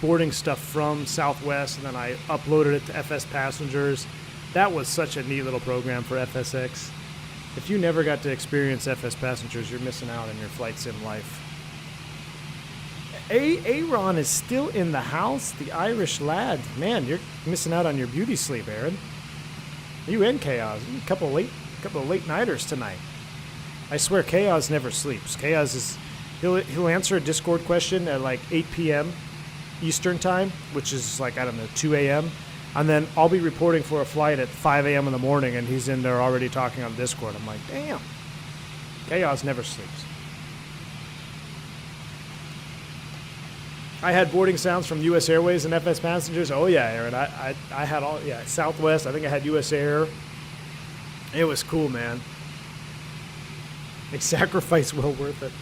boarding stuff from Southwest, and then I uploaded it to FS Passengers. That was such a neat little program for FSX. If you never got to experience FS Passengers, you're missing out on your flight sim life. Aaron is still in the house, the Irish lad. Man, you're missing out on your beauty sleep, Aaron. You and Chaos. A couple of late nighters tonight. I swear Chaos never sleeps. Chaos is he'll answer a Discord question at like 8 p.m. Eastern time, which is like, I don't know, 2 a.m. And then I'll be reporting for a flight at 5 a.m. in the morning, and he's in there already talking on Discord. I'm like, damn. Chaos never sleeps. I had boarding sounds from U.S. Airways and FS Passengers. Oh, yeah, Aaron. I had all, Southwest. I think I had U.S. Air. It was cool, man. A sacrifice well worth it.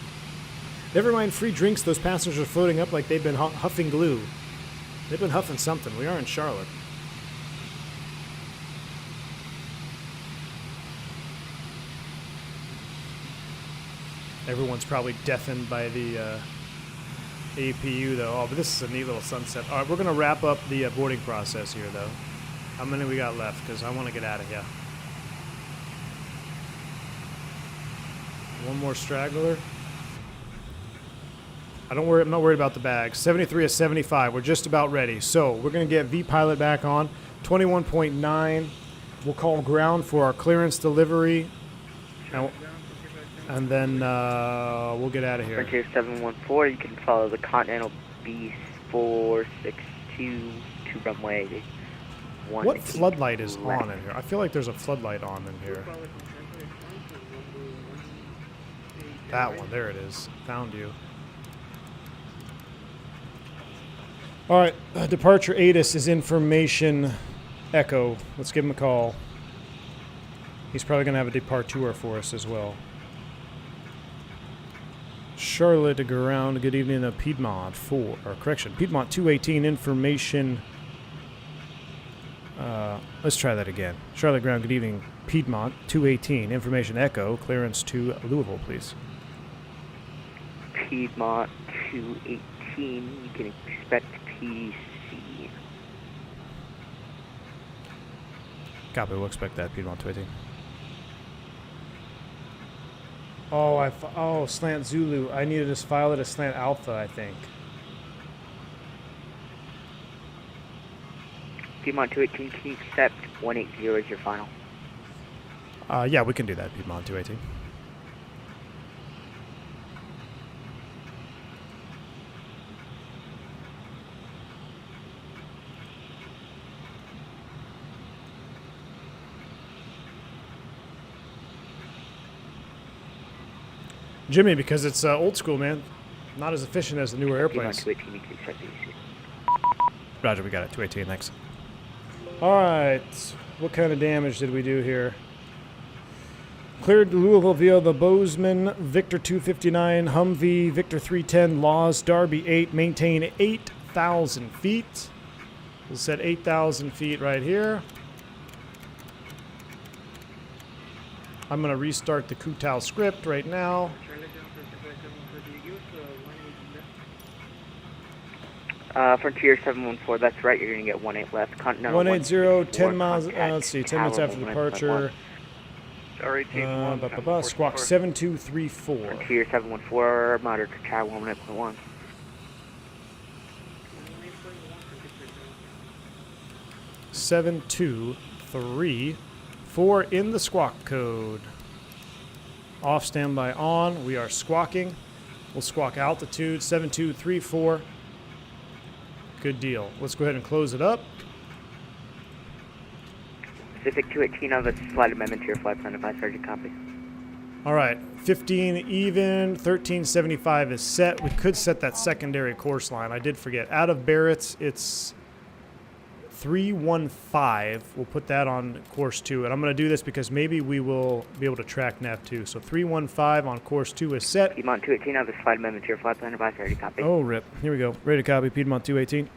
Never mind free drinks. Those passengers are floating up like they've been huffing glue. They've been huffing something. We are in Charlotte. Everyone's probably deafened by the APU, though. Oh, but this is a neat little sunset. All right, we're going to wrap up the boarding process here, though. How many we got left? Because I want to get out of here. One more straggler. I'm not worried about the bags. 73 is 75. We're just about ready. So we're going to get V-Pilot back on. 21.9. We'll call ground for our clearance delivery. And then we'll get out of here. Frontier 714, you can follow the Continental B462 to runway 1. What floodlight is on in here? I feel like there's a floodlight on in here. That one, there it is. Found you. All right, departure ATIS is information echo. Let's give him a call. He's probably going to have a departure for us as well. Charlotte to ground. Good evening, Piedmont 4, or correction, Piedmont 218 information. Let's try that again. Charlotte ground. Good evening, Piedmont 218 information echo. Clearance to Louisville, please. Piedmont 218. You can expect PDC. Copy. We'll expect that. Piedmont 218. Oh, Slant Zulu. I needed to file it as Slant Alpha, I think. Piedmont 218, can you accept 180 as your final? Yeah, we can do that, Piedmont 218. Jimmy, because it's old school, man. Not as efficient as the newer airplanes. Piedmont 218, you can accept these. Roger, we got it. 218, thanks. All right. What kind of damage did we do here? Cleared Louisville via the Bozeman, Victor 259, Humvee, Victor 310, Laws, Darby 8, maintain 8,000 feet. We'll set 8,000 feet right here. I'm going to restart the Kutao script right now. Frontier 714, that's right, you're going to get 18 left. Continental 180, 10 miles, let's see, 10 minutes after departure. Sorry, team. Squawk 7234. Frontier 714, monitor Tower 18.1. 7234 in the squawk code. Off standby on. We are squawking. We'll squawk altitude 7234. Good deal. Let's go ahead and close it up. Pacific 218 of a slight amendment to your flight plan. Advice, Sergeant, copy. All right, 15 even, 1375 is set. We could set that secondary course line. I did forget. Out of Barrett's, it's 315. We'll put that on course 2. And I'm going to do this because maybe we will be able to track nav 2. So 315 on course 2 is set. Piedmont 218 of a slight amendment to your flight plan. Advice, Sergeant, copy. Oh, rip. Here we go. Ready to copy, Piedmont 218.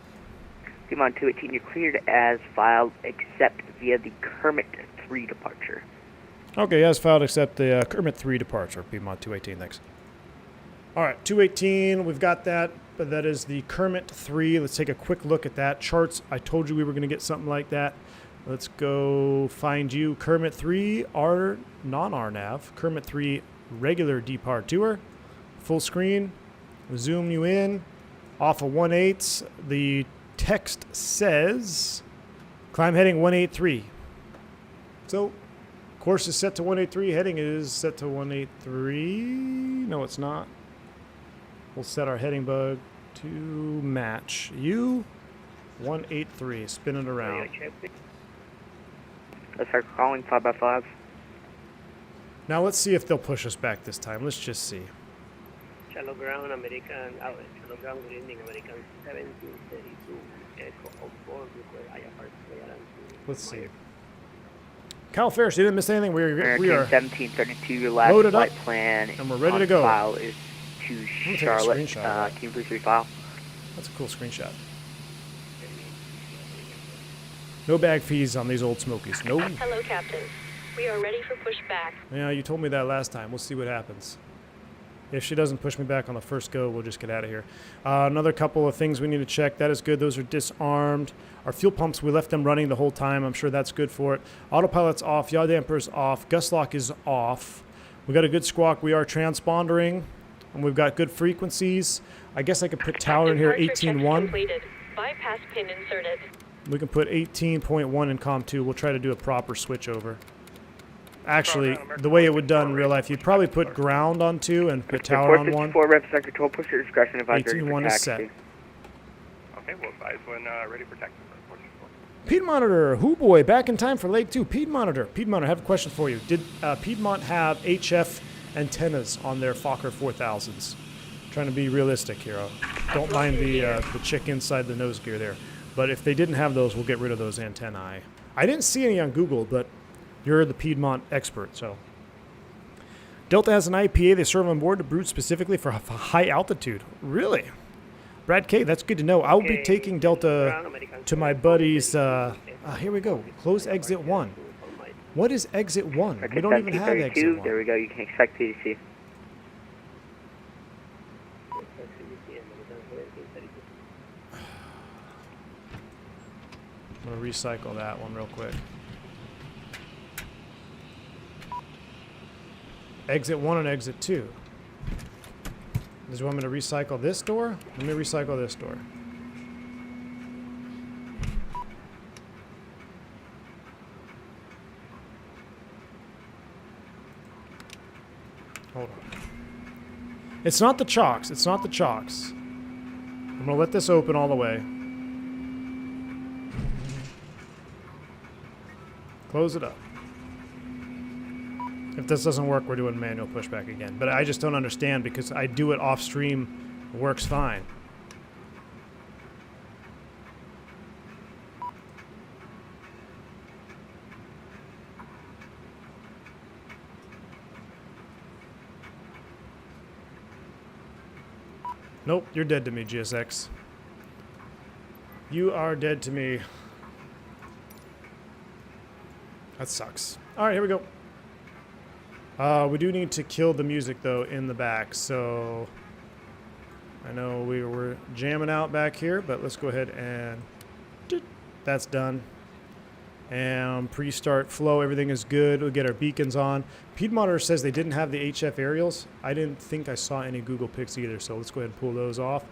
Piedmont 218, you're cleared as filed, except via the Kermit 3 departure. Okay, as filed, except the Kermit 3 departure, Piedmont 218, thanks. All right, 218, we've got that, but that is the Kermit 3. Let's take a quick look at that. Charts, I told you we were going to get something like that. Let's go find you. Kermit 3, R, non-RNAV. Kermit 3, regular departure. Full screen, zoom you in. Off of 18, the text says climb heading 183. So course is set to 183. Heading is set to 183. No, it's not. We'll set our heading bug to match you 183. Spin it around. Let's start calling 5x5. Now let's see if they'll push us back this time. Let's just see. Shallow ground, American, shallow ground, good evening, American 1732, Echo of 4, request IFR clearance. Let's see. Cal Ferris, you didn't miss anything. We are 1732, your last loaded flight up, plan and we're ready on to go. File is to Charlotte. Can you please refile? That's a cool screenshot. No bag fees on these old Smokies. No. Hello, Captain. We are ready for pushback. Yeah, you told me that last time. We'll see what happens. If she doesn't push me back on the first go, we'll just get out of here. Another couple of things we need to check. That is good. Those are disarmed. Our fuel pumps, we left them running the whole time. I'm sure that's good for it. Autopilot's off. Yaw damper's off. Gust lock is off. We got a good squawk. We are transpondering, and we've got good frequencies. I guess I could put tower in here, 18.1. Bypass pin inserted. We can put 18.1 in COM 2. We'll try to do a proper switch over. Actually, the way it would done in real life, you'd probably put ground on 2 and put tower on 1. 4 reps, sector 12, push your discretion, advisory 18.1 is set. Okay, we'll advise when ready for taxi. Piedmonitor, hoo boy, back in time for leg 2. Piedmonitor, I have a question for you. Did Piedmont have HF antennas on their Fokker 4000s? Trying to be realistic here. Don't mind the chick inside the nose gear there. But if they didn't have those, we'll get rid of those antennae. I didn't see any on Google, but you're the Piedmont expert, so. Delta has an IPA they serve on board to Brute specifically for high altitude. Really? Brad K, that's good to know. I'll be taking Delta to my buddies. Here we go. Close exit 1. What is exit 1? We don't even have exit 1. There we go. You can expect PDC. I'm going to recycle that one real quick. Exit 1 and exit 2. Does you want me to recycle this door? Let me recycle this door. Hold on. It's not the chocks. It's not the chocks. I'm going to let this open all the way. Close it up. If this doesn't work, we're doing manual pushback again. But I just don't understand because I do it off stream. It works fine. Nope, you're dead to me, GSX. You are dead to me. That sucks. All right, here we go. We do need to kill the music, though, in the back. So I know we were jamming out back here, but let's go ahead and... That's done. And pre-start flow, everything is good. We'll get our beacons on. Piedmonter says they didn't have the HF aerials. I didn't think I saw any Google Pics either, so let's go ahead and pull those off.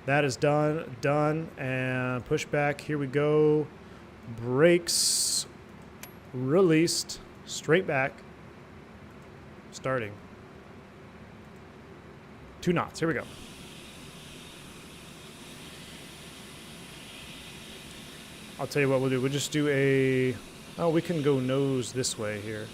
That is done, and push back. Here we go. Brakes released, straight back, starting. 2 knots, here we go. I'll tell you what we'll do. We'll just do a... Oh, we can go nose this way here.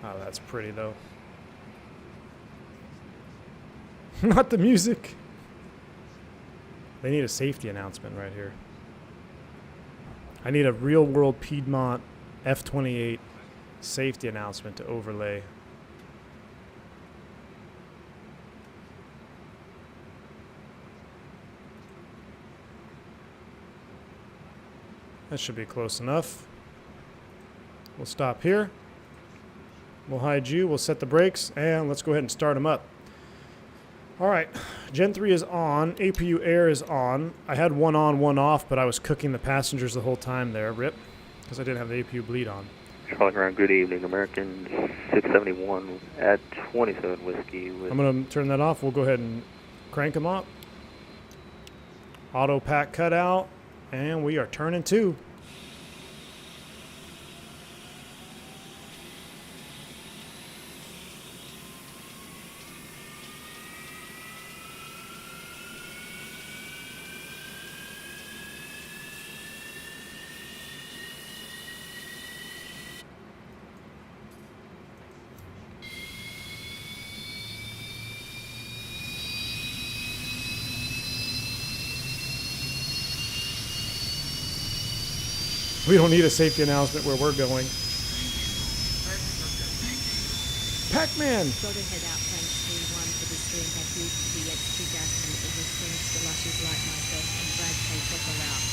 Oh, that's pretty, though. Not the music. They need a safety announcement right here. I need a real-world Piedmont F-28 safety announcement to overlay. That should be close enough. We'll stop here. We'll hide you. We'll set the brakes. And let's go ahead and start them up. All right. Gen 3 is on. APU air is on. I had one on, one off, but I was cooking the passengers the whole time there. Rip. Because I didn't have the APU bleed on. Charlie Ground, good evening. American 671 at 27 Whiskey. I'm going to turn that off. We'll go ahead and crank them up. Auto pack cut out. And we are turning 2. We don't need a safety announcement where we're going. Pac-Man! Got to head out, thanks V1 for the stream. Have used the extra gas and it was things to lushes like myself and Brad K. Fokker out.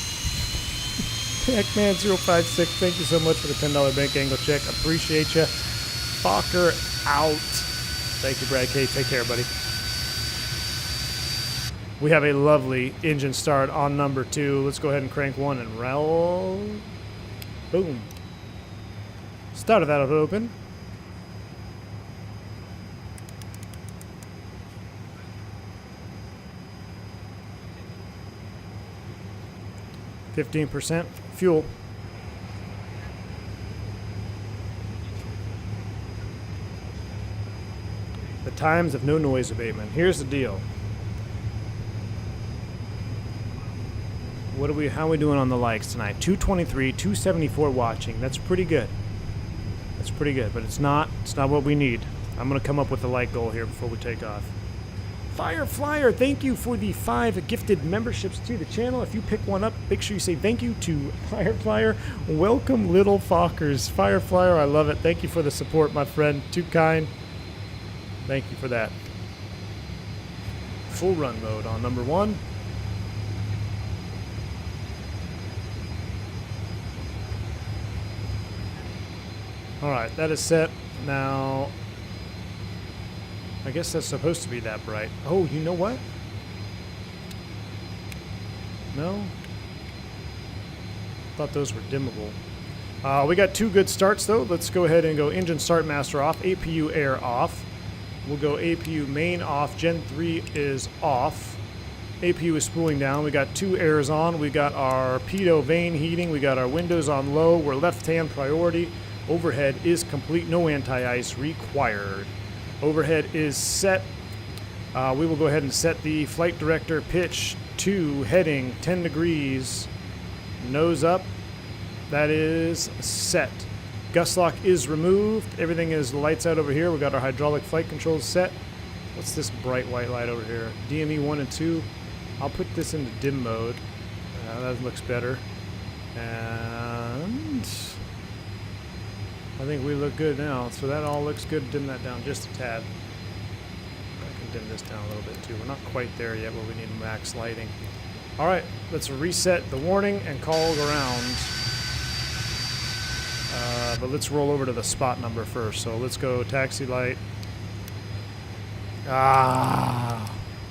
Pac-Man 056, thank you so much for the $10 bank angle check. Appreciate you. Fokker out. Thank you, Brad K. Take care, buddy. We have a lovely engine start on number 2. Let's go ahead and crank 1 and roll. Boom. Started that up open. %, fuel. The times of no noise abatement. Here's the deal. How are we doing on the likes tonight? 223, 274 watching. That's pretty good. That's pretty good, but it's not what we need. I'm going to come up with a like goal here before we take off. Fireflyer, thank you for the 5 gifted memberships to the channel. If you pick one up, make sure you say thank you to Fireflyer. Welcome, little Fokkers. Fireflyer, I love it. Thank you for the support, my friend. Too kind. Thank you for that. Full run mode on number 1. All right, that is set. Now, I guess that's supposed to be that bright. Oh, you know what? No? Thought those were dimmable. We got 2 good starts, though. Let's go ahead and go engine start master off, APU air off. We'll go APU main off. Gen 3 is off. APU is spooling down. We got 2 airs on. We got our pitot vane heating. We got our windows on low. We're left-hand priority. Overhead is complete. No anti-ice required. Overhead is set. We will go ahead and set the flight director pitch to heading 10 degrees. Nose up. That is set. Gust lock is removed. Everything is lights out over here. We got our hydraulic flight controls set. What's this bright white light over here? DME 1 and 2. I'll put this into dim mode. That looks better. And I think we look good now. So that all looks good. Dim that down just a tad. I can dim this down a little bit too. We're not quite there yet where we need max lighting. All right, let's reset the warning and call ground. But let's roll over to the spot number first. So let's go taxi light.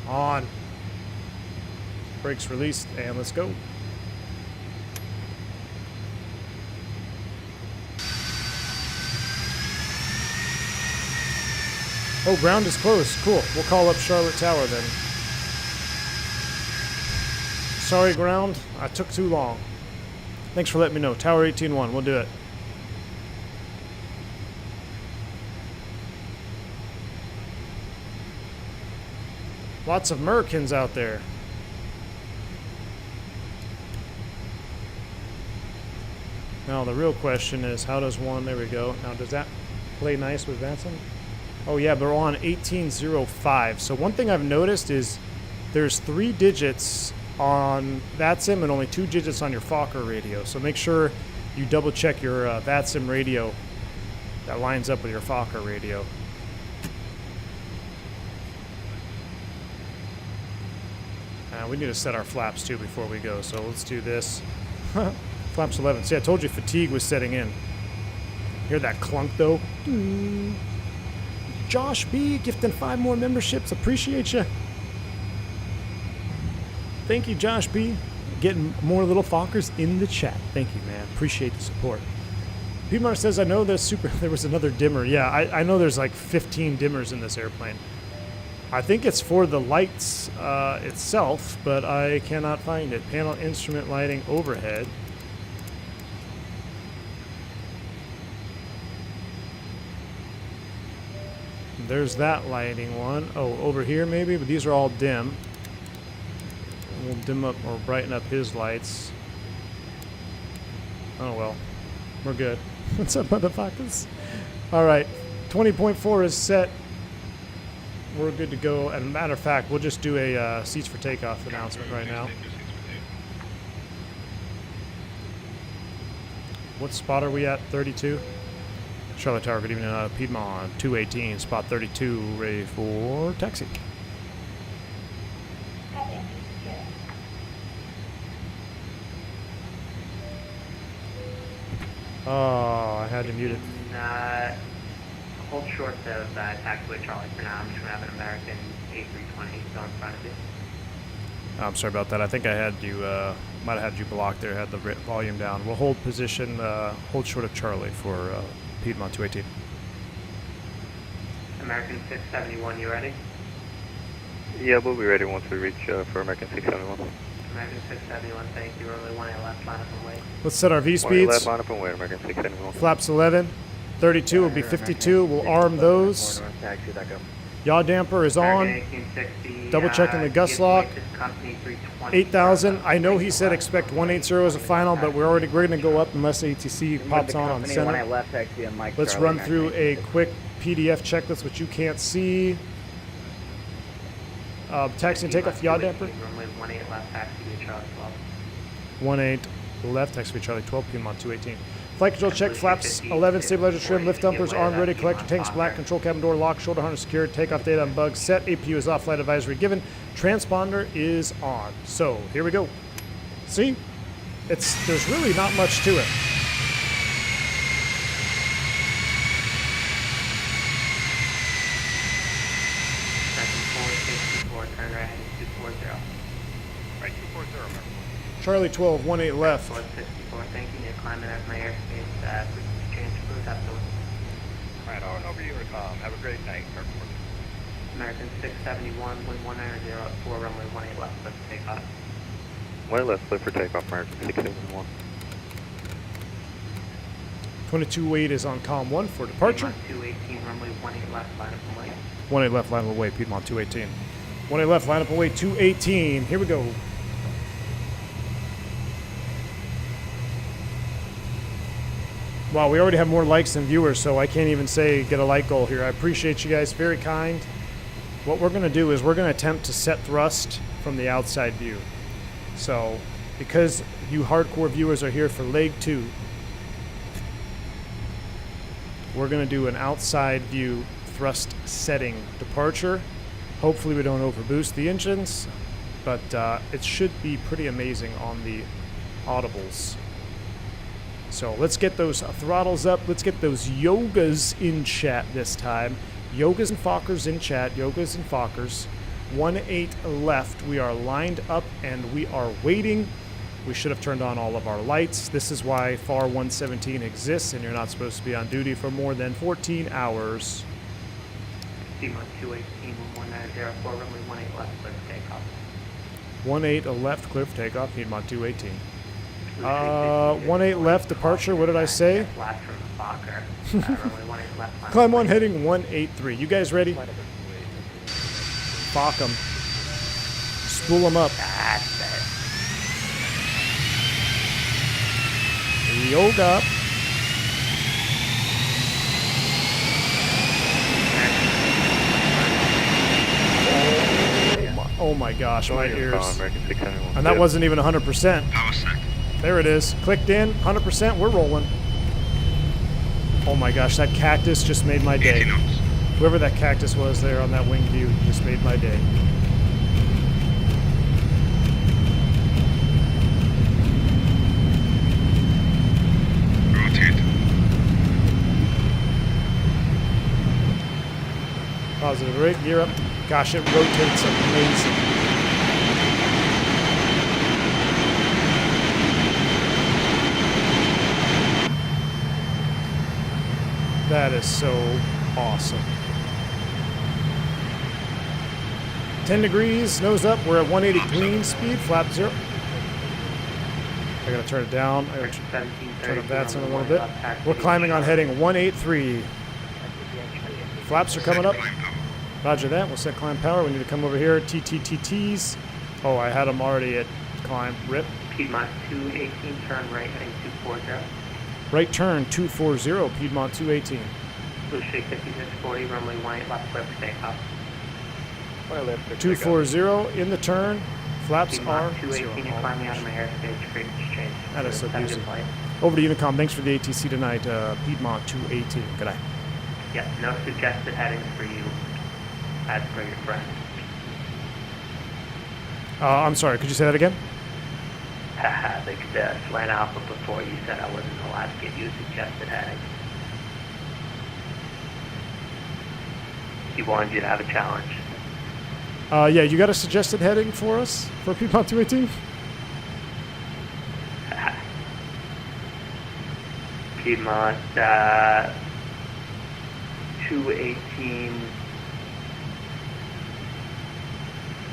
On. Brakes released, and let's go. Oh, ground is closed. Cool. We'll call up Charlotte Tower then. Sorry, ground. I took too long. Thanks for letting me know. Tower 18-1. We'll do it. Lots of Americans out there. Now the real question is, how does one, there we go. Now does that play nice with VATSIM? Oh yeah, but we're on 1805. So one thing I've noticed is there's 3 digits on VATSIM and only 2 digits on your Fokker radio. So make sure you double check your VATSIM radio that lines up with your Fokker radio. We need to set our flaps too before we go, so let's do this. Flaps 11. See, I told you fatigue was setting in. Hear that clunk though? Josh B, gifting 5 more memberships. Appreciate you. Thank you, Josh B. Getting more little Fokkers in the chat. Thank you, man. Appreciate the support. P-Mar says, I know there was another dimmer. Yeah, I know there's like 15 dimmers in this airplane. I think it's for the lights itself, but I cannot find it. Panel instrument lighting overhead. There's that lighting one. Oh, over here maybe, but these are all dim. We'll dim up or brighten up his lights. Oh well, we're good. What's up, motherfuckers? All right, 20.4 is set. We're good to go. And matter of fact, we'll just do a seats for takeoff announcement right now. What spot are we at? 32? Charlotte Tower, good evening. Piedmont, 218, spot 32, ready for taxi. Oh, I had to mute it. Hold short of taxiway Charlie for now. I'm just going to have an American A320 go in front of you. I'm sorry about that. I think I had you, might have had you blocked there, had the volume down. We'll hold position, hold short of Charlie for Piedmont 218. American 671, you ready? Yeah, we'll be ready once we reach for American 671. American 671, thank you. Early 18 left, line up and wait. Let's set our V speeds. Left, line up and wait, American 671. Flaps 11. 32 will be 52. We'll arm those. Yaw damper is on. Double checking the gust lock. 8,000. I know he said expect 180 as a final, but we're going to go up unless ATC pops on center. Let's run through a quick PDF checklist, which you can't see. Taxi and takeoff, yaw damper. 18 left, taxi to Charlie 12. 18 left, taxi to Charlie 12, Piedmont 218. Flight control check, flaps 11, stabilizer trim, lift dumpers, armed ready, collector tanks black, control cabin door locked, shoulder harness secured, takeoff data on bugs set, APU is off, flight advisory given, transponder is on. So, here we go. See? There's really not much to it. Turn right, 240. Right, 240, remember. Charlie 12, 18 left. 64, thank you. You're climbing out of my airspace. Please change cruise afterwards. Right on over you, Tom. Have a great night, airport. American 671, wind 190 at 4, runway 18 left, clear for takeoff. 18 left, clear for takeoff, American 671. 22.8 is on column 1 for departure. Piedmont 218, runway 18 left, line up and wait. 18 left, line up and wait, Piedmont 218. 18 left, line up and wait, 218. Here we go. Wow, we already have more likes than viewers, so I can't even say get a like goal here. I appreciate you guys, very kind. What we're going to do is we're going to attempt to set thrust from the outside view. So, because you hardcore viewers are here for leg 2, we're going to do an outside view thrust setting departure. Hopefully we don't overboost the engines, but it should be pretty amazing on the audibles. So let's get those throttles up. Let's get those yogas in chat this time. Yogas and Fokkers in chat. Yogas and Fokkers. 18 left. We are lined up and we are waiting. We should have turned on all of our lights. This is why FAR 117 exists, and you're not supposed to be on duty for more than 14 hours. Piedmont 218, 1904, runway 18 left, clear for takeoff. 18 left, clear for takeoff. Piedmont 218. 18 left departure. What did I say? Last from the Fokker. Runway 18 left. Climb 1 heading 183. You guys ready? Fock them. Spool them up. That's it. Yoga. Oh my gosh, my ears. And that wasn't even 100%. Power set. There it is. Clicked in, 100%, we're rolling. Oh my gosh, that cactus just made my day. Whoever that cactus was there on that wing view just made my day. Rotate. Positive rate, gear up. Gosh, it rotates amazing. That is so awesome. 10 degrees, nose up. We're at 180 clean speed, flap 0. I gotta turn it down. I gotta turn up that in a little bit. We're climbing on heading 183. Flaps are coming up. Roger that. We'll set climb power. We need to come over here. TTTTs. Oh, I had them already at climb. Rip. Piedmont 218, turn right, heading 240. Right turn 240, Piedmont 218. Blue Shake 5640, runway 18 left, clear for takeoff. 240 in the turn. Flaps Piedmont are 218, you're climbing out of my airspace, frequency change. That is so Seven easy. flight. Over to Unicom. Thanks for the ATC tonight, Piedmont 218. Good night. Yes, no suggested headings for you, as per your friend. I'm sorry, could you say that again? The flight alpha before you said I wasn't allowed to give you a suggested heading. He wanted you to have a challenge. Yeah, you got a suggested heading for us for Piedmont 218? Piedmont 218.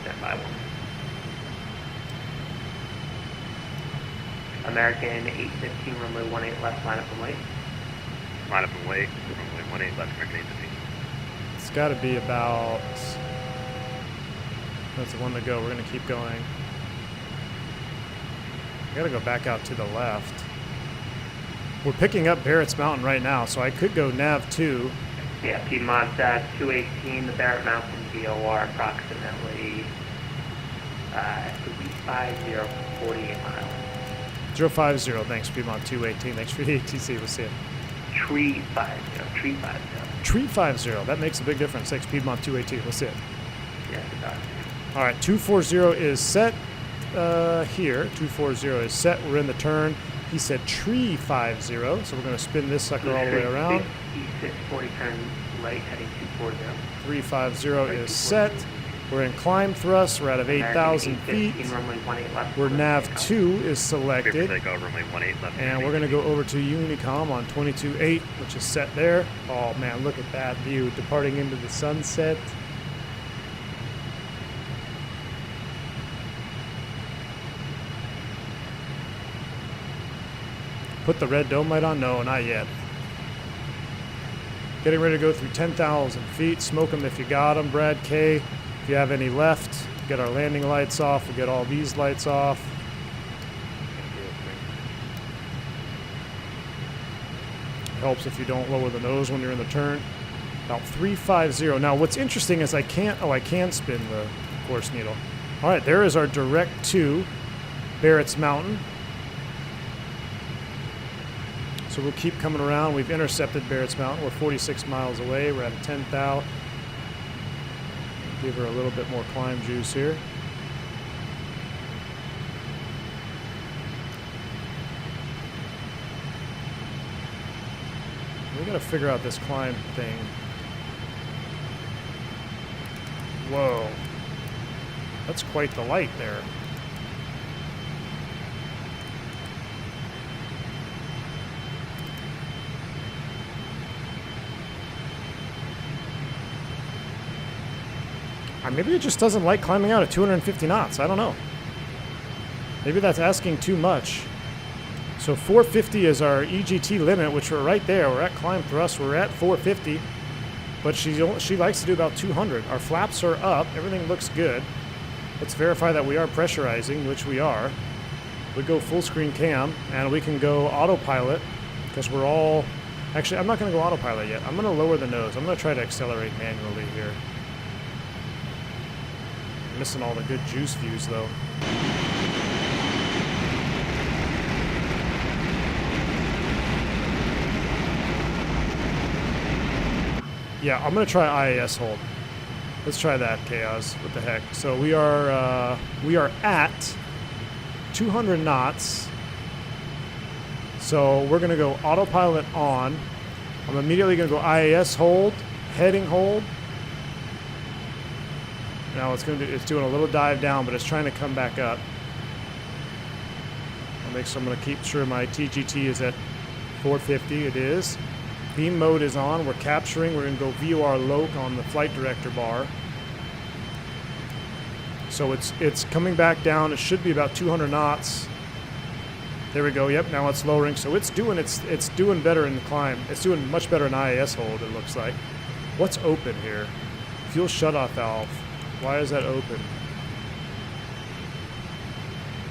Stand by one. American 815, runway 18 left, line up and wait. Line up and wait. Runway 18 left, American 815. It's got to be about... That's the one to go. We're going to keep going. I got to go back out to the left. We're picking up Barrett's Mountain right now, so I could go nav 2. Yeah, Piedmont 218, the Barrett Mountain VOR, approximately 350, 48 miles. 050, thanks, Piedmont 218. Thanks for the ATC. We'll see you. 350. 350, that makes a big difference. Thanks, Piedmont 218. We'll see it. Yes, it does. All right, 240 is set here. 240 is set. We're in the turn. He said tree 50, so we're going to spin this sucker all the way around. 5640, turn right, heading 240. 350 is set. We're in climb thrust. We're out of 8,000 feet. We're nav 2 is selected. And we're going to go over to Unicom on 22.8, which is set there. Oh man, look at that view. Departing into the sunset. Put the red dome light on? No, not yet. Getting ready to go through 10,000 feet. Smoke them if you got them, Brad K. If you have any left, get our landing lights off. We'll get all these lights off. Helps if you don't lower the nose when you're in the turn. About 350. Now, what's interesting is I can spin the course needle. All right, there is our direct to Barrett's Mountain. So we'll keep coming around. We've intercepted Barrett's Mountain. We're 46 miles away. We're at a 10,000. Give her a little bit more climb juice here. We gotta figure out this climb thing. Whoa. That's quite the light there. Or maybe it just doesn't like climbing out at 250 knots. I don't know. Maybe that's asking too much. So 450 is our EGT limit, which we're right there. We're at climb thrust. We're at 450. But she likes to do about 200. Our flaps are up. Everything looks good. Let's verify that we are pressurizing, which we are. We go full screen cam, and we can go autopilot, because we're all... Actually, I'm not going to go autopilot yet. I'm going to lower the nose. I'm going to try to accelerate manually here. Missing all the good juice views, though. Yeah, I'm going to try IAS hold. Let's try that, Chaos. What the heck? So we are at 200 knots. So we're going to go autopilot on. I'm immediately going to go IAS hold, heading hold. Now it's doing a little dive down, but it's trying to come back up. I'm going to keep sure my TGT is at 450. It is. Beam mode is on. We're capturing. We're going to go VOR LOC on the flight director bar. So it's coming back down. It should be about 200 knots. There we go. Yep. Now it's lowering. So it's doing better in the climb. It's doing much better in IAS hold. It looks like. What's open here? Fuel shutoff valve. Why is that open?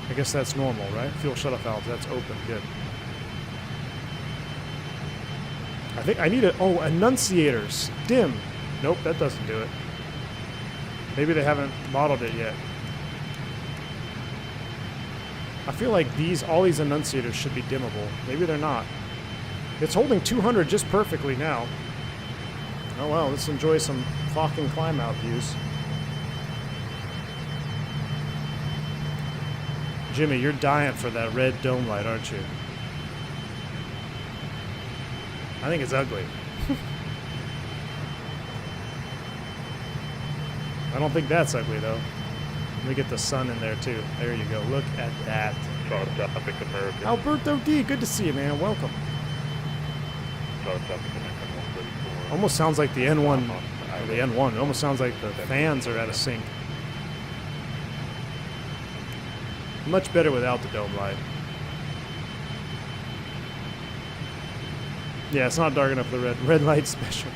I guess that's normal, right? Fuel shutoff valve, that's open. Good. I think I need annunciators. Dim. Nope, that doesn't do it. Maybe they haven't modeled it yet. I feel like all these annunciators should be dimmable. Maybe they're not. It's holding 200 just perfectly now. Oh well, let's enjoy some fucking climb out views. Jimmy, you're dying for that red dome light, aren't you? I think it's ugly. I don't think that's ugly, though. Let me get the sun in there, too. There you go. Look at that. Throttletek American. Alberto D, good to see you, man. Welcome. Throttletek American 134. Almost sounds like the N1. The N1. It almost sounds like the fans are out of sync. Much better without the dome light. Yeah, it's not dark enough for the red light special.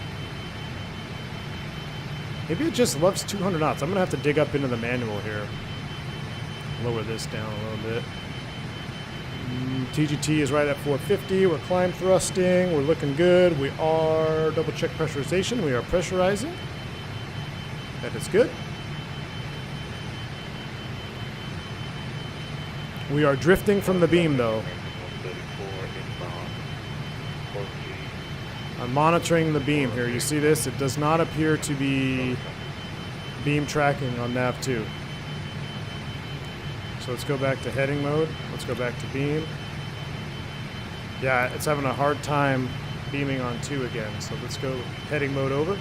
Maybe it just loves 200 knots. I'm going to have to dig up into the manual here. Lower this down a little bit. TGT is right at 450. We're climb thrusting. We're looking good. We are double check pressurization. We are pressurizing. That is good. We are drifting from the beam, though. I'm monitoring the beam here. You see this? It does not appear to be beam tracking on nav 2. So let's go back to heading mode. Let's go back to beam. Yeah, it's having a hard time beaming on 2 again. So let's go heading mode over.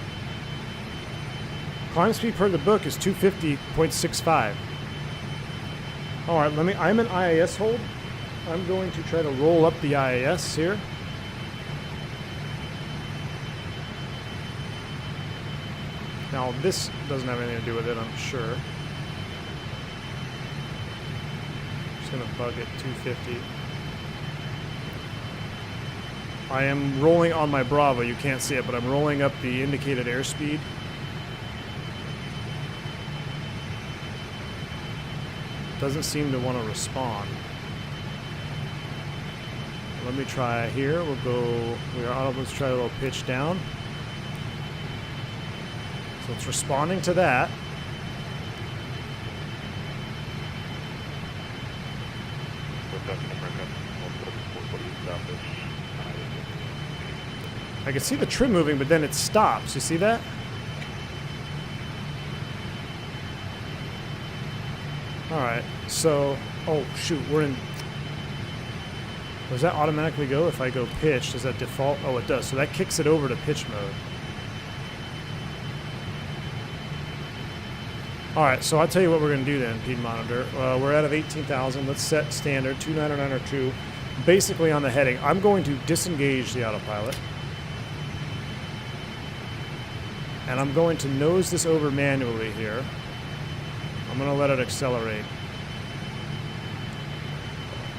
Climb speed per the book is 250.65. All right, I'm in IAS hold. I'm going to try to roll up the IAS here. Now, this doesn't have anything to do with it, I'm sure. Just going to bug it 250. I am rolling on my Bravo. You can't see it, but I'm rolling up the indicated airspeed. Doesn't seem to want to respond. Let me try here. We'll go. Let's try a little pitch down. So it's responding to that. I can see the trim moving, but then it stops. You see that? Alright, so... Oh, shoot, we're in... Does that automatically go if I go pitch? Does that default? Oh, it does. So that kicks it over to pitch mode. Alright, so I'll tell you what we're going to do then, Pete Monitor. We're out of 18,000. Let's set standard, 290902. Basically on the heading, I'm going to disengage the autopilot. And I'm going to nose this over manually here. I'm going to let it accelerate.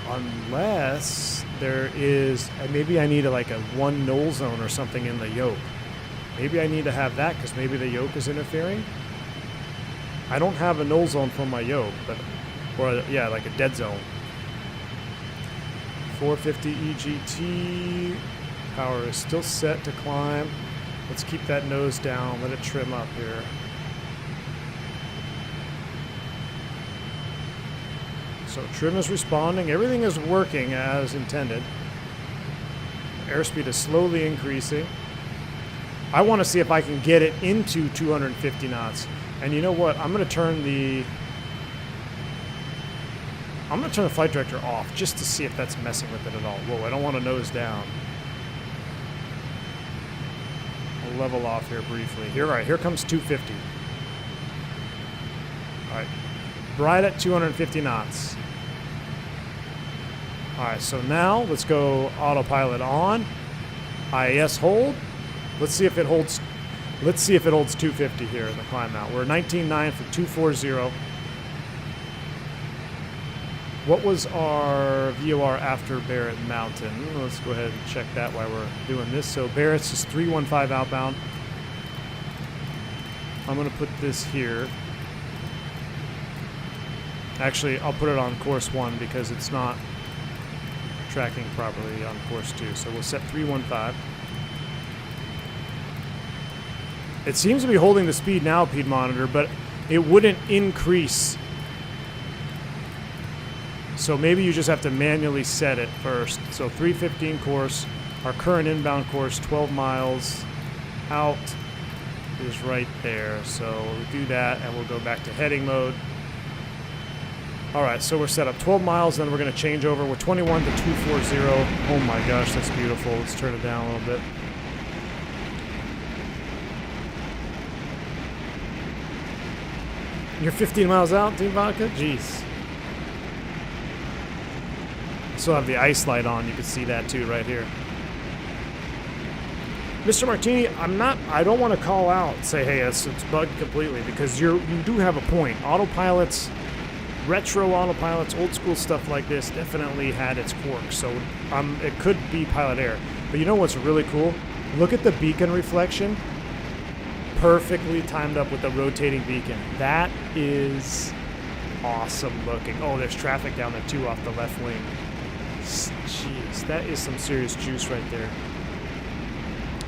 Unless there is... Maybe I need like a one null zone or something in the yoke. Maybe I need to have that because maybe the yoke is interfering. I don't have a null zone from my yoke, but... Or, yeah, like a dead zone. 450 EGT. Power is still set to climb. Let's keep that nose down. Let it trim up here. So trim is responding. Everything is working as intended. Airspeed is slowly increasing. I want to see if I can get it into 250 knots. And you know what? I'm going to turn the flight director off just to see if that's messing with it at all. Whoa, I don't want to nose down. I'll level off here briefly. Here, all right, here comes 250. All right, right at 250 knots. All right, so now let's go autopilot on. IAS hold. Let's see if it holds. Let's see if it holds 250 here in the climb out. We're 19.9 for 240. What was our VOR after Barrett Mountain? Let's go ahead and check that while we're doing this. So Barrett's is 315 outbound. I'm going to put this here. Actually, I'll put it on course 1 because it's not tracking properly on course 2. So we'll set 315. It seems to be holding the speed now, Pete Monitor, but it wouldn't increase. So maybe you just have to manually set it first. So 315 course, our current inbound course, 12 miles out is right there. So we'll do that and we'll go back to heading mode. All right, so we're set up 12 miles, then we're going to change over. We're 21 to 240. Oh my gosh, that's beautiful. Let's turn it down a little bit. You're 15 miles out, Team Vodka? Jeez. Still have the ice light on. You can see that too right here. Mr. Martini, I don't want to call out, say, hey, it's bugged completely, because you do have a point. Autopilots, retro autopilots, old school stuff like this definitely had its quirks. So it could be pilot error. But you know what's really cool? Look at the beacon reflection. Perfectly timed up with the rotating beacon. That is awesome looking. Oh, there's traffic down there too off the left wing. Jeez, that is some serious juice right there.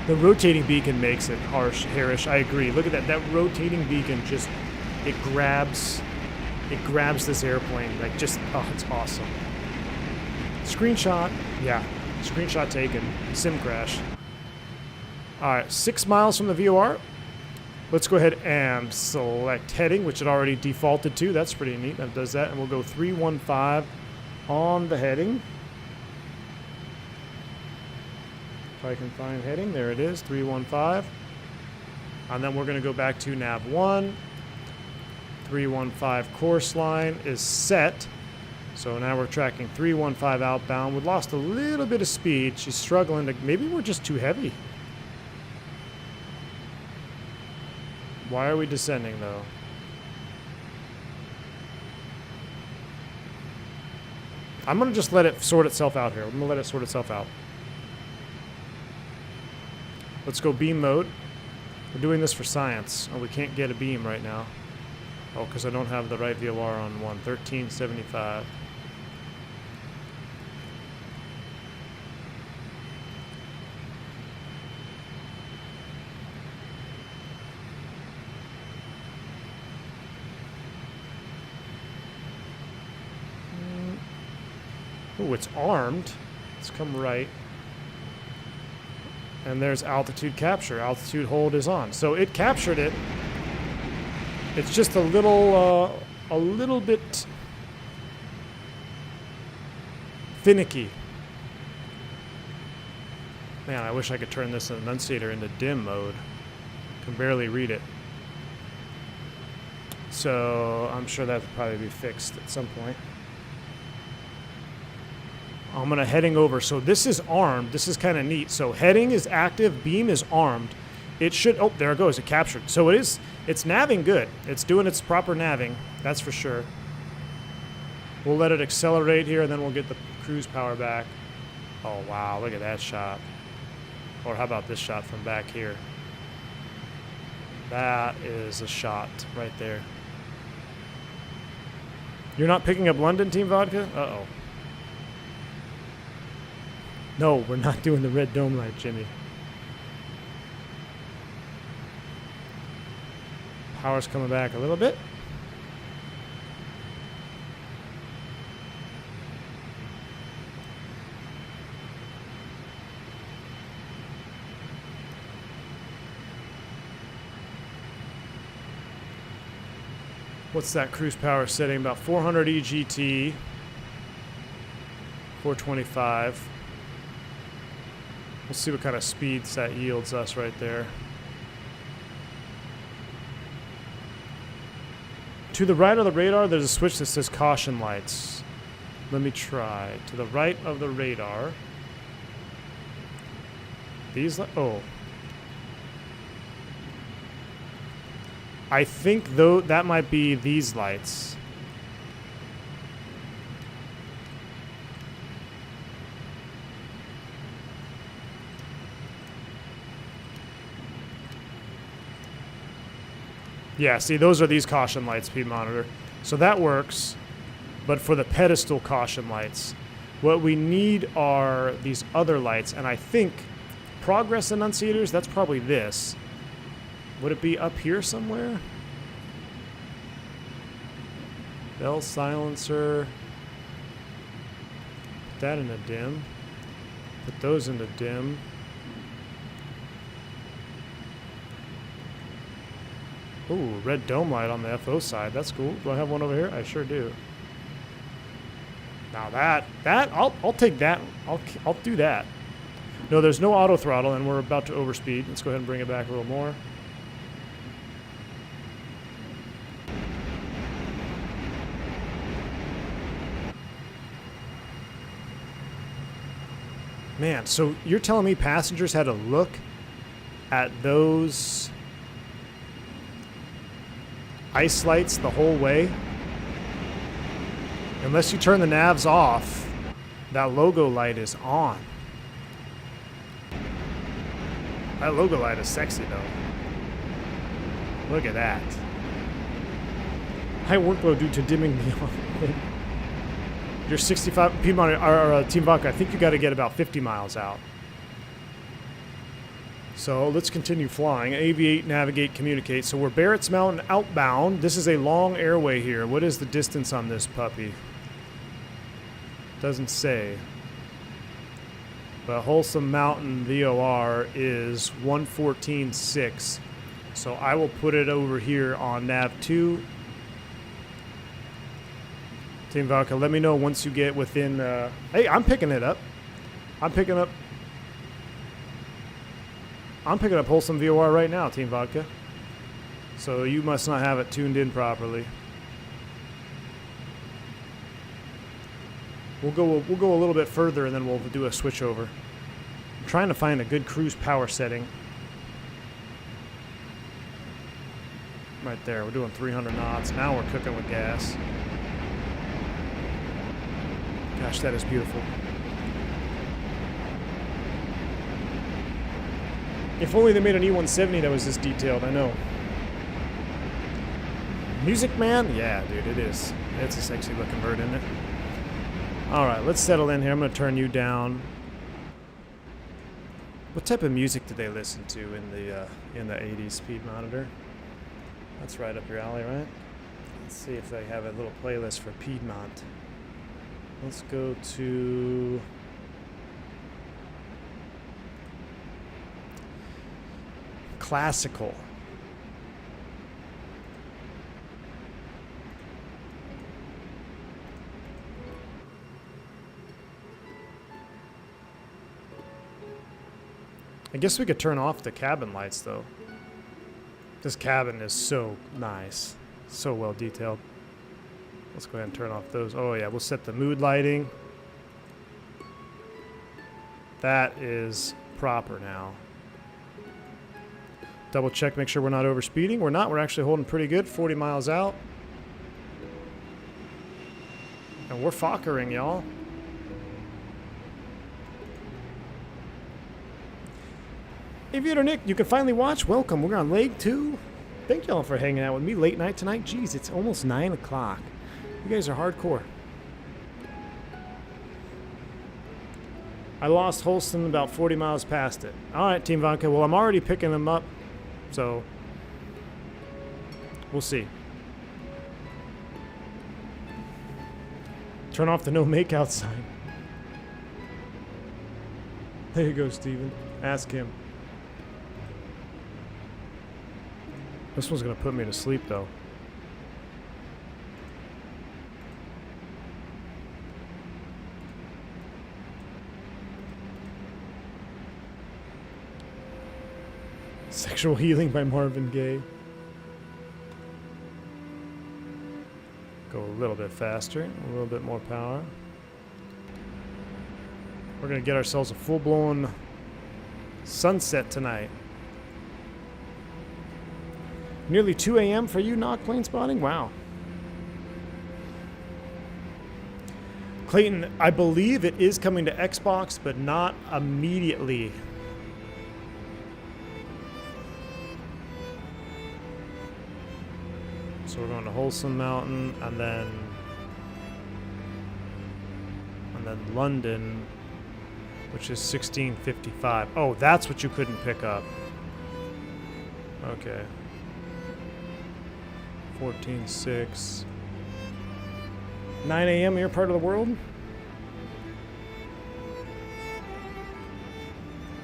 The rotating beacon makes it harsh, hairish. I agree. Look at that. That rotating beacon just, it grabs this airplane. Like just, oh, it's awesome. Screenshot. Yeah, screenshot taken. Sim crash. All right, 6 miles from the VOR. Let's go ahead and select heading, which it already defaulted to. That's pretty neat. That does that. And we'll go 315 on the heading. If I can find heading. There it is, 315. And then we're going to go back to nav 1. 315 course line is set. So now we're tracking 315 outbound. We lost a little bit of speed. She's struggling to... Maybe we're just too heavy. Why are we descending, though? I'm going to just let it sort itself out here. I'm going to let it sort itself out. Let's go beam mode. We're doing this for science. Oh, we can't get a beam right now. Oh, because I don't have the right VOR on one. 1375. Oh, it's armed. Let's come right. And there's altitude capture. Altitude hold is on. So it captured it. It's just a little bit finicky. Man, I wish I could turn this annunciator into dim mode. Can barely read it. So I'm sure that'll probably be fixed at some point. I'm gonna heading over. So this is armed. This is kind of neat. So heading is active. Beam is armed. It should. Oh, there it goes. It captured. So it is. It's navving good. It's doing its proper navving. That's for sure. We'll let it accelerate here, and then we'll get the cruise power back. Oh wow! Look at that shot. Or how about this shot from back here? That is a shot right there. You're not picking up London, Team Vodka? Uh-oh. No, we're not doing the red dome light, Jimmy. Power's coming back a little bit. What's that cruise power setting? About 400 EGT. 425. We'll see what kind of speeds that yields us right there. To the right of the radar, there's a switch that says caution lights. Let me try. To the right of the radar. These, oh. I think though that might be these lights. Yeah, see, those are these caution lights, speed monitor. So that works, but for the pedestal caution lights, what we need are these other lights, and I think progress annunciators, that's probably this. Would it be up here somewhere? Bell silencer. Put that in a dim. Put those into dim. Ooh, red dome light on the FO side. That's cool. Do I have one over here? I sure do. Now I'll take that. I'll do that. No, there's no auto throttle, and we're about to overspeed. Let's go ahead and bring it back a little more. Man, so you're telling me passengers had to look at those ice lights the whole way? Unless you turn the navs off, that logo light is on. That logo light is sexy though. Look at that. High workload due to dimming the You're 65 Piedmont or Team Vodka. I think you got to get about 50 miles out. So let's continue flying. Aviate, navigate, communicate. So we're Barrett's Mountain outbound. This is a long airway here. What is the distance on this puppy? Doesn't say. But Wholesome Mountain VOR is 114.6. So I will put it over here on nav 2. Team Vodka, let me know once you get within... hey, I'm picking it up. I'm picking up Wholesome VOR right now, Team Vodka. So you must not have it tuned in properly. We'll go a little bit further and then we'll do a switch over. I'm trying to find a good cruise power setting. Right there, we're doing 300 knots. Now we're cooking with gas. Gosh, that is beautiful. If only they made an E170 that was this detailed, I know. Music Man? Yeah, dude, it is. It's a sexy looking bird, isn't it? Alright, let's settle in here. I'm going to turn you down. What type of music did they listen to in the 80s speed monitor? That's right up your alley, right? Let's see if they have a little playlist for Piedmont. Let's go to... classical. I guess we could turn off the cabin lights, though. This cabin is so nice. So well detailed. Let's go ahead and turn off those. Oh, yeah, we'll set the mood lighting. That is proper now. Double check, make sure we're not overspeeding. We're not. We're actually holding pretty good. 40 miles out. And we're Fokkering, y'all. Aviator Nick, you can finally watch. Welcome. We're on leg 2. Thank y'all for hanging out with me late night tonight. Jeez, it's almost 9 o'clock. You guys are hardcore. I lost Holston about 40 miles past it. All right, Team Vodka. Well, I'm already picking them up, so we'll see. Turn off the no makeout sign. There you go, Steven. Ask him. This one's going to put me to sleep, though. Sexual Healing by Marvin Gaye. Go a little bit faster, a little bit more power. We're going to get ourselves a full-blown sunset tonight. Nearly 2 a.m. for you, knock plane spotting? Wow. Clayton, I believe it is coming to Xbox, but not immediately. So we're going to Wholesome Mountain, and then London, which is 1655. Oh, that's what you couldn't pick up. Okay. 14.6. 9 a.m. your part of the world?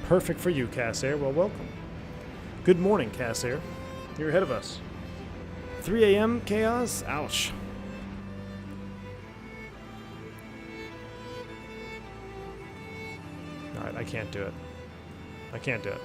Perfect for you, Cass Air. Well, welcome. Good morning, Cass Air. You're ahead of us. 3 a.m. chaos? Ouch. Alright, I can't do it. I can't do it.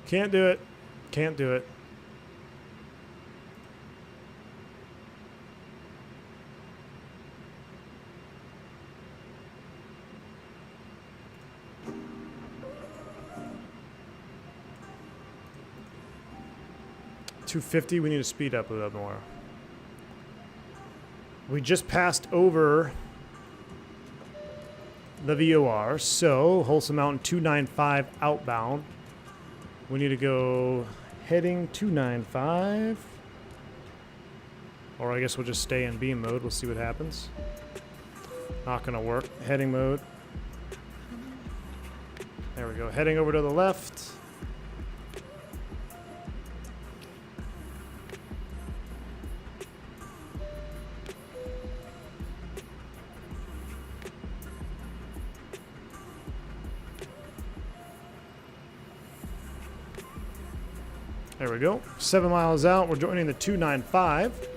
Can't do it. Can't do it. $250, we need to speed up a little more. We just passed over the VOR, so Wholesome Mountain 295 outbound. We need to go heading 295. Or I guess we'll just stay in beam mode. We'll see what happens. Not gonna work. Heading mode. There we go. Heading over to the left. There we go. 7 miles out. We're joining the 295.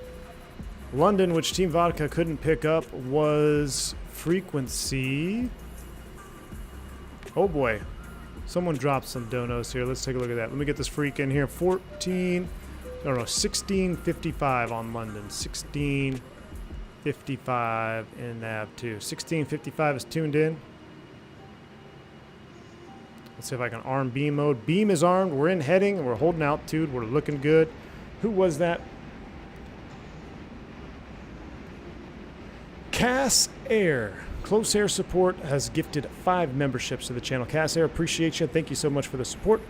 London, which Team Vodka couldn't pick up, was frequency. Oh boy. Someone dropped some donos here. Let's take a look at that. Let me get this freak in here. 1655 on London. 1655 in nav 2. 1655 is tuned in. Let's see if I can arm beam mode. Beam is armed. We're in heading. We're holding altitude. We're looking good. Who was that? Cass Air. Close Air Support has gifted 5 memberships to the channel. Cass Air, appreciate you. Thank you so much for the support.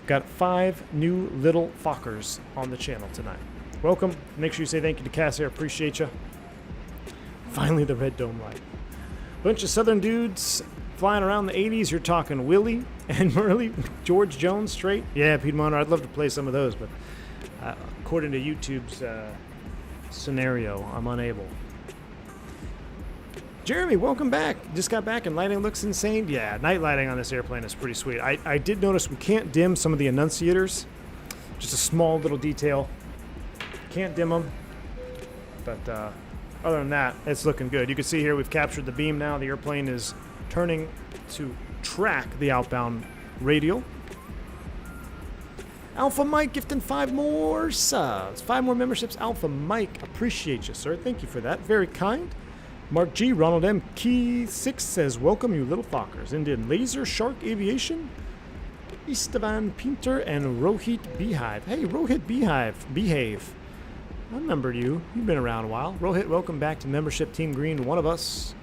Got 5 new little Fokkers on the channel tonight. Welcome. Make sure you say thank you to Cass Air. Appreciate you. Finally, the red dome light. Bunch of southern dudes flying around the 80s. You're talking Willie and Murley, George Jones straight. Yeah, Piedmont. I'd love to play some of those, but according to YouTube's scenario, I'm unable. Jeremy, welcome back. Just got back and lighting looks insane. Yeah, night lighting on this airplane is pretty sweet. I did notice we can't dim some of the annunciators. Just a small little detail. Can't dim them. But other than that, it's looking good. You can see here we've captured the beam now. The airplane is turning to track the outbound radial. Alpha Mike gifting 5 more subs. 5 more memberships. Alpha Mike, appreciate you, sir. Thank you for that. Very kind. Mark G. Ronald M. Key 6 says, welcome, you little Fokkers. Indian Laser Shark Aviation, Istvan Pinter, and Rohit Beehive. Hey, Rohit Beehive, behave. I remember you. You've been around a while. Rohit, welcome back to membership Team Green. One of us.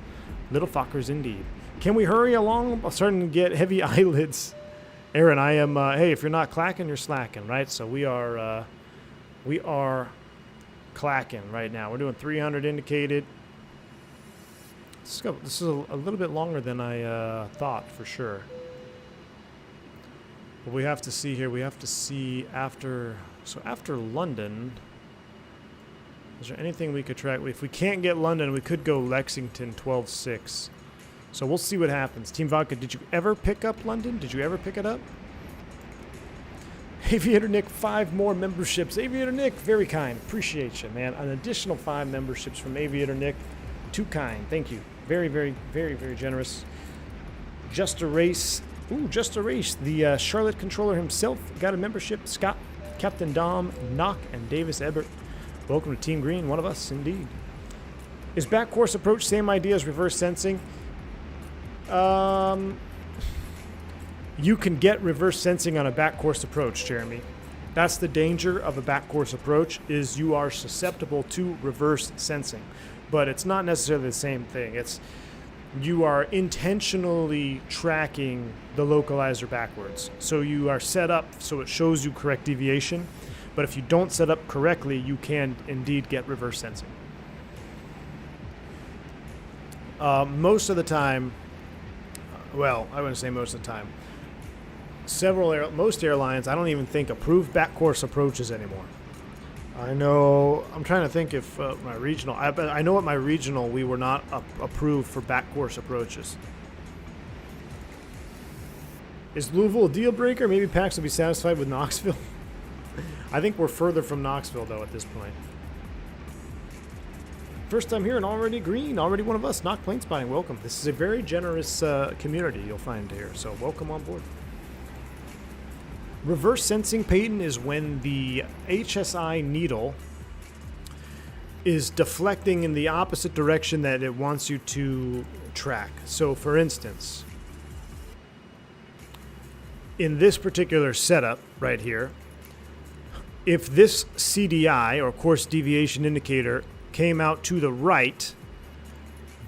Little Fokkers indeed. Can we hurry along? I'm starting to get heavy eyelids. Aaron, I am, hey, if you're not clacking, you're slacking, right? So we are clacking right now. We're doing 300 indicated. This is a little bit longer than I thought, for sure. But we have to see here. We have to see after... So after London... Is there anything we could track? If we can't get London, we could go Lexington 12-6. So we'll see what happens. Team Vodka, did you ever pick up London? Did you ever pick it up? Aviator Nick, 5 more memberships. Aviator Nick, very kind. Appreciate you, man. An additional 5 memberships from Aviator Nick. Too kind. Thank you. Very, very, very, very generous. Just a Race. Ooh, Just a Race. The Charlotte controller himself got a membership. Scott, Captain Dom, Knock, and Davis Ebert. Welcome to Team Green. One of us, indeed. Is back course approach same idea as reverse sensing? You can get reverse sensing on a back course approach, Jeremy. That's the danger of a back course approach, is you are susceptible to reverse sensing. But it's not necessarily the same thing. It's you are intentionally tracking the localizer backwards. So you are set up so it shows you correct deviation. But if you don't set up correctly, you can indeed get reverse sensing. Most of the time, well, I wouldn't say most of the time. Most airlines, I don't even think approve back course approaches anymore. I know, I'm trying to think if my regional, I know at my regional we were not approved for back course approaches. Is Louisville a deal breaker? Maybe PAX will be satisfied with Knoxville. I think we're further from Knoxville though at this point. First time here and already green, already one of us. Knock plane spotting, welcome. This is a very generous community you'll find here, so welcome on board. Reverse sensing, Peyton, is when the HSI needle is deflecting in the opposite direction that it wants you to track. So for instance, in this particular setup right here, if this CDI, or course deviation indicator, came out to the right,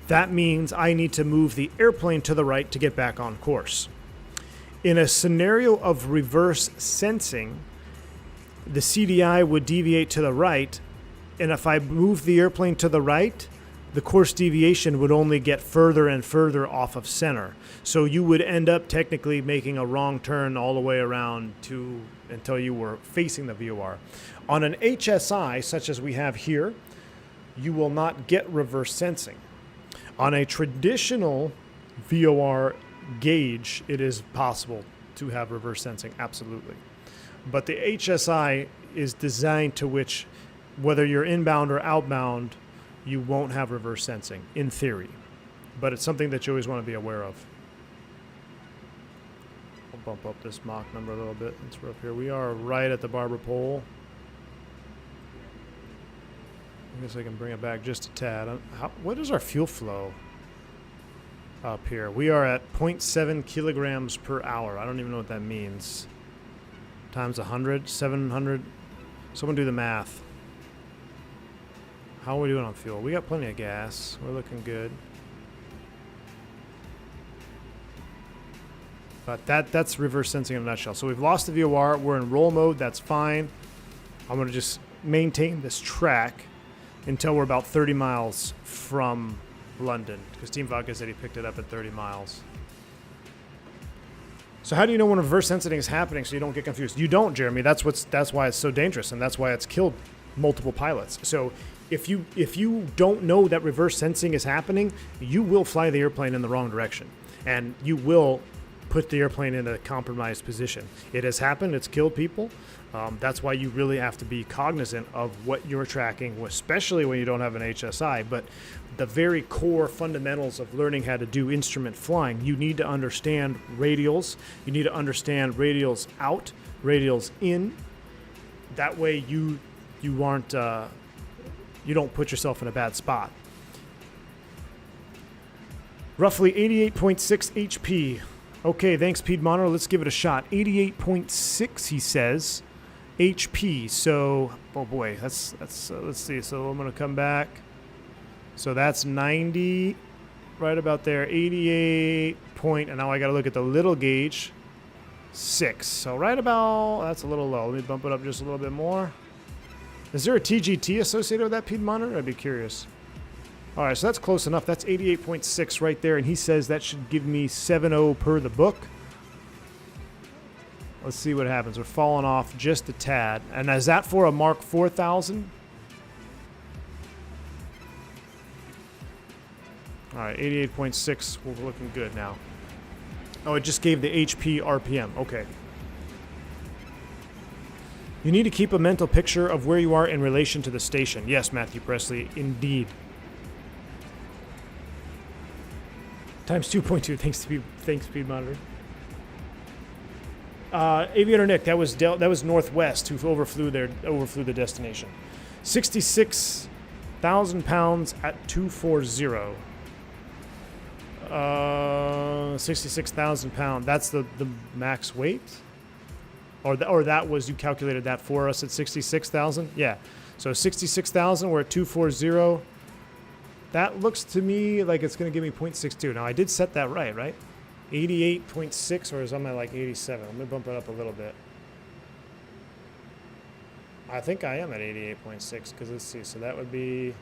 that means I need to move the airplane to the right to get back on course. In a scenario of reverse sensing, the CDI would deviate to the right, and if I move the airplane to the right, the course deviation would only get further and further off of center. So you would end up technically making a wrong turn all the way around until you were facing the VOR. On an HSI, such as we have here, you will not get reverse sensing. On a traditional VOR gauge, it is possible to have reverse sensing, absolutely. But the HSI is designed to which, whether you're inbound or outbound, you won't have reverse sensing, in theory. But it's something that you always want to be aware of. I'll bump up this Mach number a little bit since we're up here. We are right at the Barber Pole. I guess I can bring it back just a tad. What is our fuel flow? up here. We are at 0.7 kilograms per hour. I don't even know what that means. Times 100, 700. Someone do the math. How are we doing on fuel? We got plenty of gas. We're looking good. But that's reverse sensing in a nutshell. So we've lost the VOR. We're in roll mode. That's fine. I'm going to just maintain this track until we're about 30 miles from London, because Team Vodka said he picked it up at 30 miles. So how do you know when reverse sensing is happening so you don't get confused? You don't, Jeremy. That's why it's so dangerous, and that's why it's killed multiple pilots. So if you don't know that reverse sensing is happening, you will fly the airplane in the wrong direction, and you will put the airplane in a compromised position. It has happened. It's killed people. That's why you really have to be cognizant of what you're tracking, especially when you don't have an HSI. But the very core fundamentals of learning how to do instrument flying, you need to understand radials. You need to understand radials out, radials in. That way you aren't you don't put yourself in a bad spot. Roughly 88.6 HP. Okay, thanks, Piedmonter. Let's give it a shot. 88.6, he says, HP. So, oh boy, that's let's see. So I'm gonna come back. So that's 90, right about there. 88 point, and now I gotta look at the little gauge. 6. So right about, that's a little low. Let me bump it up just a little bit more. Is there a TGT associated with that, Piedmonter? I'd be curious. All right, so that's close enough. That's 88.6 right there, and he says that should give me 7.0 per the book. Let's see what happens. We're falling off just a tad. And is that for a Mark 4000? All right, 88.6. We're looking good now. Oh, it just gave the HP RPM. Okay. You need to keep a mental picture of where you are in relation to the station. Yes, Matthew Presley, indeed. Times 2.2. Thanks, Speed Monitor. Aviator Nick, that was Northwest who overflew the destination. 66,000 pounds at 240. 66,000 pounds. That's the max weight, or that was, you calculated that for us at 66,000. Yeah. So 66,000. We're at 240. That looks to me like it's going to give me 0.62. Now, I did set that right? 88.6, or is I'm at like 87? Let me bump it up a little bit. I think I am at 88.6, because let's see. So that would be...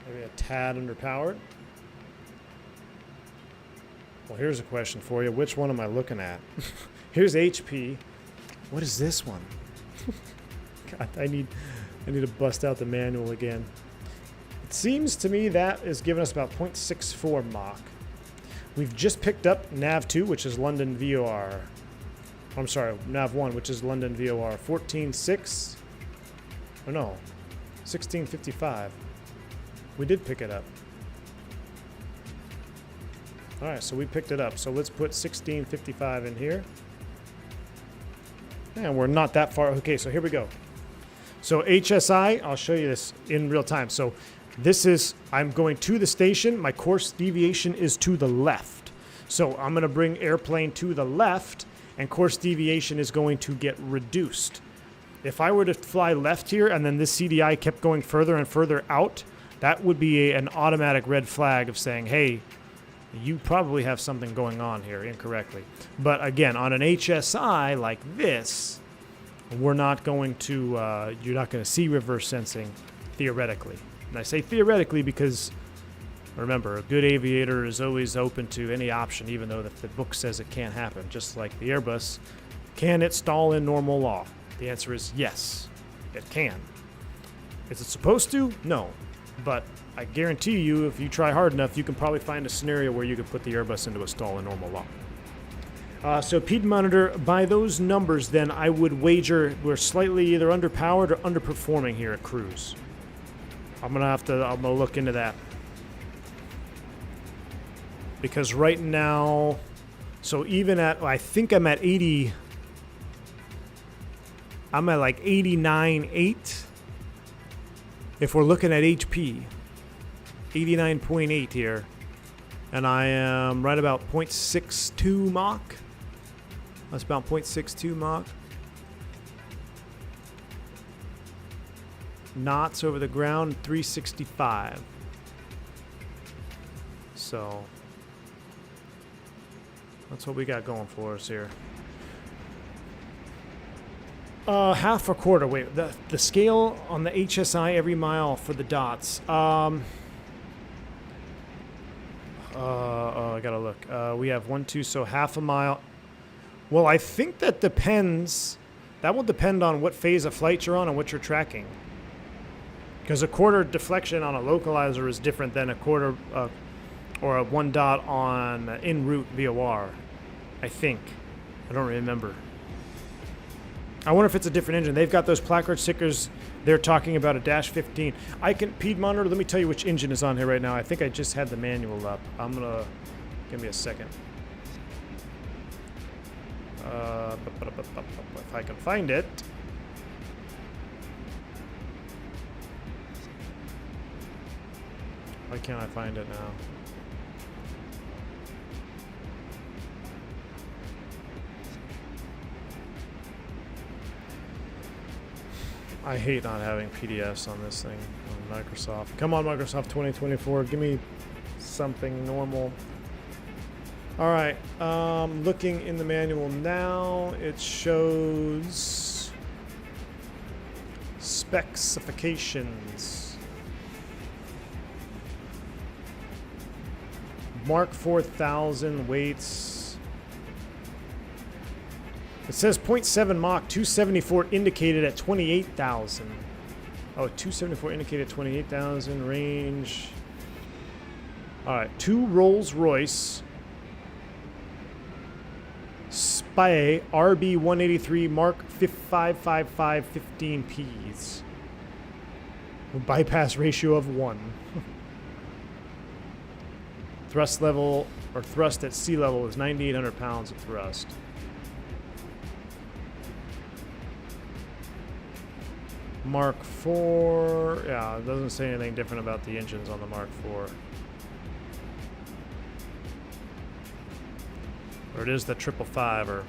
maybe a tad underpowered. Well, here's a question for you. Which one am I looking at? Here's HP. What is this one? God, I need to bust out the manual again. It seems to me that is giving us about 0.64 Mach. We've just picked up Nav 2, which is London VOR. I'm sorry, Nav 1, which is London VOR. 14.6. Oh no, 16.55. We did pick it up. All right, so we picked it up. So let's put 16.55 in here. And we're not that far. Okay, so here we go. So HSI, I'll show you this in real time. So this is, I'm going to the station. My course deviation is to the left. So I'm going to bring airplane to the left, and course deviation is going to get reduced. If I were to fly left here and then this CDI kept going further and further out, that would be an automatic red flag of saying, hey, you probably have something going on here incorrectly. But again, on an HSI like this, we're not going to, you're not going to see reverse sensing theoretically. And I say theoretically because, remember, a good aviator is always open to any option, even though the book says it can't happen. Just like the Airbus, can it stall in normal law? The answer is yes, it can. Is it supposed to? No. But I guarantee you, if you try hard enough, you can probably find a scenario where you could put the Airbus into a stall in normal law. So Piedmonter, by those numbers, then I would wager we're slightly either underpowered or underperforming here at cruise. I'm gonna look into that. Because right now, so even at, I think I'm at 80, I'm at like 89.8. If we're looking at HP, 89.8 here. And I am right about 0.62 Mach. That's about 0.62 Mach. Knots over the ground, 365. So that's what we got going for us here. Half or quarter. Wait, the scale on the HSI every mile for the dots. I gotta look. We have 1, 2, so half a mile. Well, I think that depends. That will depend on what phase of flight you're on and what you're tracking. Because a quarter deflection on a localizer is different than a quarter or a 1 dot on en route VOR. I think. I don't remember. I wonder if it's a different engine. They've got those placard stickers. They're talking about a Dash 15. I can, Pede Monitor, let me tell you which engine is on here right now. I think I just had the manual up. I'm going to, give me a second. If I can find it. Why can't I find it now? I hate not having PDFs on this thing on Microsoft. Come on, Microsoft 2024, give me something normal. All right, looking in the manual now, it shows specifications. Mark 4000 weights. It says 0.7 Mach, 274 indicated at 28,000. Oh, 274 indicated at 28,000 range. All right, 2 Rolls-Royce Spy RB183 Mark 555 15Ps. Bypass ratio of 1. Thrust level, or thrust at sea level, is 9,800 pounds of thrust. Mark IV, yeah, it doesn't say anything different about the engines on the Mark IV. Or it is the 555, or...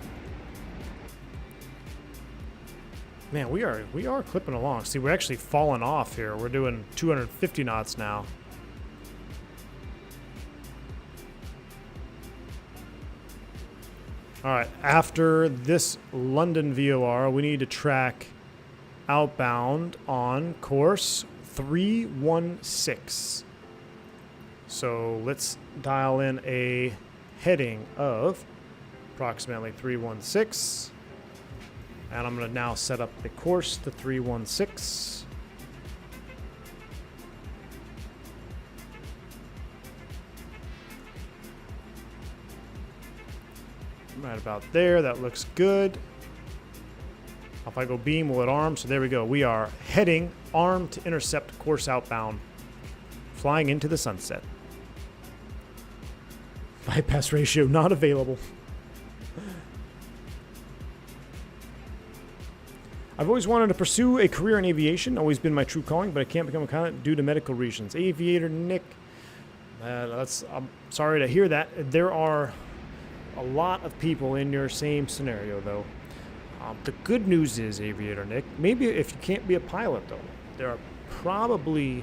Man, we are clipping along. See, we're actually falling off here. We're doing 250 knots now. All right, after this London VOR, we need to track outbound on course 316. So let's dial in a heading of approximately 316. And I'm going to now set up the course to 316. Right about there. That looks good. If I go beam, will it arm? So there we go. We are heading arm to intercept course outbound, flying into the sunset. Bypass ratio not available. I've always wanted to pursue a career in aviation, always been my true calling, but I can't become a pilot due to medical reasons. Aviator Nick, I'm sorry to hear that. There are a lot of people in your same scenario, though. The good news is, Aviator Nick, maybe if you can't be a pilot, though, there are probably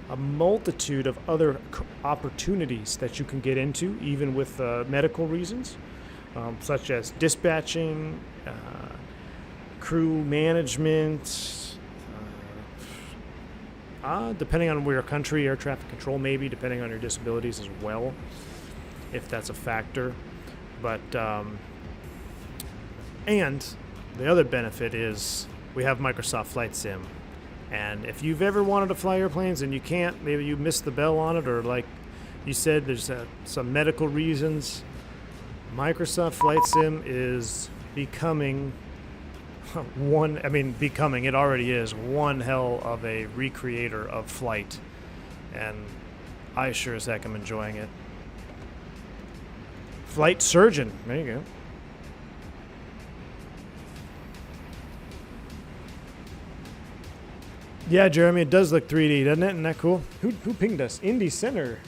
a multitude of other opportunities that you can get into, even with medical reasons, such as dispatching, crew management, depending on where your country, air traffic control maybe, depending on your disabilities as well, if that's a factor. But, and the other benefit is we have Microsoft Flight Sim. And if you've ever wanted to fly airplanes and you can't, maybe you missed the bell on it, or like you said, there's some medical reasons, Microsoft Flight Sim is becoming it already is one hell of a recreator of flight. And I sure as heck am enjoying it. Flight Surgeon, there you go. Yeah, Jeremy, it does look 3D, doesn't it? Isn't that cool? Who pinged us? Indy Center,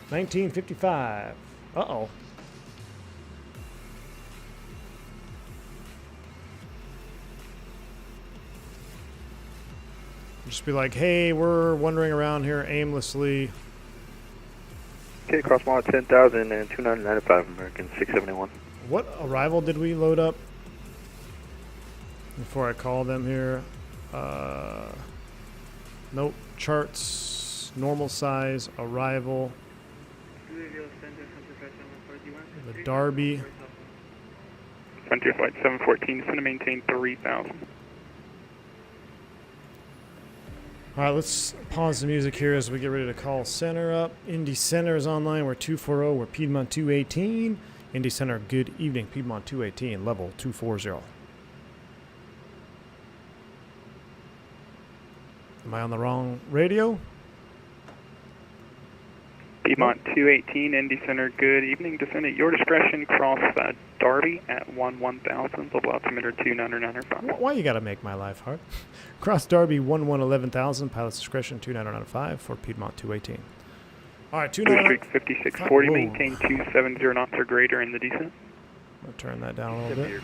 1955. Uh-oh. Just be like, hey, we're wandering around here aimlessly. Okay, cross mile 10,000 and 2995 American 671. What arrival did we load up? Before I call them here. Nope. Charts, normal size, arrival. The Derby. Frontier Flight 714 is going to maintain 3,000. All right, let's pause the music here as we get ready to call center up. Indy Center is online. We're 240. We're Piedmont 218. Indy Center, good evening. Piedmont 218, level 240. Am I on the wrong radio? Piedmont 218, Indy Center, good evening. Descend at your discretion. Cross Derby at 1000, level altimeter 2995. Why you got to make my life hard? Cross Derby 11,000, pilot's discretion 2995 for Piedmont 218. All right, 290. 5640, maintain 270 knots or greater in the descent. I'll turn that down a little bit.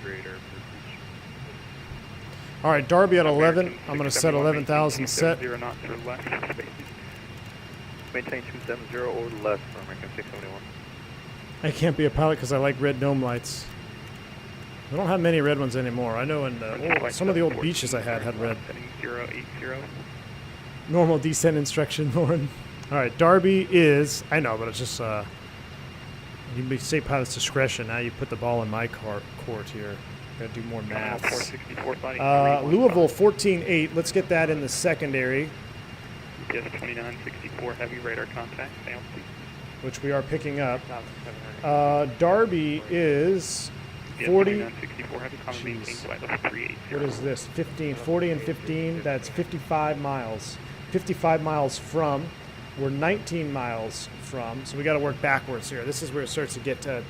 All right, Derby at 11. I'm going to set 11,000 set. 0 knots or less. Maintain 270 or less for American 671. I can't be a pilot because I like red dome lights. I don't have many red ones anymore. I know in some of the old beaches I had red. 080. Normal descent instruction, Lauren. All right, Derby is, I know, but it's just, you say pilot's discretion. Now you put the ball in my court here. Got to do more maths. Louisville 14.8. Let's get that in the secondary. Yes, 2964, heavy radar contact. Which we are picking up. Derby is 40. What is this? 15, 40 and 15. That's 55 miles. 55 miles from. We're 19 miles from. So we got to work backwards here. This is where it starts to get to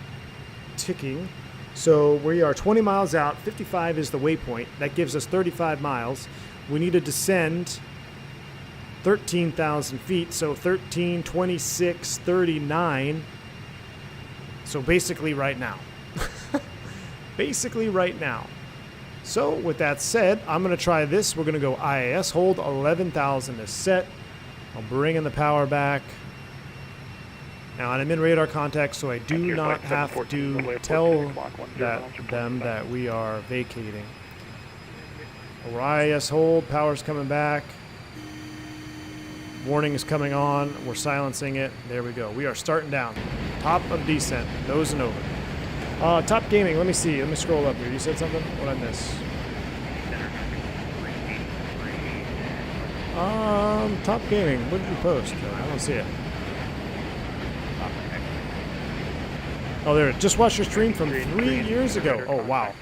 ticking. So we are 20 miles out. 55 is the waypoint. That gives us 35 miles. We need to descend 13,000 feet. So 13, 26, 39. So basically right now. Basically right now. So with that said, I'm going to try this. We're going to go IAS hold. 11,000 is set. I'll bring in the power back. Now I'm in radar contact, so I do not have to tell them that we are vacating. We're IAS hold. Power's coming back. Warning is coming on. We're silencing it. There we go. We are starting down. Top of descent. Nose and over. Top gaming. Let me see. Let me scroll up here. You said something? What did I miss? Top gaming. What did you post? I don't see it. Oh, there. Just watched your stream from 3 years ago. Oh, wow.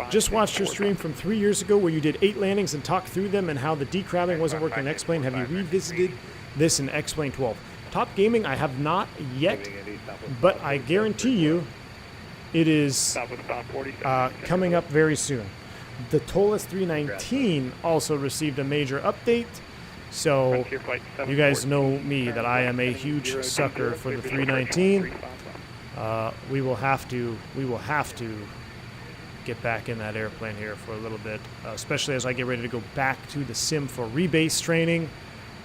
Just watched your stream from 3 years ago where you did 8 landings and talked through them and how the decrowding wasn't working in X-Plane. Have you revisited this in X-Plane 12? Top gaming, I have not yet, but I guarantee you it is coming up very soon. The TOLAS 319 also received a major update. So you guys know me that I am a huge sucker for the 319. We will have to get back in that airplane here for a little bit, especially as I get ready to go back to the sim for rebase training,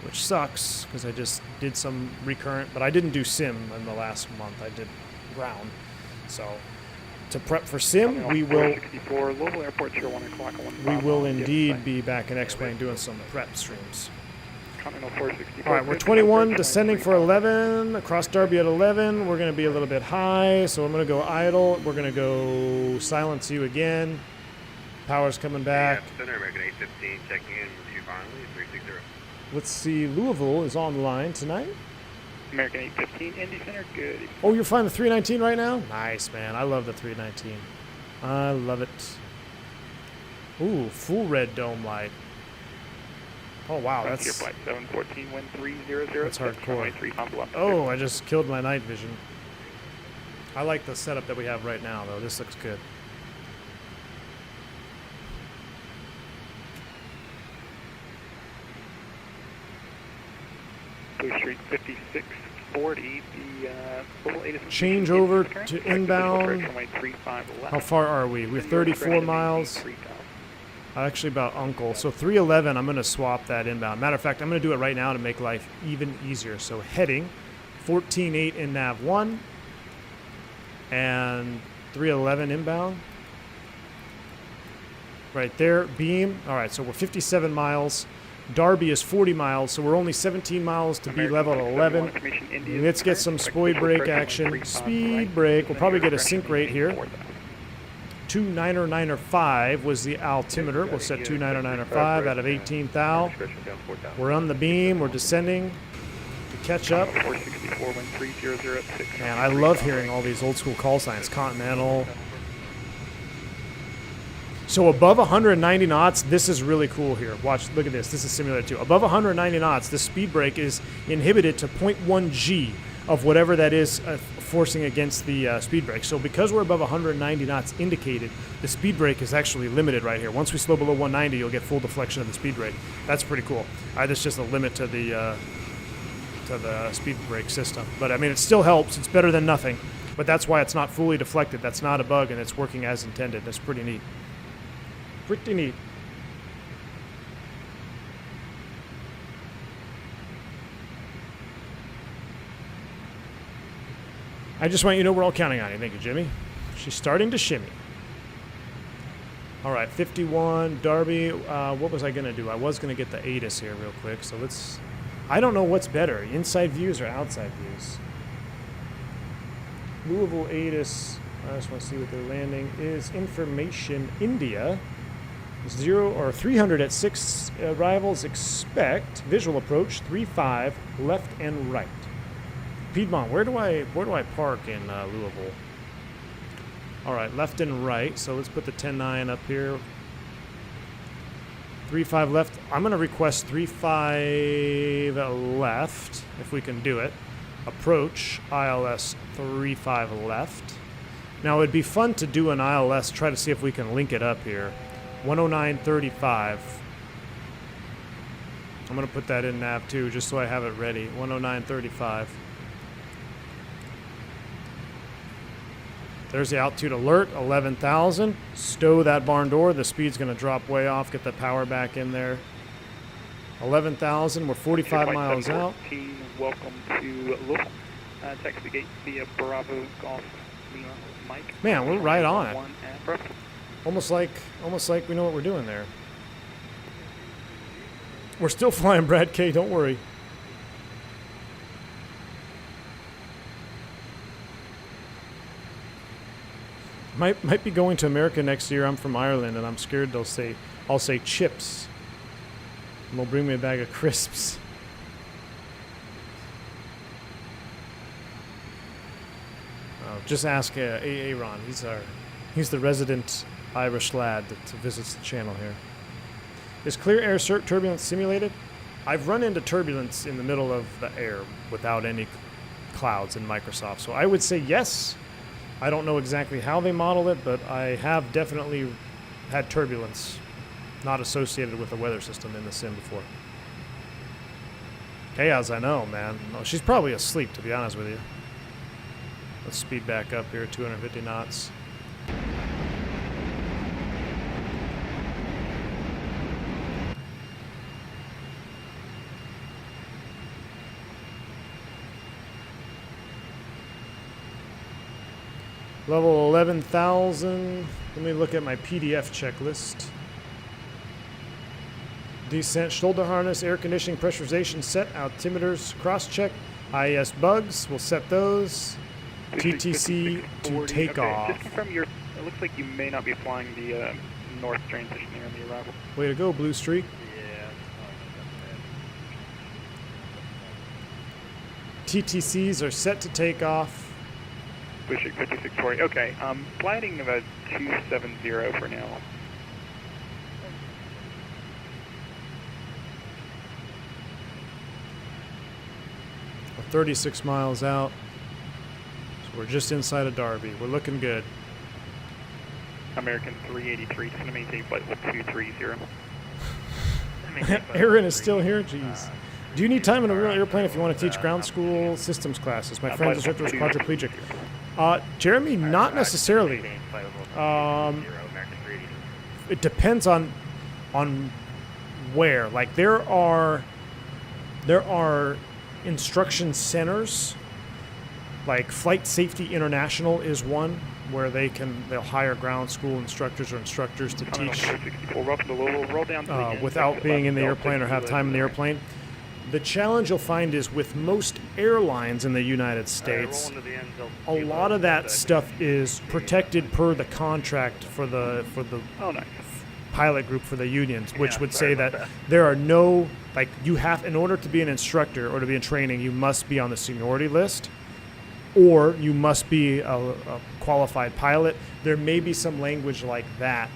which sucks because I just did some recurrent, but I didn't do sim in the last month. I did ground. So to prep for sim, we will indeed be back in X-Plane doing some prep streams. All right, we're 21, descending for 11, across Derby at 11. We're going to be a little bit high, so I'm going to go idle. We're going to go silence you again. Power's coming back. Center, American 815, checking in with you finally, 360. Let's see, Louisville is on the line tonight. American 815, Indy Center, good. Oh, you're flying the 319 right now? Nice, man. I love the 319. I love it. Ooh, full red dome light. Oh, wow, that's... Frontier Flight 714, wind 300. That's hardcore. Oh, I just killed my night vision. I like the setup that we have right now, though. This looks good. Blue Street 5640, the Louisville Edison. Change over to inbound. How far are we? We're 34 miles. Actually about Uncle. So 311, I'm going to swap that inbound. Matter of fact, I'm going to do it right now to make life even easier. So heading 14.8 in nav 1 and 311 inbound. Right there, beam. All right, so we're 57 miles. Darby is 40 miles, so we're only 17 miles to be level at 11. Let's get some spoy brake action. Speed brake. We'll probably get a sync rate here. 29095 was the altimeter. We'll set 29095 out of 18 thou. We're on the beam. We're descending to catch up. Man, I love hearing all these old school call signs. Continental. So above 190 knots, this is really cool here. Watch, look at this. This is simulated too. Above 190 knots, the speed brake is inhibited to 0.1 G of whatever that is forcing against the speed brake. So because we're above 190 knots indicated, the speed brake is actually limited right here. Once we slow below 190, you'll get full deflection of the speed brake. That's pretty cool. That's just a limit to the speed brake system. But I mean, it still helps. It's better than nothing. But that's why it's not fully deflected. That's not a bug, and it's working as intended. That's pretty neat. Pretty neat. I just want you to know we're all counting on you. Thank you, Jimmy. She's starting to shimmy. All right, 51, Darby. What was I going to do? I was going to get the ATIS here real quick. So let's... I don't know what's better, inside views or outside views. Louisville ATIS. I just want to see what their landing is. Information, India. 300 at 6 arrivals. Expect visual approach 35 left and right. Piedmont, where do I park in Louisville? All right, left and right. So let's put the 10-9 up here. 35 left. I'm going to request 35 left if we can do it. Approach ILS 35 left. Now it'd be fun to do an ILS. Try to see if we can link it up here. 109.35. I'm going to put that in nav 2 just so I have it ready. 109.35. There's the altitude alert, 11,000. Stow that barn door. The speed's going to drop way off. Get the power back in there. 11,000. We're 45 miles out. Welcome to Louisville. Taxi gate via Bravo Golf Lima Mike. Man, we're right on it. Almost like we know what we're doing there. We're still flying Brad K, don't worry. Might be going to America next year. I'm from Ireland and I'm scared I'll say chips. And they'll bring me a bag of crisps. Just ask Aaron. He's the resident Irish lad that visits the channel here. Is clear air turbulence simulated? I've run into turbulence in the middle of the air without any clouds in Microsoft, so I would say yes. I don't know exactly how they model it, but I have definitely had turbulence not associated with the weather system in the sim before. Chaos, I know, man. No, she's probably asleep, to be honest with you. Let's speed back up here, 250 knots. Level 11,000. Let me look at my PDF checklist. Descent, shoulder harness, air conditioning, pressurization set, altimeters, cross-check, IES bugs. We'll set those. TTC to take off. Just confirm it looks like you may not be flying the north transition here on the arrival. Way to go, Blue Streak. TTCs are set to take off. Blue Streak 5640. Okay, gliding about 270 for now. We're 36 miles out. We're just inside of Darby. We're looking good. American 383, just going to maintain flight level 230. Aaron is still here? Jeez. Do you need time in a real airplane if you want to teach ground school systems classes? My friend's instructor was quadriplegic. Jeremy, not necessarily. It depends on where. Like there are instruction centers. Like Flight Safety International is one where they'll hire ground school instructors or instructors to teach without being in the airplane or have time in the airplane. The challenge you'll find is with most airlines in the United States, a lot of that stuff is protected per the contract for the pilot group for the unions, which would say that there are no, like you have, in order to be an instructor or to be in training, you must be on the seniority list or you must be a qualified pilot. There may be some language like that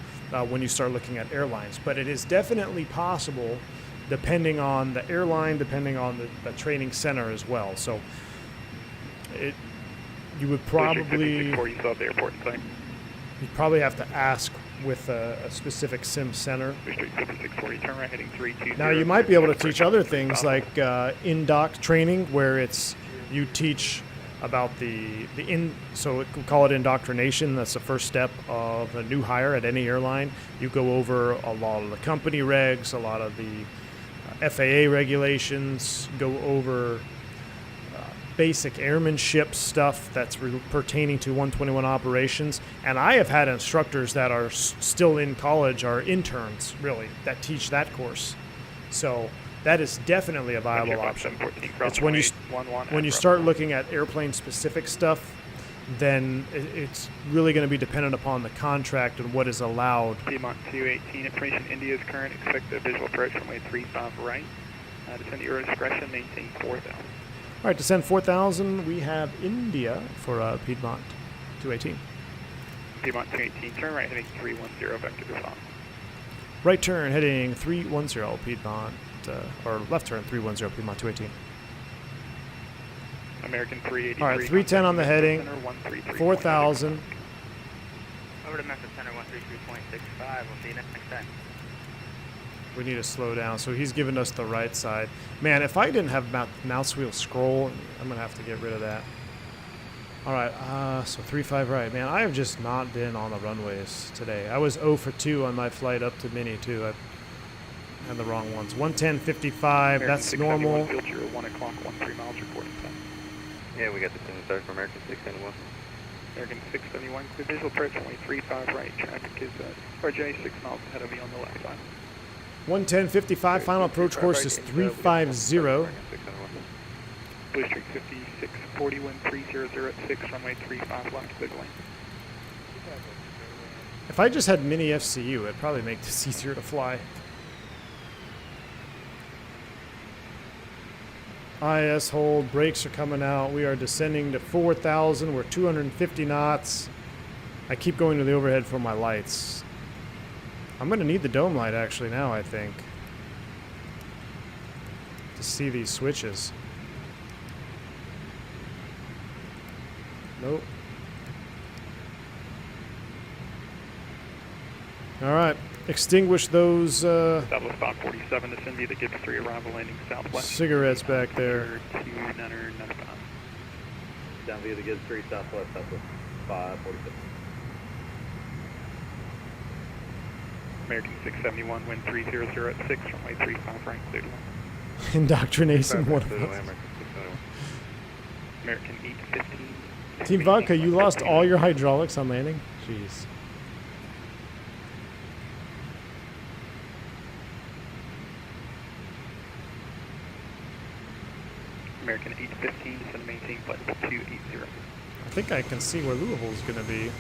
when you start looking at airlines, but it is definitely possible depending on the airline, depending on the training center as well. So you would probably have to ask with a specific sim center. Now you might be able to teach other things like in-dock training, where you teach about so we call it indoctrination. That's the first step of a new hire at any airline. You go over a lot of the company regs, a lot of the FAA regulations, go over basic airmanship stuff that's pertaining to 121 operations. And I have had instructors that are still in college, are interns, really, that teach that course. So that is definitely a viable option. It's when you start looking at airplane-specific stuff, then it's really going to be dependent upon the contract and what is allowed. Piedmont 218, information India's current expected visual approach runway 35 right. Descend at your discretion, maintain 4,000. All right, descend 4,000. We have India for Piedmont 218. Piedmont 218, turn right heading 310, vector design. Right turn heading 310 Piedmont, or left turn 310 Piedmont 218. American 383. All right, 310 on the heading, 4,000. Over to Memphis Center 133.65. We'll see you next time. We need to slow down. So he's giving us the right side. Man, if I didn't have mouse wheel scroll, I'm going to have to get rid of that. All right, so 35 right. Man, I have just not been on the runways today. I was 0 for 2 on my flight up to Mini, too. I had the wrong ones. 110.55, that's normal. 1 o'clock, 13 miles reporting time. Yeah, we got the same start from American 671. American 671, clear visual approach runway 35 right. Traffic is RJ 6 miles ahead of you on the left side. 110.55, final approach course is 350. Blue Streak 5640, wind 3006, runway 35 left, big lane. If I just had mini FCU, it'd probably make this easier to fly. IS hold, brakes are coming out. We are descending to 4,000. We're 250 knots. I keep going to the overhead for my lights. I'm going to need the dome light actually now, I think, to see these switches. Nope. All right. Extinguish those Establish spot 47 to Cindy, the Gibbs 3 arrival landing southwest. cigarettes back there. 2995. Down via the Gibbs 3 southwest, southwest 547. American 671, wind 3006, runway 35 right, clear to land. Indoctrination, one of us. American 815. Team Vodka, you lost all your hydraulics on landing? Jeez. American 815, descend and maintain flight level 280. I think I can see where Louisville is going to be.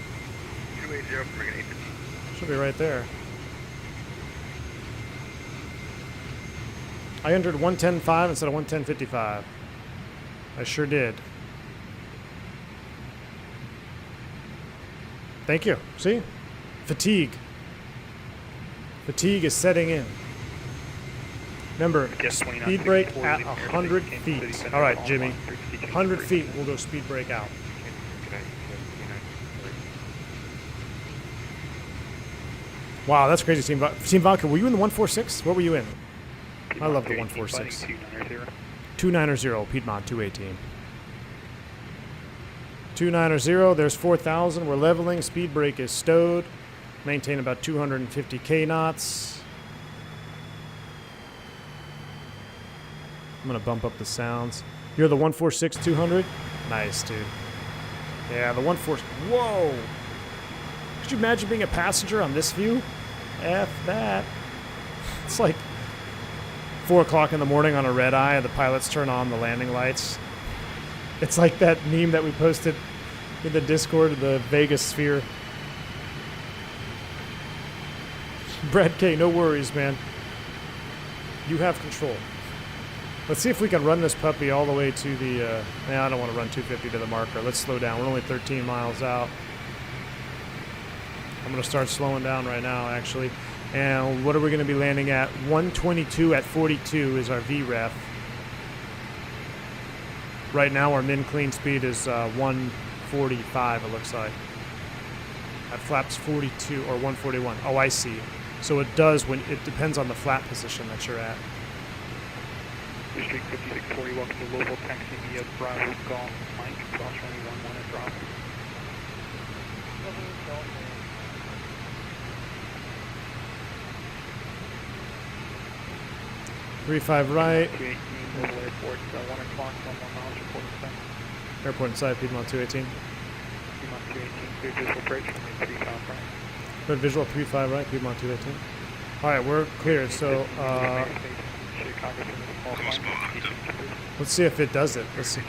280 from American 815. Should be right there. I entered 110.5 instead of 110.55. I sure did. Thank you. See? Fatigue. Fatigue is setting in. Remember, speed brake at 100 feet. All right, Jimmy. 100 feet, we'll go speed brake out. Wow, that's crazy, Team Vodka. Were you in the 146? What were you in? I love the 146. 290, Piedmont 218. 290, there's 4,000. We're leveling. Speed brake is stowed. Maintain about 250 K knots. I'm going to bump up the sounds. You're the 146 200? Nice, dude. Yeah, the 146. Whoa! Could you imagine being a passenger on this view? F that. It's like 4 o'clock in the morning on a red eye, the pilots turn on the landing lights. It's like that meme that we posted in the Discord of the Vegas sphere. Brad K, no worries, man. You have control. Let's see if we can run this puppy all the way to the... I don't want to run 250 to the marker. Let's slow down. We're only 13 miles out. I'm going to start slowing down right now, actually. And what are we going to be landing at? 122 at 42 is our VREF. Right now, our min clean speed is 145, it looks like. At flaps 42 or 141. Oh, I see. So it does when it depends on the flap position that you're at. District 5640, welcome to Louisville, taxi via Bravo Golf Mike, cross running 11 and drop. 35 right. 218, Louisville Airport, 1 o'clock, 11 miles, report in sight. Airport inside, Piedmont 218. Piedmont 218, clear visual bridge, runway 35 right. Good visual 35 right, Piedmont 218. Alright, we're clear, so let's see if it does it. Let's see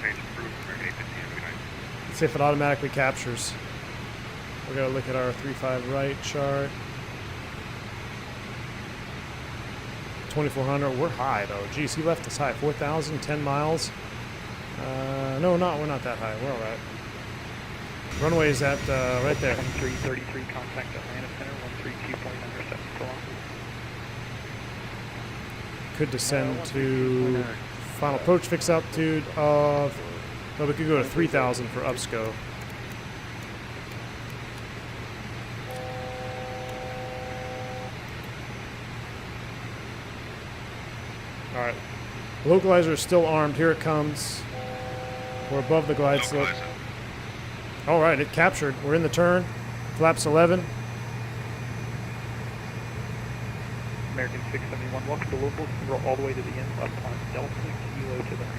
if it automatically captures. We're gonna look at our 35 right chart. 2400, we're high though. Geez, he left us high. 4,000, 10 miles. No, we're not that high. We're alright. Runway is at right there. 2333, contact Atlanta Center, 132.97 kilometers. Could descend to final approach fix altitude of... No, we could go to 3,000 for upsco. Alright. Localizer is still armed. Here it comes. We're above the glide slope. Alright, it captured. We're in the turn. Flaps 11. American 671, welcome to Louisville. Roll all the way to the end, left on Delta, kilo to the ramp.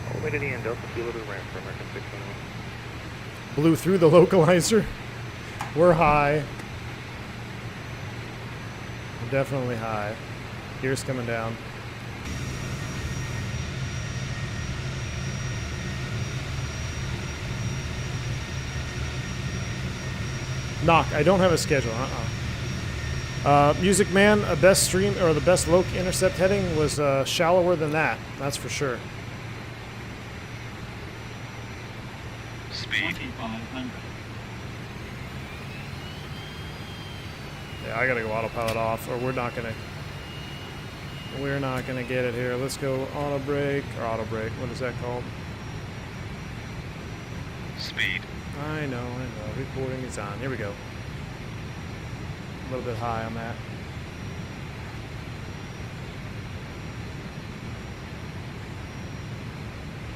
All the way to the end, Delta, kilo to the ramp for American 671. Blew through the localizer. We're high. We're definitely high. Gear's coming down. Knock, I don't have a schedule. Music Man, a best stream or the best loc intercept heading was shallower than that. That's for sure. Speed 2500. Yeah, I gotta go autopilot off, or we're not gonna get it here. Let's go auto brake or auto brake. What is that called? Speed. I know. Reporting is on. Here we go. A little bit high on that.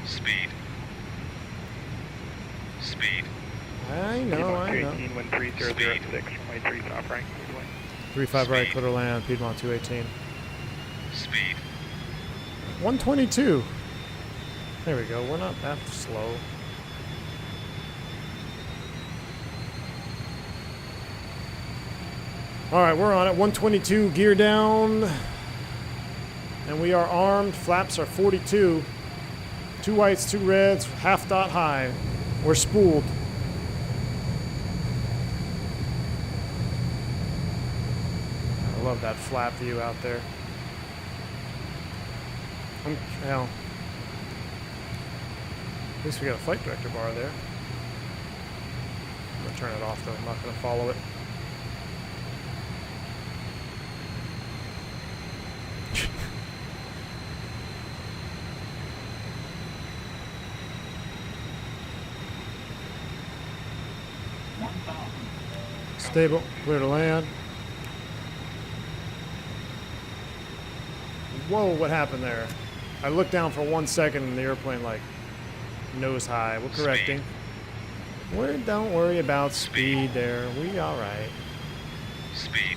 Speed. Speed. I know. 218, wind 3006, runway 35 right, 35 right, clear to land, Piedmont 218. Speed. 122. There we go. We're not that slow. Alright, we're on it. 122, gear down. And we are armed. Flaps are 42. 2 whites, 2 reds, half dot high. We're spooled. I love that flap view out there. Hell. At least we got a flight director bar there. I'm going to turn it off though. I'm not going to follow it. Stable, clear to land. Whoa, what happened there? I looked down for 1 second and the airplane like nose high. We're correcting. Don't worry about speed there. We all right. Speed.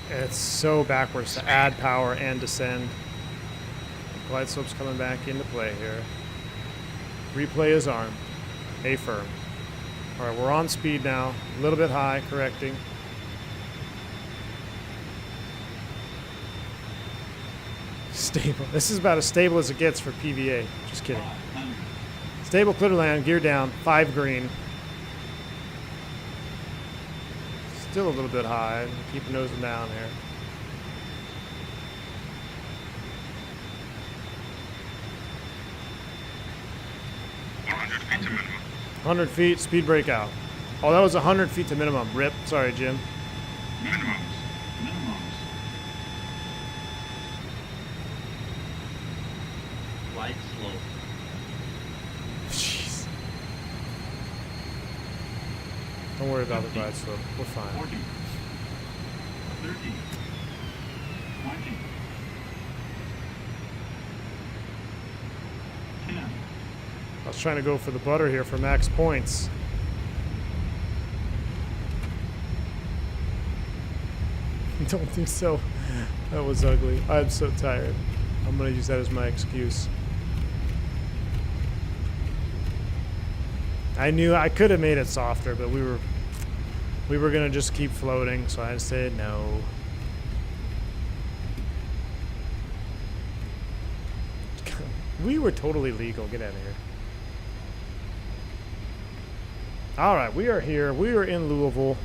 It's so backwards to add power and descend. Glide slope's coming back into play here. Replay is armed. A firm. All right, we're on speed now. A little bit high, correcting. Stable. This is about as stable as it gets for PVA. Just kidding. Stable, clear to land, gear down, 5 green. Still a little bit high. Keep nosing down here. Feet to minimum. 100 feet, speed breakout. Oh, that was 100 feet to minimum. Rip. Sorry, Jim. Minimums. Light slope. Jeez. Don't worry about the glide slope. We're fine. 40. 30. 20. 10. I was trying to go for the butter here for max points. Don't think so. That was ugly. I'm so tired. I'm going to use that as my excuse. I knew I could have made it softer, but we were going to just keep floating, so I said no. We were totally legal. Get out of here. All right, we are here. We are in Louisville.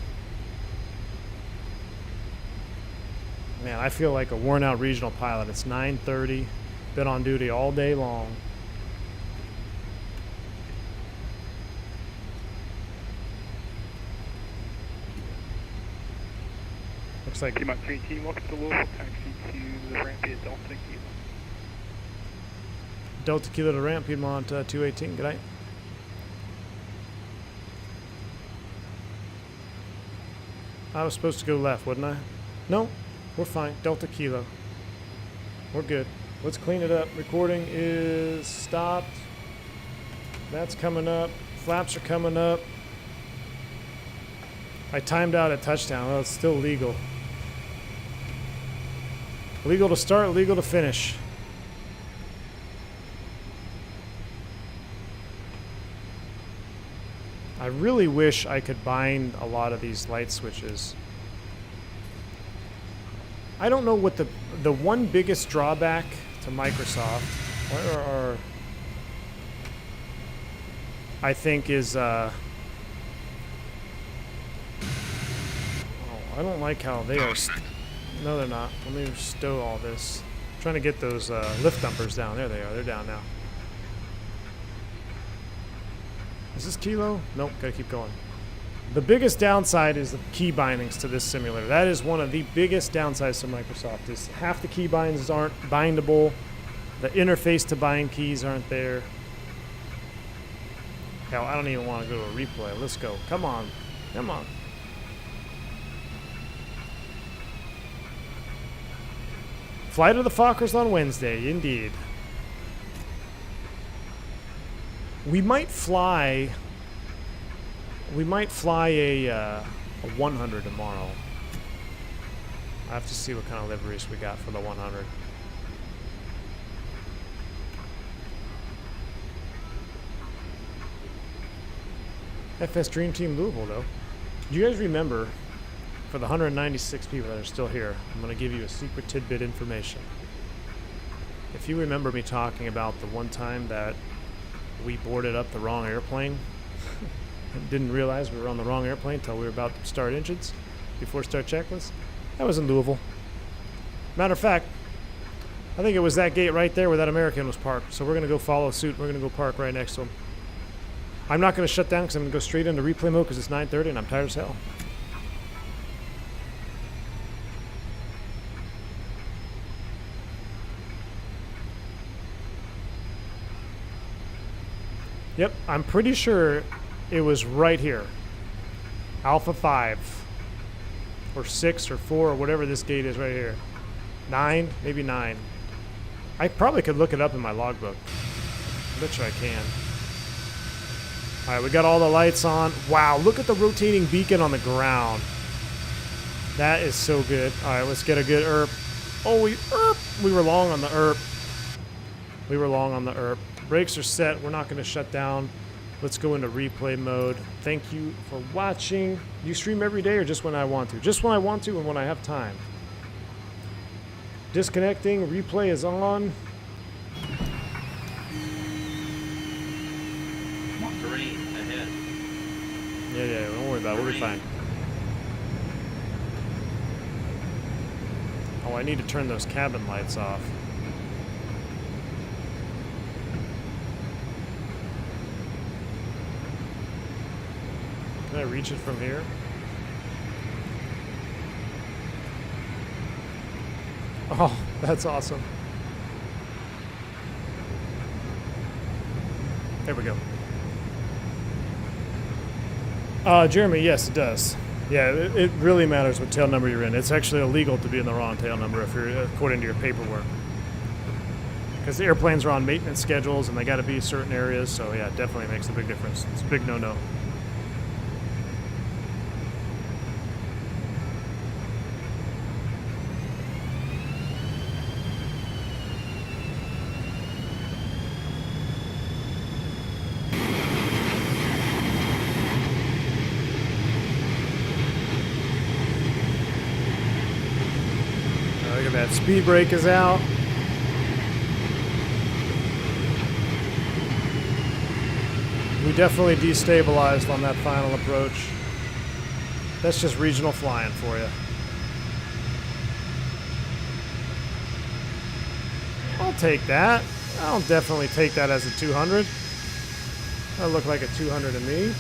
Man, I feel like a worn-out regional pilot. It's 9:30. Been on duty all day long. Looks like Piedmont 318, welcome to Louisville. Taxi to the ramp at Delta Kilo. Delta Kilo to ramp, Piedmont 218. Good night. I was supposed to go left, wasn't I? No, we're fine. Delta Kilo. We're good. Let's clean it up. Recording is stopped. That's coming up. Flaps are coming up. I timed out at touchdown. Well, it's still legal. Legal to start, legal to finish. I really wish I could bind a lot of these light switches. I don't know what the one biggest drawback to Microsoft, or I think is, oh, I don't like how they are. No, they're not. Let me stow all this. I'm trying to get those lift dumpers down. There they are. They're down now. Is this Kilo? Nope, gotta keep going. The biggest downside is the key bindings to this simulator. That is one of the biggest downsides to Microsoft. Is half the key bindings aren't bindable. The interface to bind keys aren't there. Hell, I don't even want to go to a replay. Let's go. Come on. Come on. Flight of the Fokkers on Wednesday, indeed. We might fly a 100 tomorrow. I have to see what kind of liveries we got for the 100. FS Dream Team Louisville, though. Do you guys remember, for the 196 people that are still here, I'm going to give you a secret tidbit information. If you remember me talking about the one time that we boarded up the wrong airplane and didn't realize we were on the wrong airplane until we were about to start engines before start checklist, that was in Louisville. Matter of fact, I think it was that gate right there where that American was parked. So we're going to go follow suit. We're going to go park right next to him. I'm not going to shut down because I'm going to go straight into replay mode because it's 9:30 and I'm tired as hell. Yep, I'm pretty sure it was right here. Alpha 5 or 6 or 4 or whatever this gate is right here. 9, maybe 9. I probably could look it up in my logbook. I bet you I can. All right, we got all the lights on. Wow, look at the rotating beacon on the ground. That is so good. All right, let's get a good ERP. Oh, we were long on the ERP. We were long on the ERP. Brakes are set. We're not going to shut down. Let's go into replay mode. Thank you for watching. Do you stream every day or just when I want to? Just when I want to and when I have time. Disconnecting. Replay is on. Green ahead. Yeah, don't worry about it. We'll be fine. Oh, I need to turn those cabin lights off. Can I reach it from here? Oh, that's awesome. There we go. Jeremy, yes, it does. Yeah, it really matters what tail number you're in. It's actually illegal to be in the wrong tail number if you're according to your paperwork. Because the airplanes are on maintenance schedules and they got to be certain areas, so yeah, it definitely makes a big difference. It's a big no-no. Look at that, speed brake is out. We definitely destabilized on that final approach. That's just regional flying for you. I'll take that. I'll definitely take that as a 200. That'll look like a 200 to me.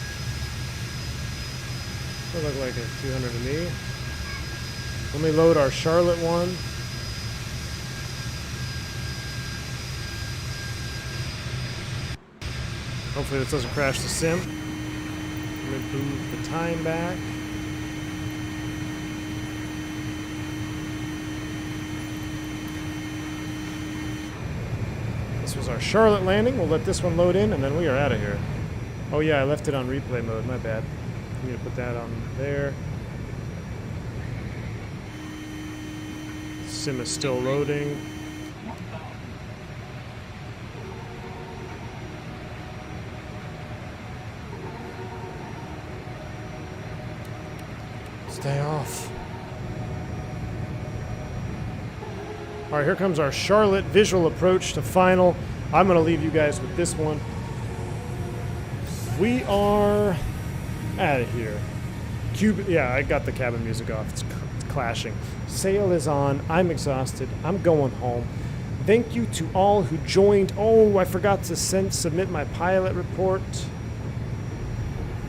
That'll look like a 200 to me. Let me load our Charlotte one. Hopefully this doesn't crash the sim. Let me move the time back. This was our Charlotte landing. We'll let this one load in and then we are out of here. Oh yeah, I left it on replay mode, my bad. I'm gonna put that on there. Sim is still loading. Stay off. All right, here comes our Charlotte visual approach to final. I'm going to leave you guys with this one. We are out of here. Yeah, I got the cabin music off. It's clashing. Sail is on. I'm exhausted. I'm going home. Thank you to all who joined. Oh, I forgot to submit my pilot report.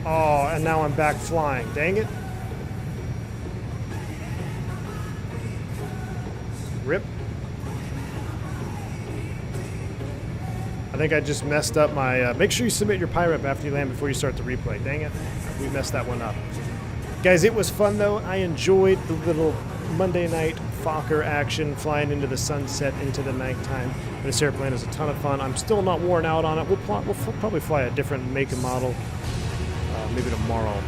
Oh, and now I'm back flying. Dang it. Rip. I think I just messed up my... make sure you submit your pilot after you land before you start the replay. Dang it. We messed that one up. Guys, it was fun though. I enjoyed the little Monday night Fokker action, flying into the sunset, into the nighttime. This airplane is a ton of fun. I'm still not worn out on it. We'll probably fly a different make and model maybe tomorrow.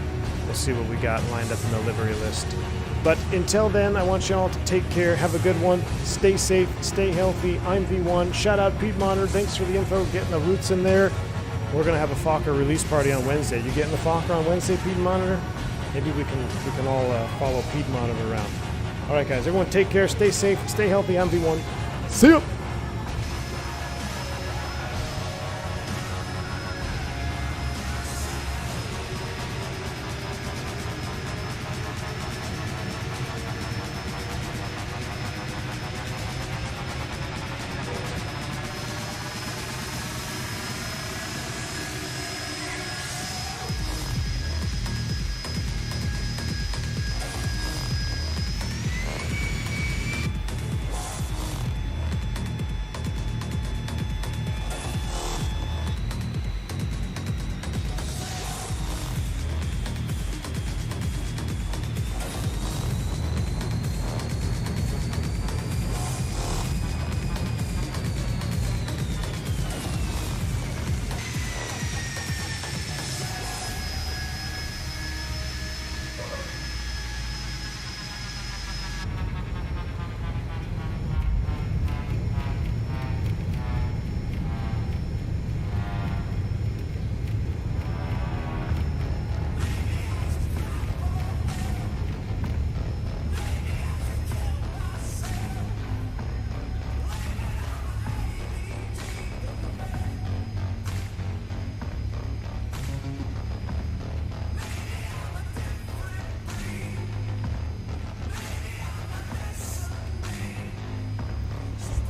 We'll see what we got lined up in the livery list. But until then, I want y'all to take care. Have a good one. Stay safe. Stay healthy. I'm V1. Shout out Pete Monitor. Thanks for the info. Getting the roots in there. We're going to have a Fokker release party on Wednesday. You getting the Fokker on Wednesday, Pete Monitor? Maybe we can all follow Pete Monitor around. All right, guys. Everyone take care. Stay safe. Stay healthy. I'm V1. See ya.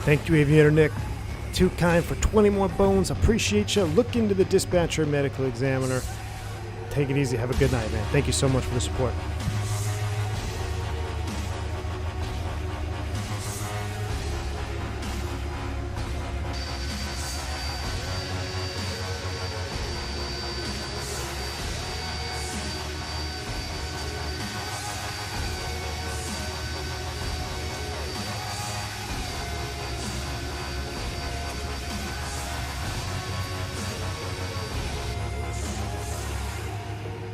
Thank you, Aviator Nick. Too kind for 20 more bones. Appreciate you. Look into the dispatcher medical examiner. Take it easy. Have a good night, man. Thank you so much for the support.